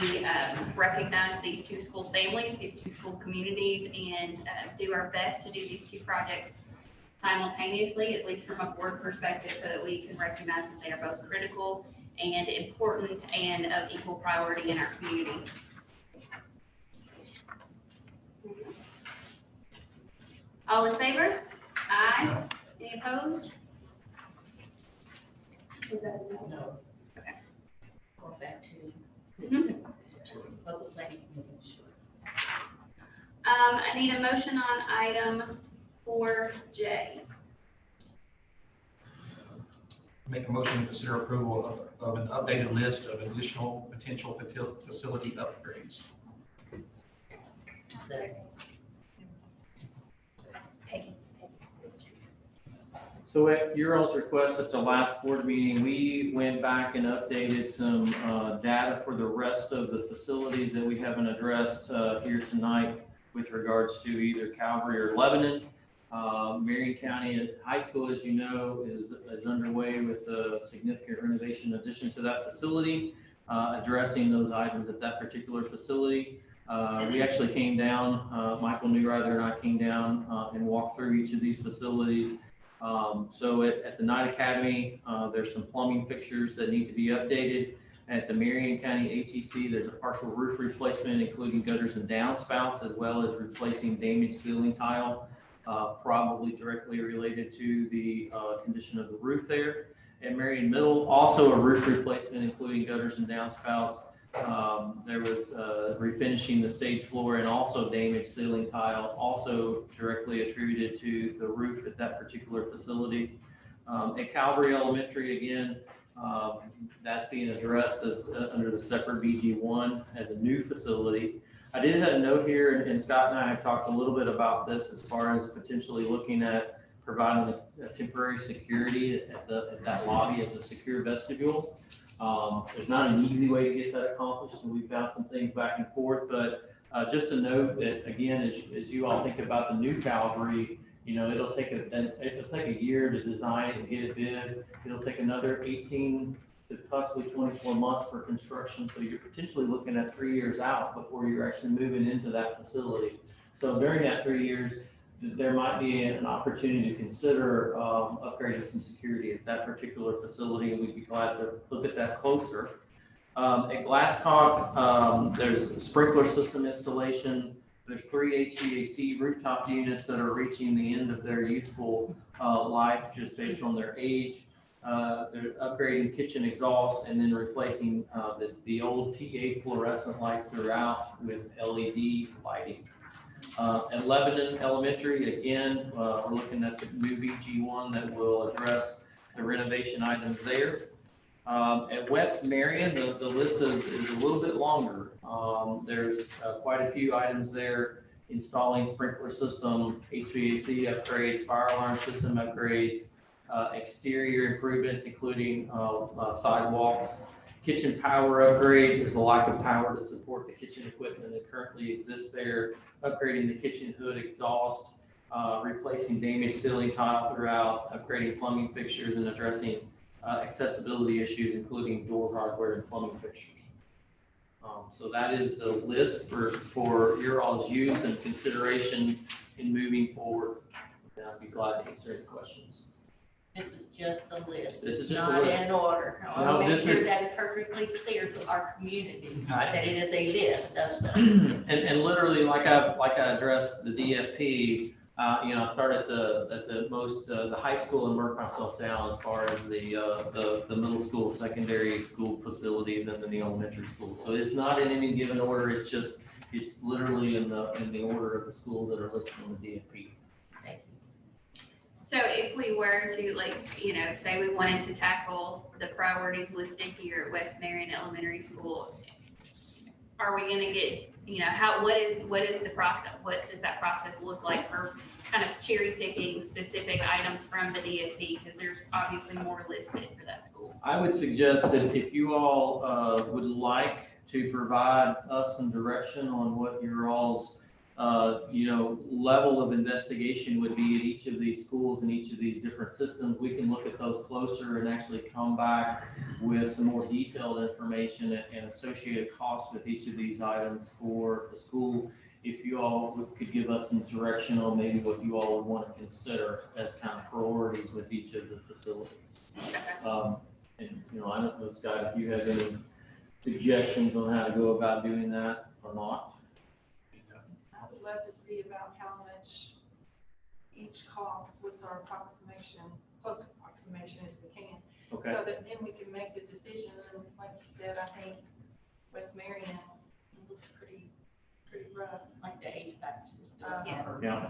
recognize these two school families, these two school communities, and do our best to do these two projects simultaneously, at least from a board perspective, so that we can recognize that they are both critical and important and of equal priority in our community. All in favor? Aye. Any opposed? Was that a no? No. Okay. Go back to public planning. I need a motion on item 4J. Make a motion to consider approval of an updated list of additional potential facility upgrades. So at your all's request at the last board meeting, we went back and updated some data for the rest of the facilities that we haven't addressed here tonight with regards to either Calvary or Lebanon. Marion County High School, as you know, is underway with a significant renovation addition to that facility, addressing those items at that particular facility. We actually came down, Michael Newreither and I came down and walked through each of these facilities. So at the Knight Academy, there's some plumbing fixtures that need to be updated. At the Marion County ATC, there's a partial roof replacement, including gutters and downspouts, as well as replacing damaged ceiling tile, probably directly related to the condition of the roof there. At Marion Middle, also a roof replacement, including gutters and downspouts. There was refinishing the stage floor and also damaged ceiling tile, also directly attributed to the roof at that particular facility. At Calvary Elementary, again, that's being addressed as, under the separate BG1 as a new facility. I did have a note here, and Scott and I have talked a little bit about this as far as potentially looking at providing a temporary security at that lobby as a secure vestibule. There's not an easy way to get that accomplished, and we've found some things back and forth, but just a note that, again, as you all think about the new Calvary, you know, it'll take a year to design it and get it bid. It'll take another 18 to possibly 24 months for construction. So you're potentially looking at 3 years out before you're actually moving into that facility. So during that 3 years, there might be an opportunity to consider upgrading some security at that particular facility, and we'd be glad to look at that closer. At Glasscock, there's a sprinkler system installation. There's 3 HVAC rooftop units that are reaching the end of their useful life just based on their age. They're upgrading kitchen exhaust and then replacing the old TA fluorescent lights throughout with LED lighting. At Lebanon Elementary, again, we're looking at the new BG1 that will address the renovation items there. At West Marion, the list is a little bit longer. There's quite a few items there: installing sprinkler system, HVAC upgrades, fire alarm system upgrades, exterior improvements, including sidewalks, kitchen power upgrades. There's a lack of power to support the kitchen equipment that currently exists there. Upgrading the kitchen hood exhaust, replacing damaged ceiling tile throughout, upgrading plumbing fixtures, and addressing accessibility issues, including door hardware and plumbing fixtures. So that is the list for your all's use and consideration in moving forward. And I'd be glad to answer any questions. This is just the list. This is It's just a not list. in order. I No, want to make this sure is- that is perfectly clear to our community, Right. that it is a list of stuff. And literally, like I addressed the DFP, I start at the high school and work myself down as far as the middle school, secondary school facilities, and then the elementary school. So it's not in any given order. It's literally in the order of the schools that are listed on the DFP. So if we were to say we wanted to tackle the priorities listed here at West Marion Elementary School, are we gonna get, what is the process? What does that process look like for kind of cherry picking specific items from the DFP? Because there's obviously more listed for that school. I would suggest that if you all would like to provide us some direction on what your all's level of investigation would be at each of these schools and each of these different systems, we can look at those closer and actually come back with some more detailed information and associated costs with each of these items for the school. If you all could give us some direction on maybe what you all would want to consider as kind of priorities with each of the facilities. And I don't know, Scott, if you have any suggestions on how to go about doing that or not. I would love to see about how much each costs, what's our approximation, close approximation as we can. Okay. So that then we can make the decision, and like you said, I think West Marion looks pretty rough. Like the HVAC system. Yeah.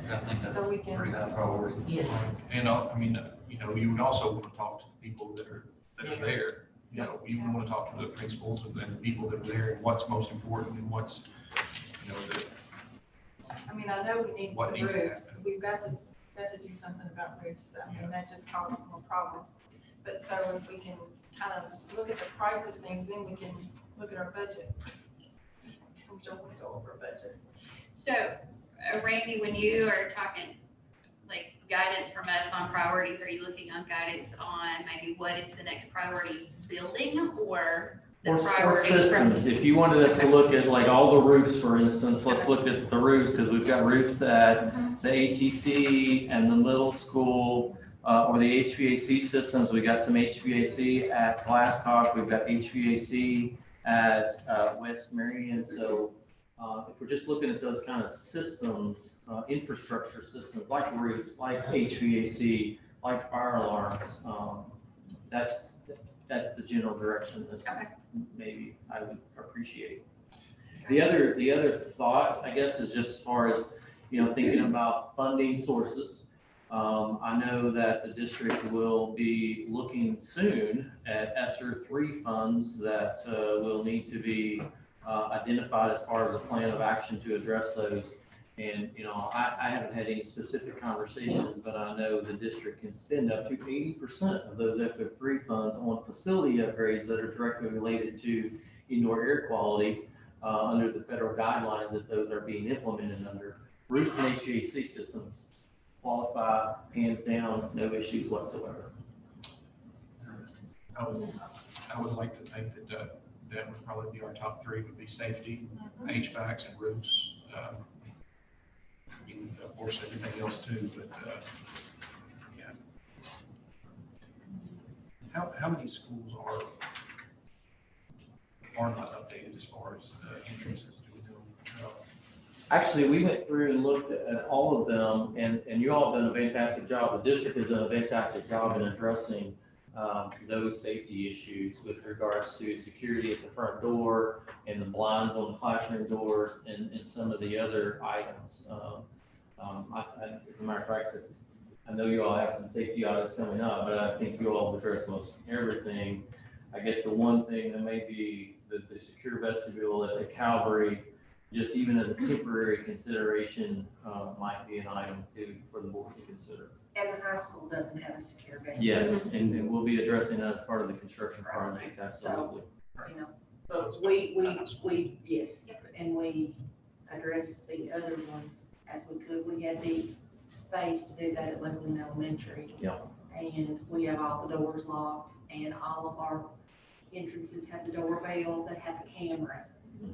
I think that's So we can. pretty high priority. Yes. And you would also want to talk to the people that are there. You want to talk to the principals and the people that are there and what's most important and what's, I know we need What the needs to roofs. We've got to do something about roofs. That just causes more problems. But so if we can kind of look at the price of things, then we can look at our budget. We don't want to go over budget. So Randy, when you are talking guidance from us on priorities, are you looking on guidance on maybe what is the next priority, building or the Or priorities from? systems. If you wanted us to look at all the roofs, for instance, let's look at the roofs, because we've got roofs at the ATC and the middle school, or the HVAC systems. We got some HVAC at Glasscock. We've got HVAC at West Marion. So if we're just looking at those kind of systems, infrastructure systems like roofs, like HVAC, like fire alarms, that's the general direction that maybe I would appreciate. The other thought, I guess, is just as far as thinking about funding sources. I know that the district will be looking soon at ESSER 3 funds that will need to be identified as far as a plan of action to address those. And, I haven't had any specific conversations, but I know the district can spend up to 80% of those ESSER 3 funds on facility upgrades that are directly related to indoor air quality under the federal guidelines that those are being implemented under. Roofs and HVAC systems qualify, hands down, no issues whatsoever. I would like to think that that would probably be our top three, would be safety, HVACs and roofs. Of course, everything else too, but yeah. How many schools are not updated as far as entrances? Do we know? Actually, we went through and looked at all of them, and you all have done a fantastic job. The district has done a fantastic job in addressing those safety issues with regards to security at the front door and the blinds on the classroom doors and some of the other items. As a matter of fact, I know you all have some safety audits coming up, but I think you all have addressed most everything. I guess the one thing that may be the secure vestibule at the Calvary, just even as a temporary consideration, might be an item for the board to consider. And the high school doesn't have a secure vestibule. Yes, and we'll be addressing that as part of the construction project, absolutely. But we, yes, and we addressed the other ones as we could. We had the space to do that at Lebanon Elementary. Yeah. And we have all the doors locked, and all of our entrances have the doorbell that have a camera.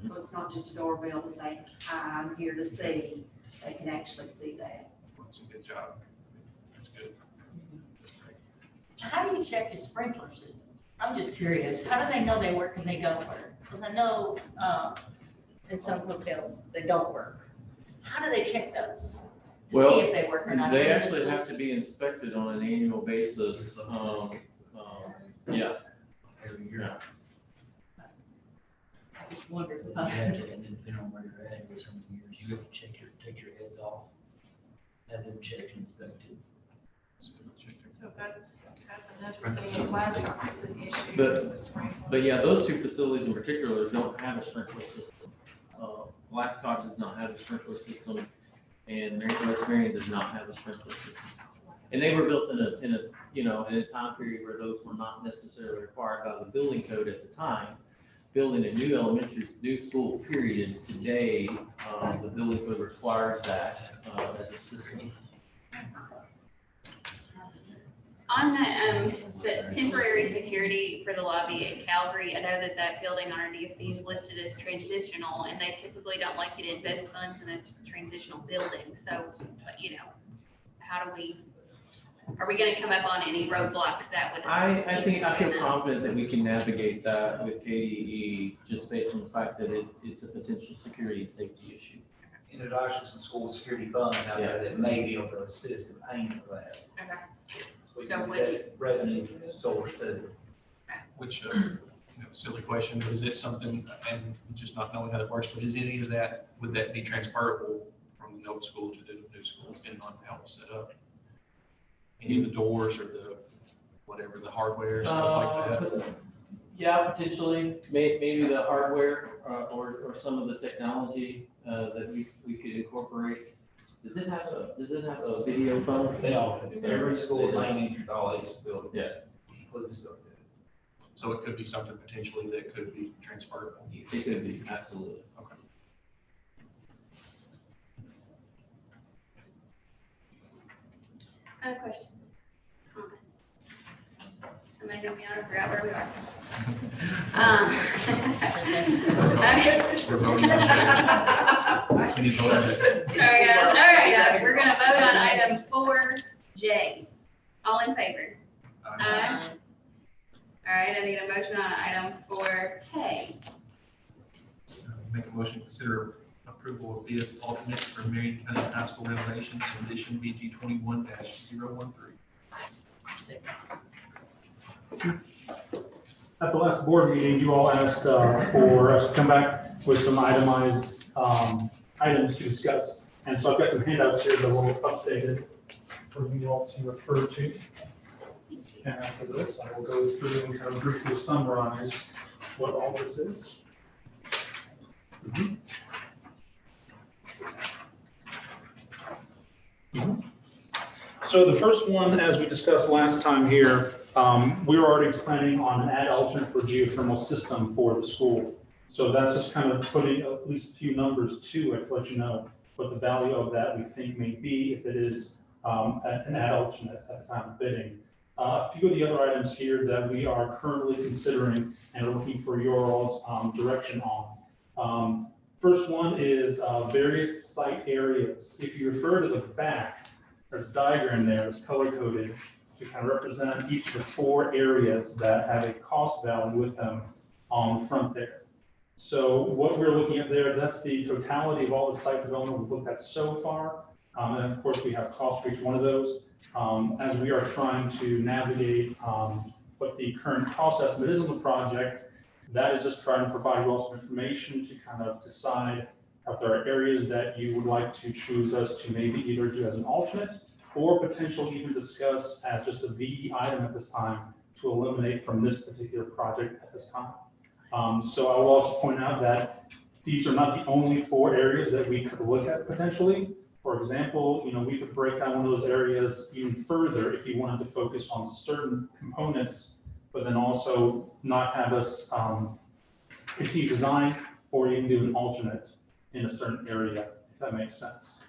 So it's not just a doorbell to say, hi, I'm here to see. They can actually see that. That's a good job. That's good. That's great. How do you check the sprinkler system? I'm just curious. How do they know they work and they don't work? Because I know in some hotels they don't work. How do they check those? Well, see if they work or not. they actually have to be inspected on an annual basis. Yeah. Yeah. I just wondered. You have to, and then depending on where you're at, or some years, you have to take your heads off, have them checked and inspected. So that's another thing in Glasgow, it's an issue. But yeah, those two facilities in particular don't have a sprinkler system. Glasscock does not have a sprinkler system, and West Marion does not have a sprinkler system. And they were built in a time period where those were not necessarily required by the building code at the time. Building a new school period today, the building code requires that as a system. On the temporary security for the lobby at Calvary, I know that building on our DFP is listed as transitional, and they typically don't like you to invest funds in a transitional building. So, how do are we gonna come up on any roadblocks that would? I feel confident that we can navigate that with KDE, just based on the fact that it's a potential security and safety issue. And there's actually some school security funds out there that may be able to assist in paying for that. Okay. So revenue source too. Which, silly question, but is it something, and just not knowing how that works, but is any of that, would that be transferable from the old school to the new school, depending on how it's set up? Any of the doors or the, whatever, the hardware, stuff like that? Yeah, potentially, maybe the hardware or some of the technology that we could incorporate. Does it have a video phone? They all do. Every school, main all these buildings. Yeah. Including stuff. So it could be something potentially that could be transferable. It could be, absolutely. Okay. Questions, comments? Somebody help me out, I forgot where we are. All right, we're gonna vote on item 4J. All in favor? Aye. All right, I need a motion on item 4K. Make a motion to consider approval of bid alternates for Marion County High School renovation and addition BG 21-013. At the last board meeting, you all asked for us to come back with some itemized items to discuss. And so I've got some handouts here that will updated for you all to refer to. And after this, I will go through and kind of briefly summarize what all this is. So the first one, as we discussed last time here, we were already planning on an add alternate for geothermal system for the school. So that's just kind of putting at least a few numbers to it to let you know what the value of that we think may be if it is an add alternate at the time of bidding. A few of the other items here that we are currently considering and are looking for your all's direction on. First one is various site areas. If you refer to the back, there's a diagram there that's color coded to kind of represent each of the 4 areas that have a cost value with them on the front there. So what we're looking at there, that's the totality of all the site development we've looked at so far. And of course, we have cost for each one of those. As we are trying to navigate what the current cost estimate is on the project, that is just trying to provide you all some information to kind of decide if there are areas that you would like to choose us to maybe either do as an alternate or potentially even discuss as just a VE item at this time to eliminate from this particular project at this time. So I will also point out that these are not the only 4 areas that we could look at potentially. For example, we could break down one of those areas even further if you wanted to focus on certain components, but then also not have us continue design or even do an alternate in a certain area, if that makes sense.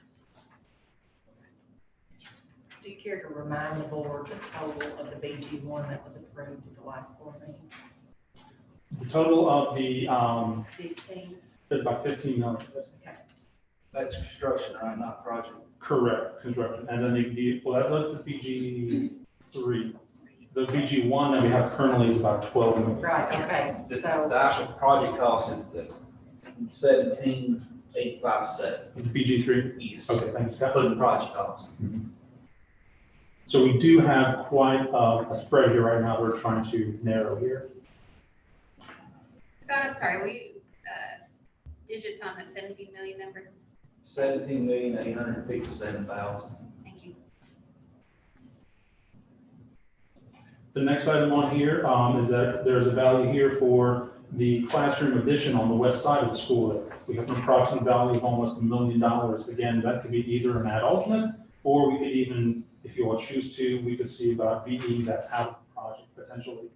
Do you care to remind the board the total of the BG1 that was approved at the last board meeting? The total of the 15. is about 15 million. Okay. That's construction, right? Not project. Correct, construction. And then that's the BG3. The BG1 that we have currently is about 12 million. Right, okay. The actual project cost is 17 857. Is it BG3? Yes. Okay, thanks. Including project costs. So we do have quite a spread here right now we're trying to narrow here. Scott, I'm sorry, digits on that 17 million number? 17,857,000. Thank you. The next item on here is that there's a value here for the classroom addition on the west side of the school. We have an approximate value of almost $1 million. Again, that could be either an ad alternate, or we could even, if you all choose to, we could see about BE that out of the project potentially.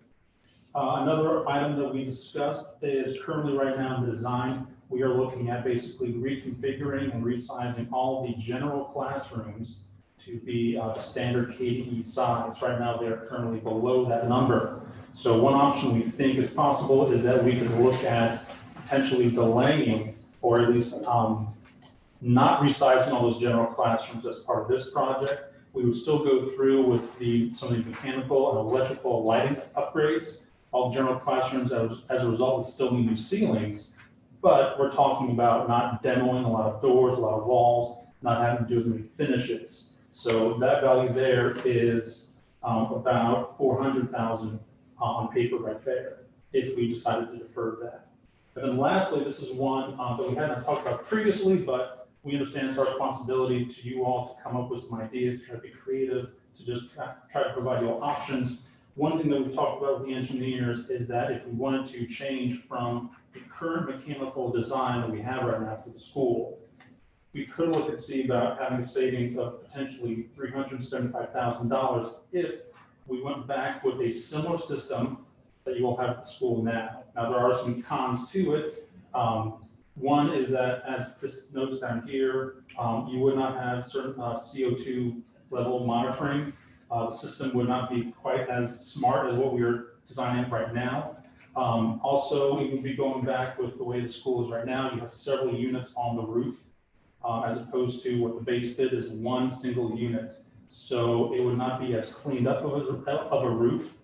Another item that we discussed is currently right now in the design, we are looking at basically reconfiguring and resizing all the general classrooms to be standard KDE size. Right now, they're currently below that number. So one option we think is possible is that we could look at potentially delaying or at least not resizing all those general classrooms as part of this project. We would still go through with some of the mechanical and electrical lighting upgrades. All general classrooms, as a result, would still need new ceilings, but we're talking about not demoing a lot of doors, a lot of walls, not having to do as many finishes. So that value there is about $400,000 on paper right there, if we decided to defer that. And then lastly, this is one that we hadn't talked about previously, but we understand it's our responsibility to you all to come up with some ideas, try to be creative, to just try to provide you all options. One thing that we talked about with the engineers is that if we wanted to change from the current mechanical design that we have right now for the school, we could look and see about having a savings of potentially $375,000 if we went back with a similar system that you all have at the school now. Now, there are some cons to it. One is that, as Chris notes down here, you would not have certain CO2 level monitoring. The system would not be quite as smart as what we are designing right now. Also, we would be going back with the way the school is right now. You have several units on the roof, as opposed to what the base bid is one single unit. So it would not be as cleaned up of a roof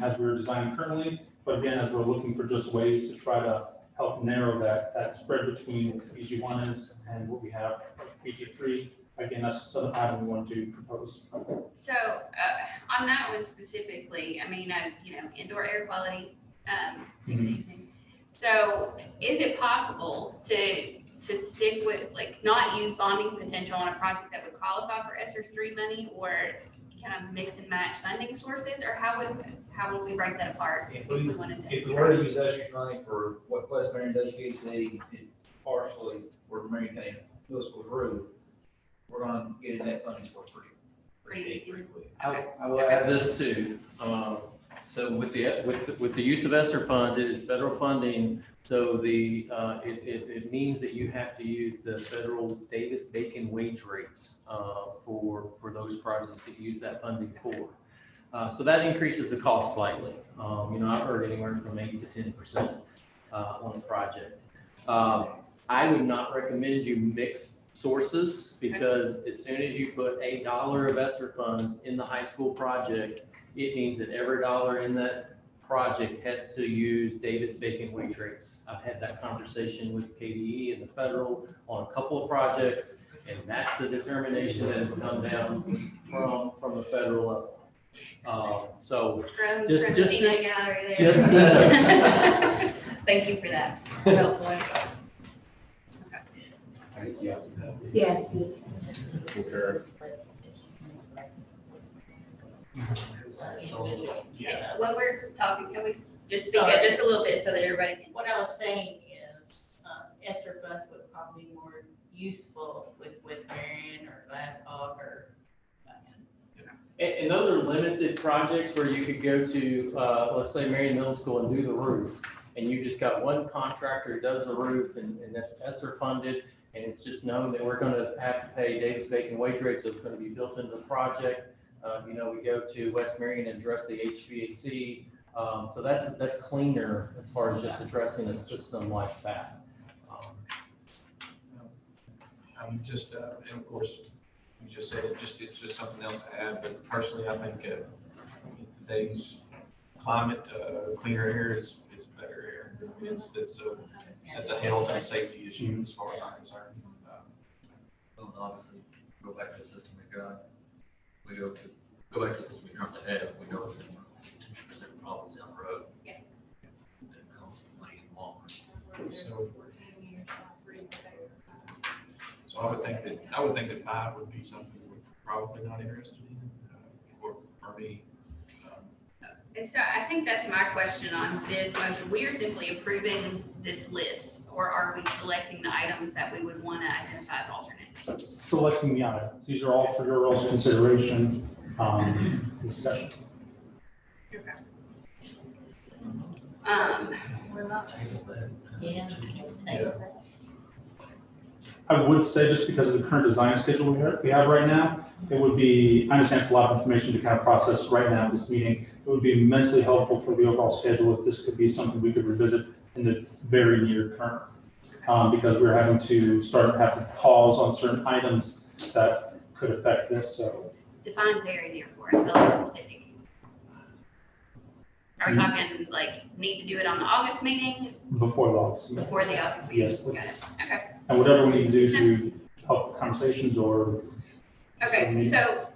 as we're designing currently. But again, as we're looking for just ways to try to help narrow that spread between BG1 is and what we have BG3. Again, that's another item we want to propose. So on that one specifically, I mean, indoor air quality. So is it possible to stick with, like, not use bonding potential on a project that would qualify for ESSER3 money, or kind of mix and match funding sources, or how would we break that apart If we wanted to? we were to use ESSER money for what West Marion's HVAC, it partially for Marion County Middle School's roof, we're gonna get in that funding source pretty quick. I will add this too. So with the use of ESSER fund, it is federal funding. So it means that you have to use the federal Davis-Bacon wage rates for those projects that you use that funding for. So that increases the cost slightly. I've heard anywhere from 8 to 10% on the project. I would not recommend you mix sources, because as soon as you put $1 of ESSER funds in the high school project, it means that every dollar in that project has to use Davis-Bacon wage rates. I've had that conversation with KDE and the federal on a couple of projects, and that's the determination that has come down from the federal level. So just Thank you for that. Helpful. Yes. When we're talking, can we just speak up just a little bit so that everybody can? What I was saying is, ESSER funds would probably be more useful with Marion or Glass Hawk or. And those are limited projects where you could go to, let's say Marion Middle School and do the roof, and you just got one contractor who does the roof, and that's ESSER funded, and it's just known that we're going to have to pay Davis-Bacon wage rates, so it's going to be built into the project. We go to West Marion and address the HVAC, so that's cleaner as far as just addressing a system like that. And of course, you just said it's just something else to add, but personally, I think in today's climate, cleaner air is better air. It's that's a health and safety issue as far as I'm concerned. Well, obviously, go back to the system we got. Go back to the system we currently have. We know it's going to present problems down the road. Yeah. It costs money in the long So I would think that 5 would be something we're probably not interested in, or for me. And so I think that's my question on this motion. We are simply approving this list, or are we selecting the items that we would want to identify as alternates? Selecting the items. These are all for your all's consideration, discussion. Okay. We're not table that. Yeah. I would say just because of the current design schedule we have right now, it would be, I understand it's a lot of information to kind of process right now in this meeting. It would be immensely helpful for the overall schedule if this could be something we could revisit in the very near term. Because we're having to have to pause on certain items that could affect this, so. Define very near for us, relative specific. Are we talking like need to do it on the August meeting? Before the August meeting. Before the August meeting? Yes, Got it. Okay. And whatever we need to do to help conversations or. Okay, so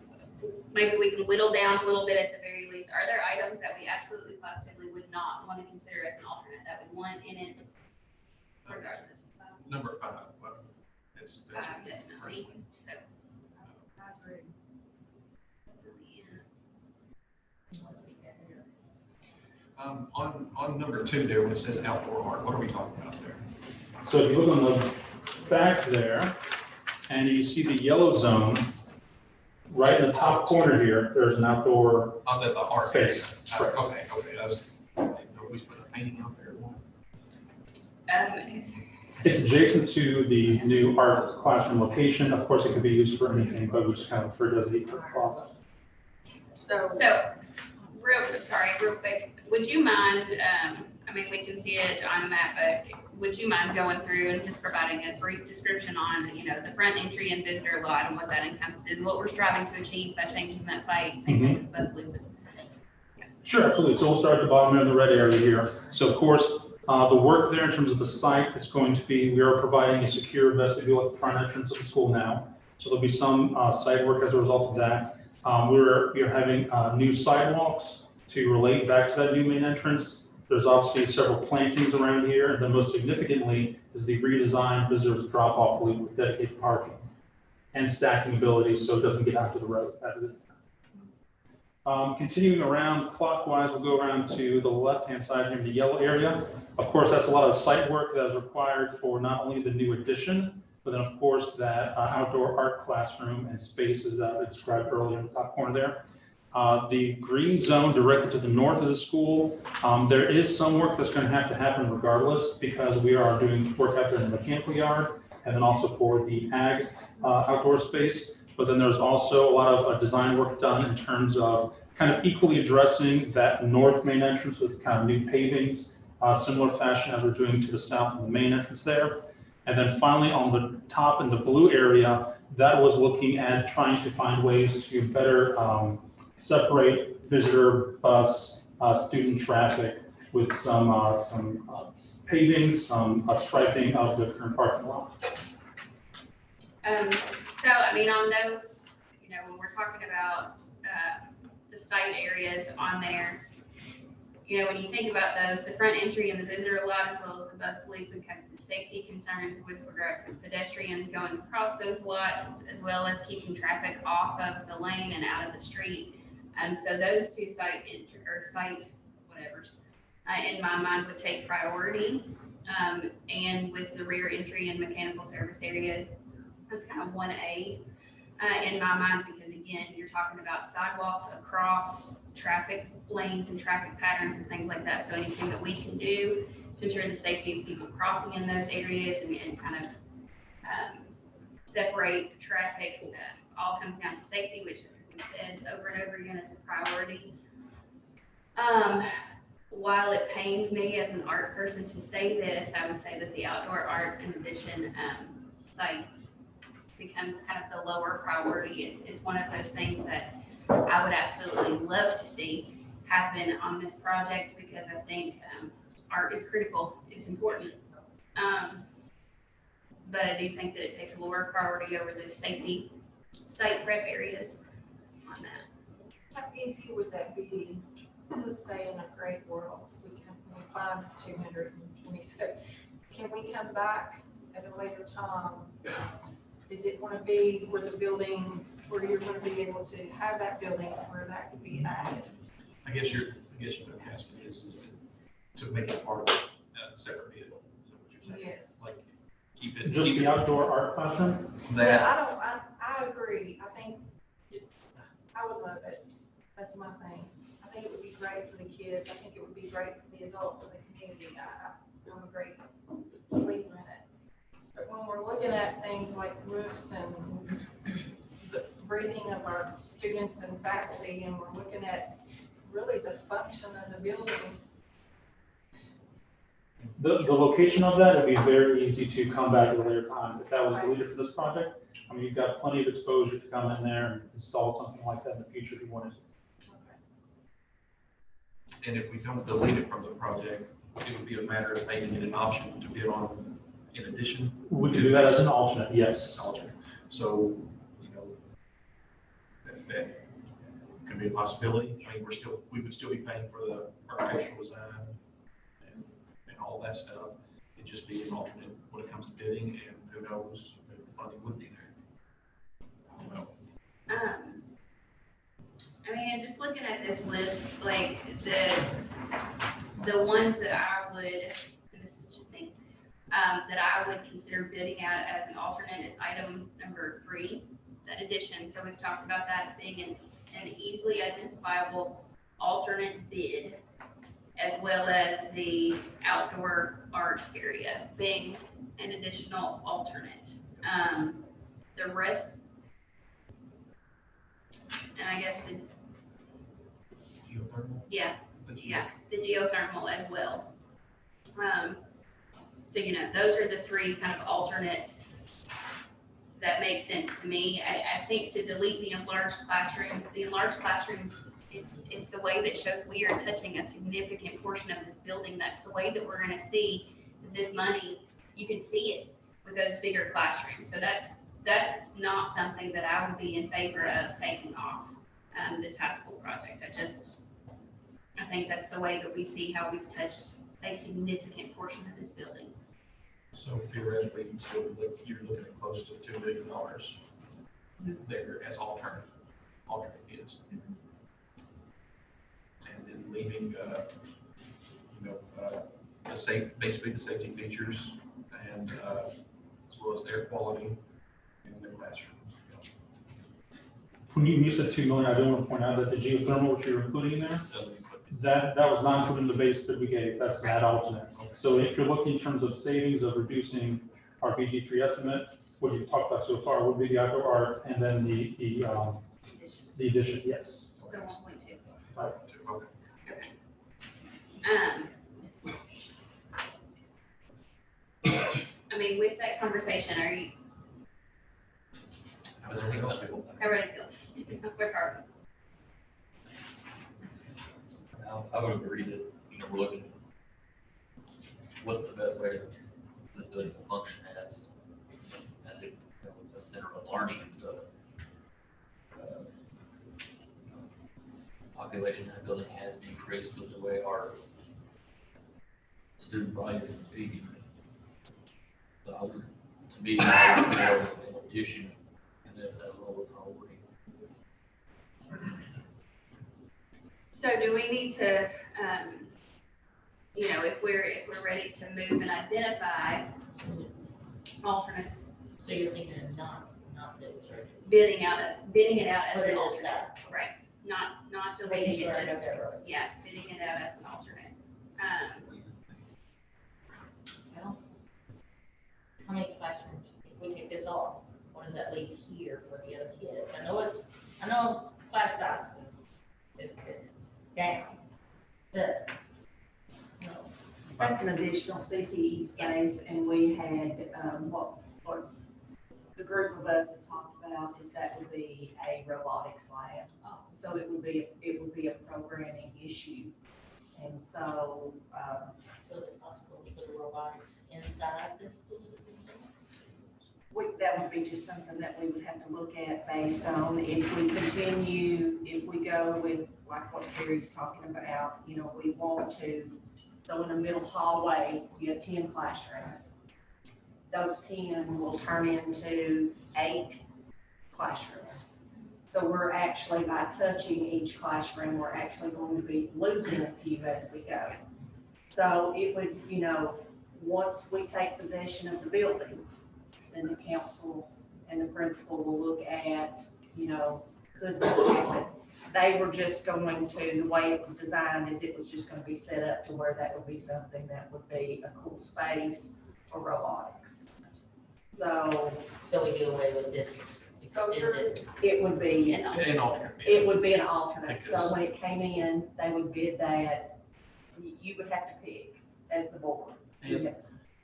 maybe we can whittle down a little bit at the very least. Are there items that we absolutely positively would not want to consider as an alternate that we want in it regardless? Number 5, but that's Definitely. personally. So. I agree. On number 2 there, when it says outdoor art, what are we talking about there? So if you look on the back there, and you see the yellow zone, right in the top corner here, there's an outdoor The art space. Correct. Okay, I was, we put a painting out there. It's adjacent to the new art classroom location. Of course, it could be used for anything, but we just kind of refer to it as the art closet. So real quick, would you mind, I mean, we can see it on the map, but would you mind going through and just providing a brief description on, the front entry and visitor lot and what that encompasses, what we're striving to achieve by changing that site, same thing with bus loop? Sure, absolutely. So we'll start at the bottom in the red area here. So of course, the work there in terms of the site, it's going to be, we are providing a secure vestibule at the front entrance of the school now. So there'll be some site work as a result of that. We're having new sidewalks to relate back to that new main entrance. There's obviously several plantings around here, and then most significantly is the redesigned visitors drop-off loop with dedicated parking and stacking ability so it doesn't get out to the road as it is. Continuing around clockwise, we'll go around to the left-hand side here in the yellow area. Of course, that's a lot of site work that is required for not only the new addition, but then of course that outdoor art classroom and spaces that I described earlier in the top corner there. The green zone directly to the north of the school, there is some work that's going to have to happen regardless because we are doing work out there in the mechanical yard and then also for the ag outdoor space. But then there's also a lot of design work done in terms of kind of equally addressing that north main entrance with kind of new pavings, similar fashion as we're doing to the south of the main entrance there. And then finally on the top in the blue area, that was looking at trying to find ways to better separate visitor, bus, student traffic with some paving, some striping of the current parking lot. So, I mean, on those, when we're talking about the site areas on there, when you think about those, the front entry and the visitor lot, as well as the bus loop, encompasses safety concerns with regard to pedestrians going across those lots, as well as keeping traffic off of the lane and out of the street. So those two site whatevers, in my mind, would take priority. And with the rear entry and mechanical service area, that's kind of 1A in my mind, because again, you're talking about sidewalks across traffic lanes and traffic patterns and things like that. So anything that we can do to ensure the safety of people crossing in those areas and kind of separate traffic, all comes down to safety, which we've said over and over again is a priority. While it pains me as an art person to say this, I would say that the outdoor art and addition site becomes kind of the lower priority. It's one of those things that I would absolutely love to see happen on this project because I think art is critical. It's important. But I do think that it takes a lower priority over those safety site prep areas on that. How easy would that be, let's say in a great world, we find 227, can we come back at a later time? Is it gonna be where the building, where you're gonna be able to have that building where that could be added? I guess you're asking is to make it part of a separate bid. Is that what you're saying? Yes. Like, keep it. Just the outdoor art classroom? Yeah, I agree. I think I would love it. That's my thing. I think it would be great for the kids. I think it would be great for the adults in the community. I'm a great believer in it. But when we're looking at things like roofs and the breathing of our students and faculty, and we're looking at really the function of the building. The location of that would be very easy to come back at a later time. If that was the leader for this project, I mean, you've got plenty of exposure to come in there and install something like that in the future if you wanted to. And if we don't delete it from the project, it would be a matter of making it an option to bid on in addition. Would you do that as an alternate? Yes. Alternate. So, that could be a possibility. I mean, we would still be paying for the architectural design and all that stuff. It'd just be an alternate when it comes to bidding, and who knows, maybe the funding would be there. I don't know. I mean, and just looking at this list, like the ones that I would, and this is just me, that I would consider bidding out as an alternate is item number 3, that addition. So we've talked about that being an easily identifiable alternate bid, as well as the outdoor art area being an additional alternate. The rest, and I guess Geothermal? Yeah, the geothermal as well. So, those are the 3 kind of alternates that make sense to me. I think to delete the enlarged classrooms, it's the way that shows we are touching a significant portion of this building. That's the way that we're gonna see this money. You can see it with those bigger classrooms. So that's not something that I would be in favor of taking off this high school project. I think that's the way that we see how we've touched a significant portion of this building. So theoretically, you're looking at close to $2 billion there as alternate bids. And then leaving, basically the safety features and as well as air quality in the classrooms. When you said 2 million, I do want to point out that the geothermal, which you're including in there, that was not included in the base that we gave. That's that alternate. So if you're looking in terms of savings of reducing our BG3 estimate, what you've talked about so far would be the outdoor art and then the addition. Yes. So 1.2. Right. I mean, with that conversation, are you? How does everything else feel? How ready to feel? With Harvey? I would agree that, we're looking, what's the best way for this building to function as a center of learning and stuff. Population in that building has decreased with the way our student body is feeding. So to me, I would more of an addition and then as well as priority. So do we need to, if we're ready to move and identify alternates? So you're thinking of not this, right? Bidding it out as Put an it as alternate, that. right? Not deleting Making it, sure I just, got that right. yeah, bidding it out as an alternate. Well, how many classrooms, if we take this off, what does that leave here for the other kids? I know class size is down, but, That's an additional CTE space, and we had, what the group of us have talked about is that would be a robotics lab. So it would be a programming issue. And so, so is it possible to put a robotics inside outside the school system? That would be just something that we would have to look at based on if we continue, if we go with like what Terry's talking about, you know, we want to. So in the middle hallway, you have 10 classrooms. Those 10 will turn into 8 classrooms. So we're actually, by touching each classroom, we're actually going to be losing a few as we go. So it would, you know, once we take possession of the building, then the council and the principal will look at, you know, could we do it? They were just going to, the way it was designed is it was just going to be set up to where that would be something that would be a cool space for robotics. So we do away with this extended? It would be An alternate. It would be an alternate. So Because- when it came in, they would bid that, you would have to pick as the board. And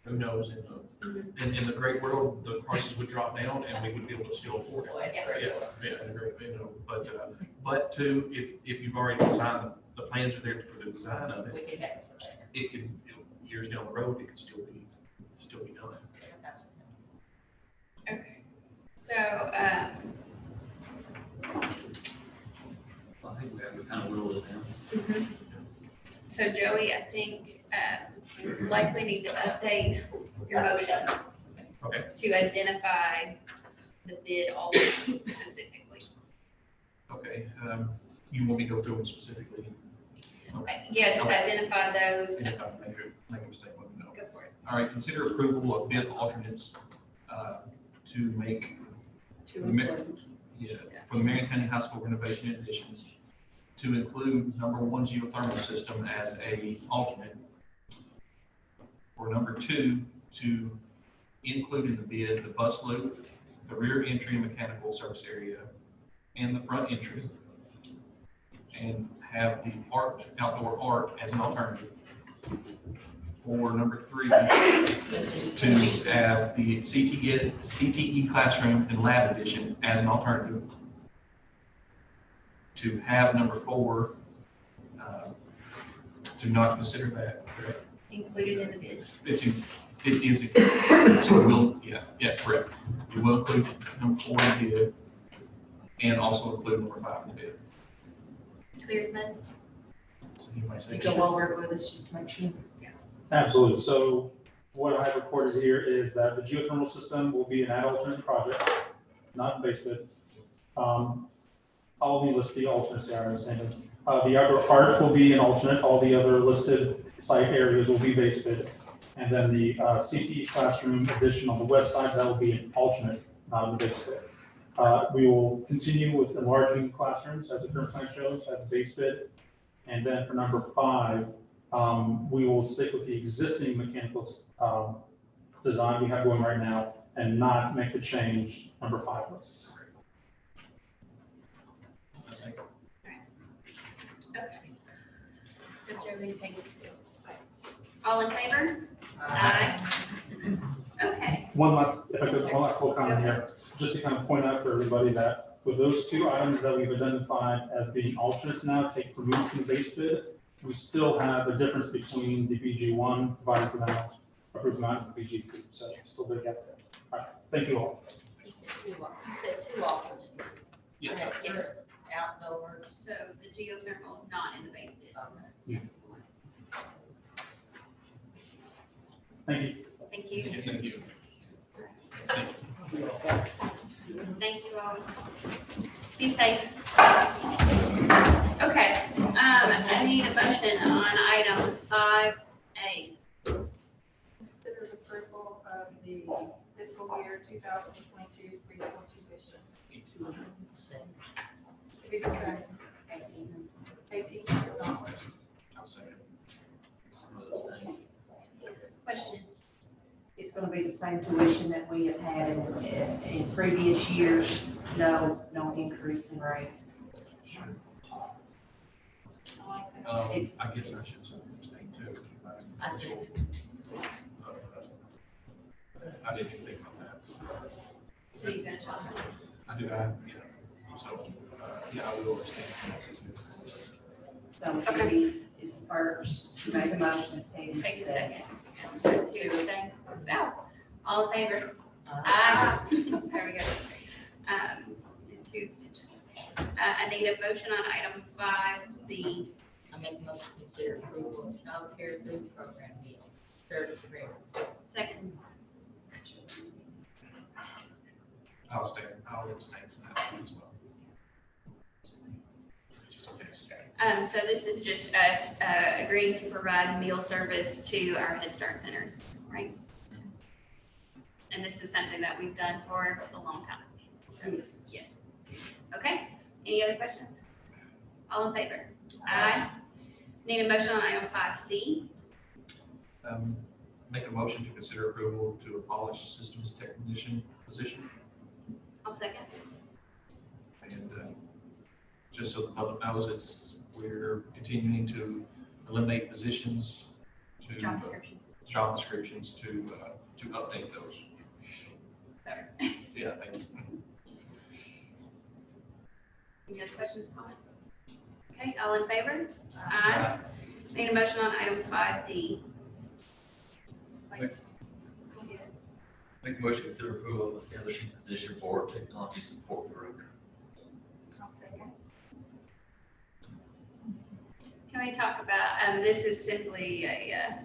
who knows, in the great world, the prices would drop down and we would be able to still afford it. Yeah, you know, but too, if you've already designed, the plans are there for the design of it. We could have it for later. It could, you know, years down the road, it could still be done. Okay, so, I think we have to kind of whittle it down. so Joey, I think, you likely need to update your motion Okay. to identify the bid alternates specifically. Okay, you want me to go through them specifically? Yeah, just Okay. identify those. And if I make a mistake, let me know. Go for it. All right, consider approval of bid alternates to make, for the Marion County High School renovation additions, to include number 1 geothermal system as a alternate. For number 2, to include in the bid the bus loop, the rear entry mechanical service area, and the front entry, and have the outdoor art as an alternative. For number 3, to have the CTE classroom and lab edition as an alternative. To have number 4, to not consider that, correct? Included in the bid. It's easy. So we'll, yeah, correct. We will include number 4 in the bid and also include number 5 in the bid. Clear as mud? So you might say. Go over it with us just to make sure. Absolutely. So what I have recorded here is that the geothermal system will be an ad alternate project, not base bid. All the listed alternates there are the same. The outdoor art will be an alternate. All the other listed site areas will be base bid. And then the CTE classroom addition on the west side, that will be an alternate, not in the base bid. We will continue with enlarging classrooms as the current plan shows as a base bid. And then for number 5, we will stick with the existing mechanical design we have going right now and not make the change number 5 lists. Okay. So Joey, Peggy still. All in favor? Aye. Okay. One last little comment here, just to kind of point out for everybody that with those 2 items that we've identified as being alternates now, take removed from the base bid, we still have a difference between the BG1 provided for them, approved amount and BG2, so still big gap there. All right, thank you all. You said two alternates. Yeah. Yes. Outdoors. So the geothermal is not in the base bid. Yeah. Thank you. Thank you. Thank you. Thank you all. Be safe. Okay, I need a motion on item 5A. Consider the approval of the fiscal year 2022 preschool tuition. To be the same, $1,800. I'll say it. Questions? It's going to be the same tuition that we have had in previous years. No increase in rate. I guess I should say too. I see. I didn't even think about that. So you finish on that? I do, yeah. So, yeah, I will abstain. So Judy is first, make a motion, Peggy Take a second. second. Two abstains. So, all in favor? Aye. There we go. And two abstentions. I need a motion on item 5B. I make a motion to consider approval of child care food program meal, third degree. Second. I'll abstain from that one as well. Just in case. So this is just us agreeing to provide meal service to our Head Start centers, right? And this is something that we've done for a long time. Yes. Okay, any other questions? All in favor? Aye. Need a motion on item 5C. Make a motion to consider approval to abolish systems technician position. I'll second. And just so the public knows, we're continuing to eliminate positions to. Job descriptions. Job descriptions to update those. Sorry. Yeah, thank you. Any other questions, comments? Okay, all in favor? Aye. Need a motion on item 5D. Make a motion to consider approval of establishing position for technology support director. I'll second. Can we talk about, this is simply a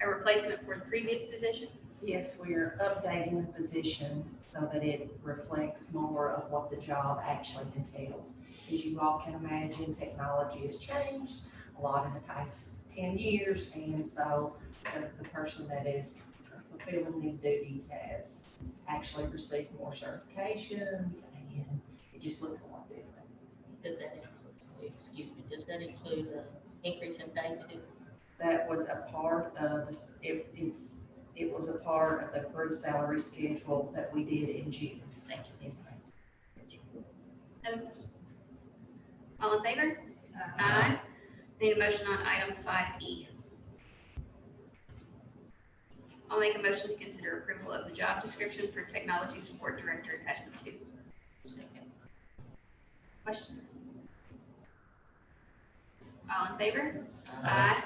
replacement for the previous position? Yes, we are updating the position so that it reflects more of what the job actually entails. As you all can imagine, technology has changed a lot in the past 10 years, and so the person that is fulfilling these duties has actually received more certifications, and it just looks a lot different. Does that include, excuse me, does that include increase in pay too? That was a part of this, it was a part of the approved salary schedule that we did in June. Thank you. Yes, ma'am. Other questions? All in favor? Aye. Need a motion on item 5E. I'll make a motion to consider approval of the job description for Technology Support Director, attachment 2. Questions? All in favor? Aye.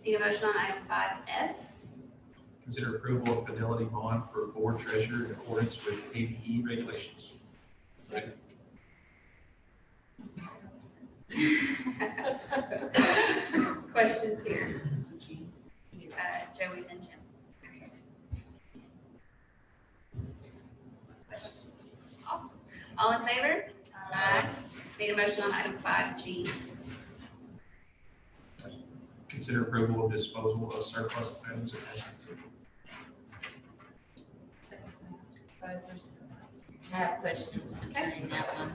Need a motion on item 5F. Consider approval of fidelity bond for board treasurer in accordance with ABE regulations. Second. Questions here? Joey and Jim. Awesome. All in favor? Aye. Need a motion on item 5G. Consider approval of disposal of surplus items attached. I have questions concerning that one.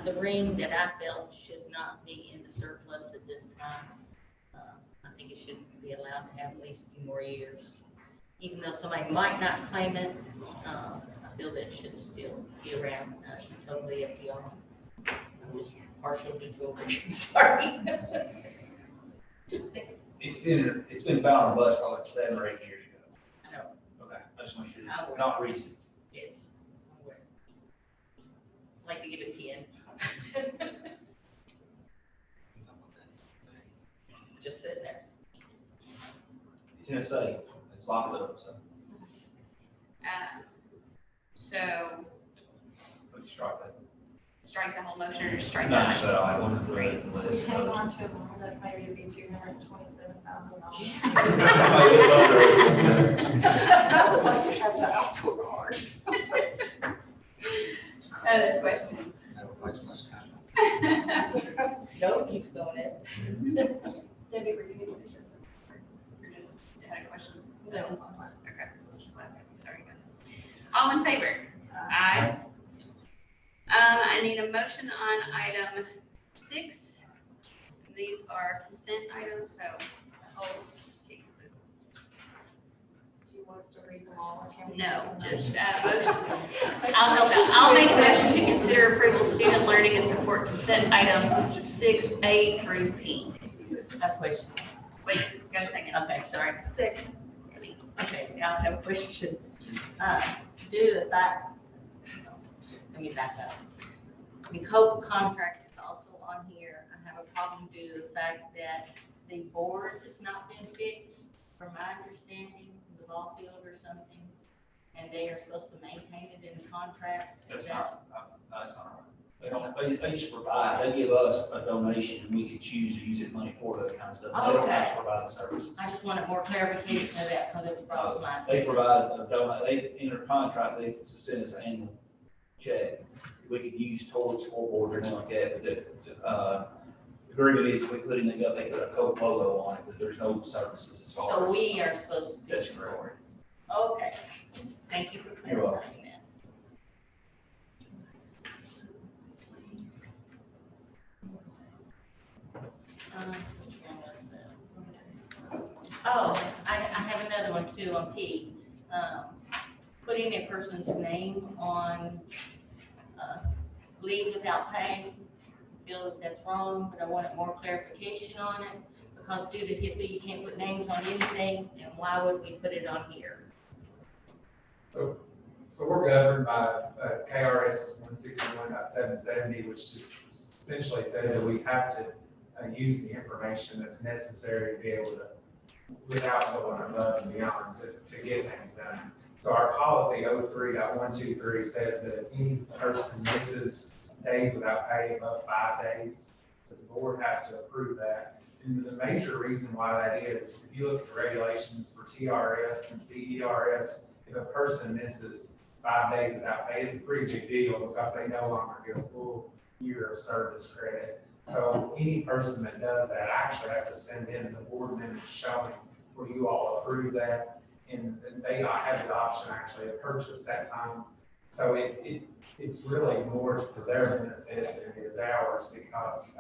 The ring that I felt should not be in the surplus at this time. I think it should be allowed to have at least a few more years. Even though somebody might not claim it, I feel that it should still be around. Totally up to y'all. I'm just partial to jewelry. Sorry. It's been bound on a bus for like 7 or 8 years ago. I know. Okay, I just want you to know, not recent. Yes. I'd like to give it 10. Just sit there. It's in a safe, it's locked up, so. So Would you strike that? strike the whole motion or strike No, that? just I wanted to read the We list. hang on to a loan that maybe be $227,000. I would like to have the outdoor art. Other questions? No, it keeps going in. Debbie, were you going to say something? Or just had a question? No. Okay. Sorry, guys. All in favor? Aye. I need a motion on item 6. These are consent items, so Do you want us to read them all? Or can we- no, just motion. I'll make a motion to consider approval of student learning and support consent items 6A through P. I have a question. Wait, got a second. Okay, sorry. Second. Okay, now I have a question. Due to the fact, let me back up. The code contract is also on here. I have a problem due to the fact that the board has not been fixed. From my understanding, ball field or something, and they are supposed to maintain it in the contract? Is That's that? not, that's not right. They just provide, they give us a donation, and we can choose to use it money for that kind of stuff. They don't actually provide the services. I just wanted more clarification of that because it was brought to my They attention. provide, they, in their contract, they send us an annual check. We could use towards scoreboard or anything like that, but the agreement is if we put anything up, they put a Coke logo on it, but there's no services as far as. So we are supposed to do That's it correct. for it. Okay, thank you for You're welcome. clarifying that. Which one was that? Oh, I have another one too on P. Putting a person's name on leave without pay. I feel that that's wrong, but I wanted more clarification on it because due to HIPAA, you can't put names on anything, and why would we put it on here? So we're governed by KRS 161.770, which just essentially says that we have to use the information that's necessary to be able to, without going above and beyond, to get things done. So our policy 03.123 says that if any person misses days without pay above 5 days, the board has to approve that. And the major reason why that is if you look at the regulations for TRS and CERS, if a person misses 5 days without pay, it's a pretty big deal because they no longer get a full year of service credit. So any person that does that actually have to send in the board minutes showing where you all approve that. And they have the option actually to purchase that time. So it's really more for their benefit than it is ours because,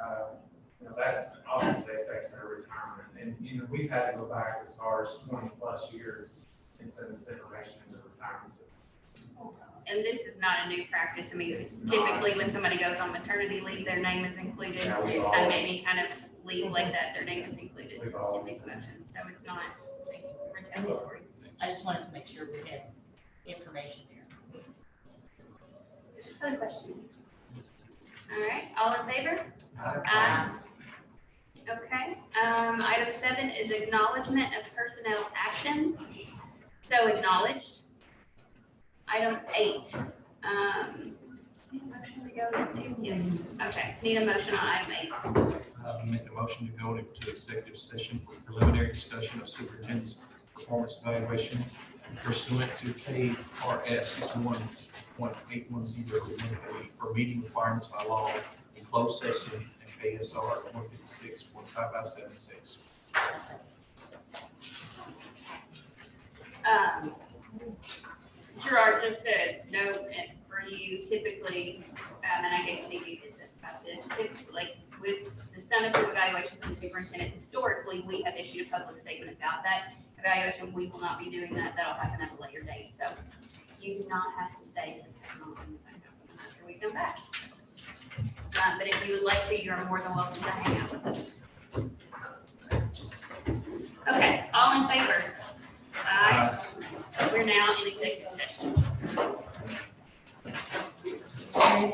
that obviously affects their retirement. And, we've had to go back as far as 20 plus years and send this information into retirement systems. And this is not a new practice. I mean, typically when somebody goes on maternity leave, their name is included. Yeah, And any kind of leave like that, their name is included in these motions. So it's not retaliatory. I just wanted to make sure we had information there. Other questions? All right, all in favor? Aye. Okay, item 7 is acknowledgement of personnel actions. So acknowledged. Item 8, motion to go into, yes, okay, need a motion on item 8. Make a motion to go into executive session for preliminary discussion of superintendent's performance evaluation pursuant to KRS 61.810 for meeting requirements by law in closed session and KSR 156.5576. Gerard, just a note for you, typically, and I gave Stevie about this, typically, like with the summative evaluation for the superintendent, historically, we have issued a public statement about that evaluation. We will not be doing that. That'll happen at a later date. So you do not have to stay after we come back. But if you would like to, you're more than welcome to hang out with us. Okay, all in favor? Aye. We're now in executive session.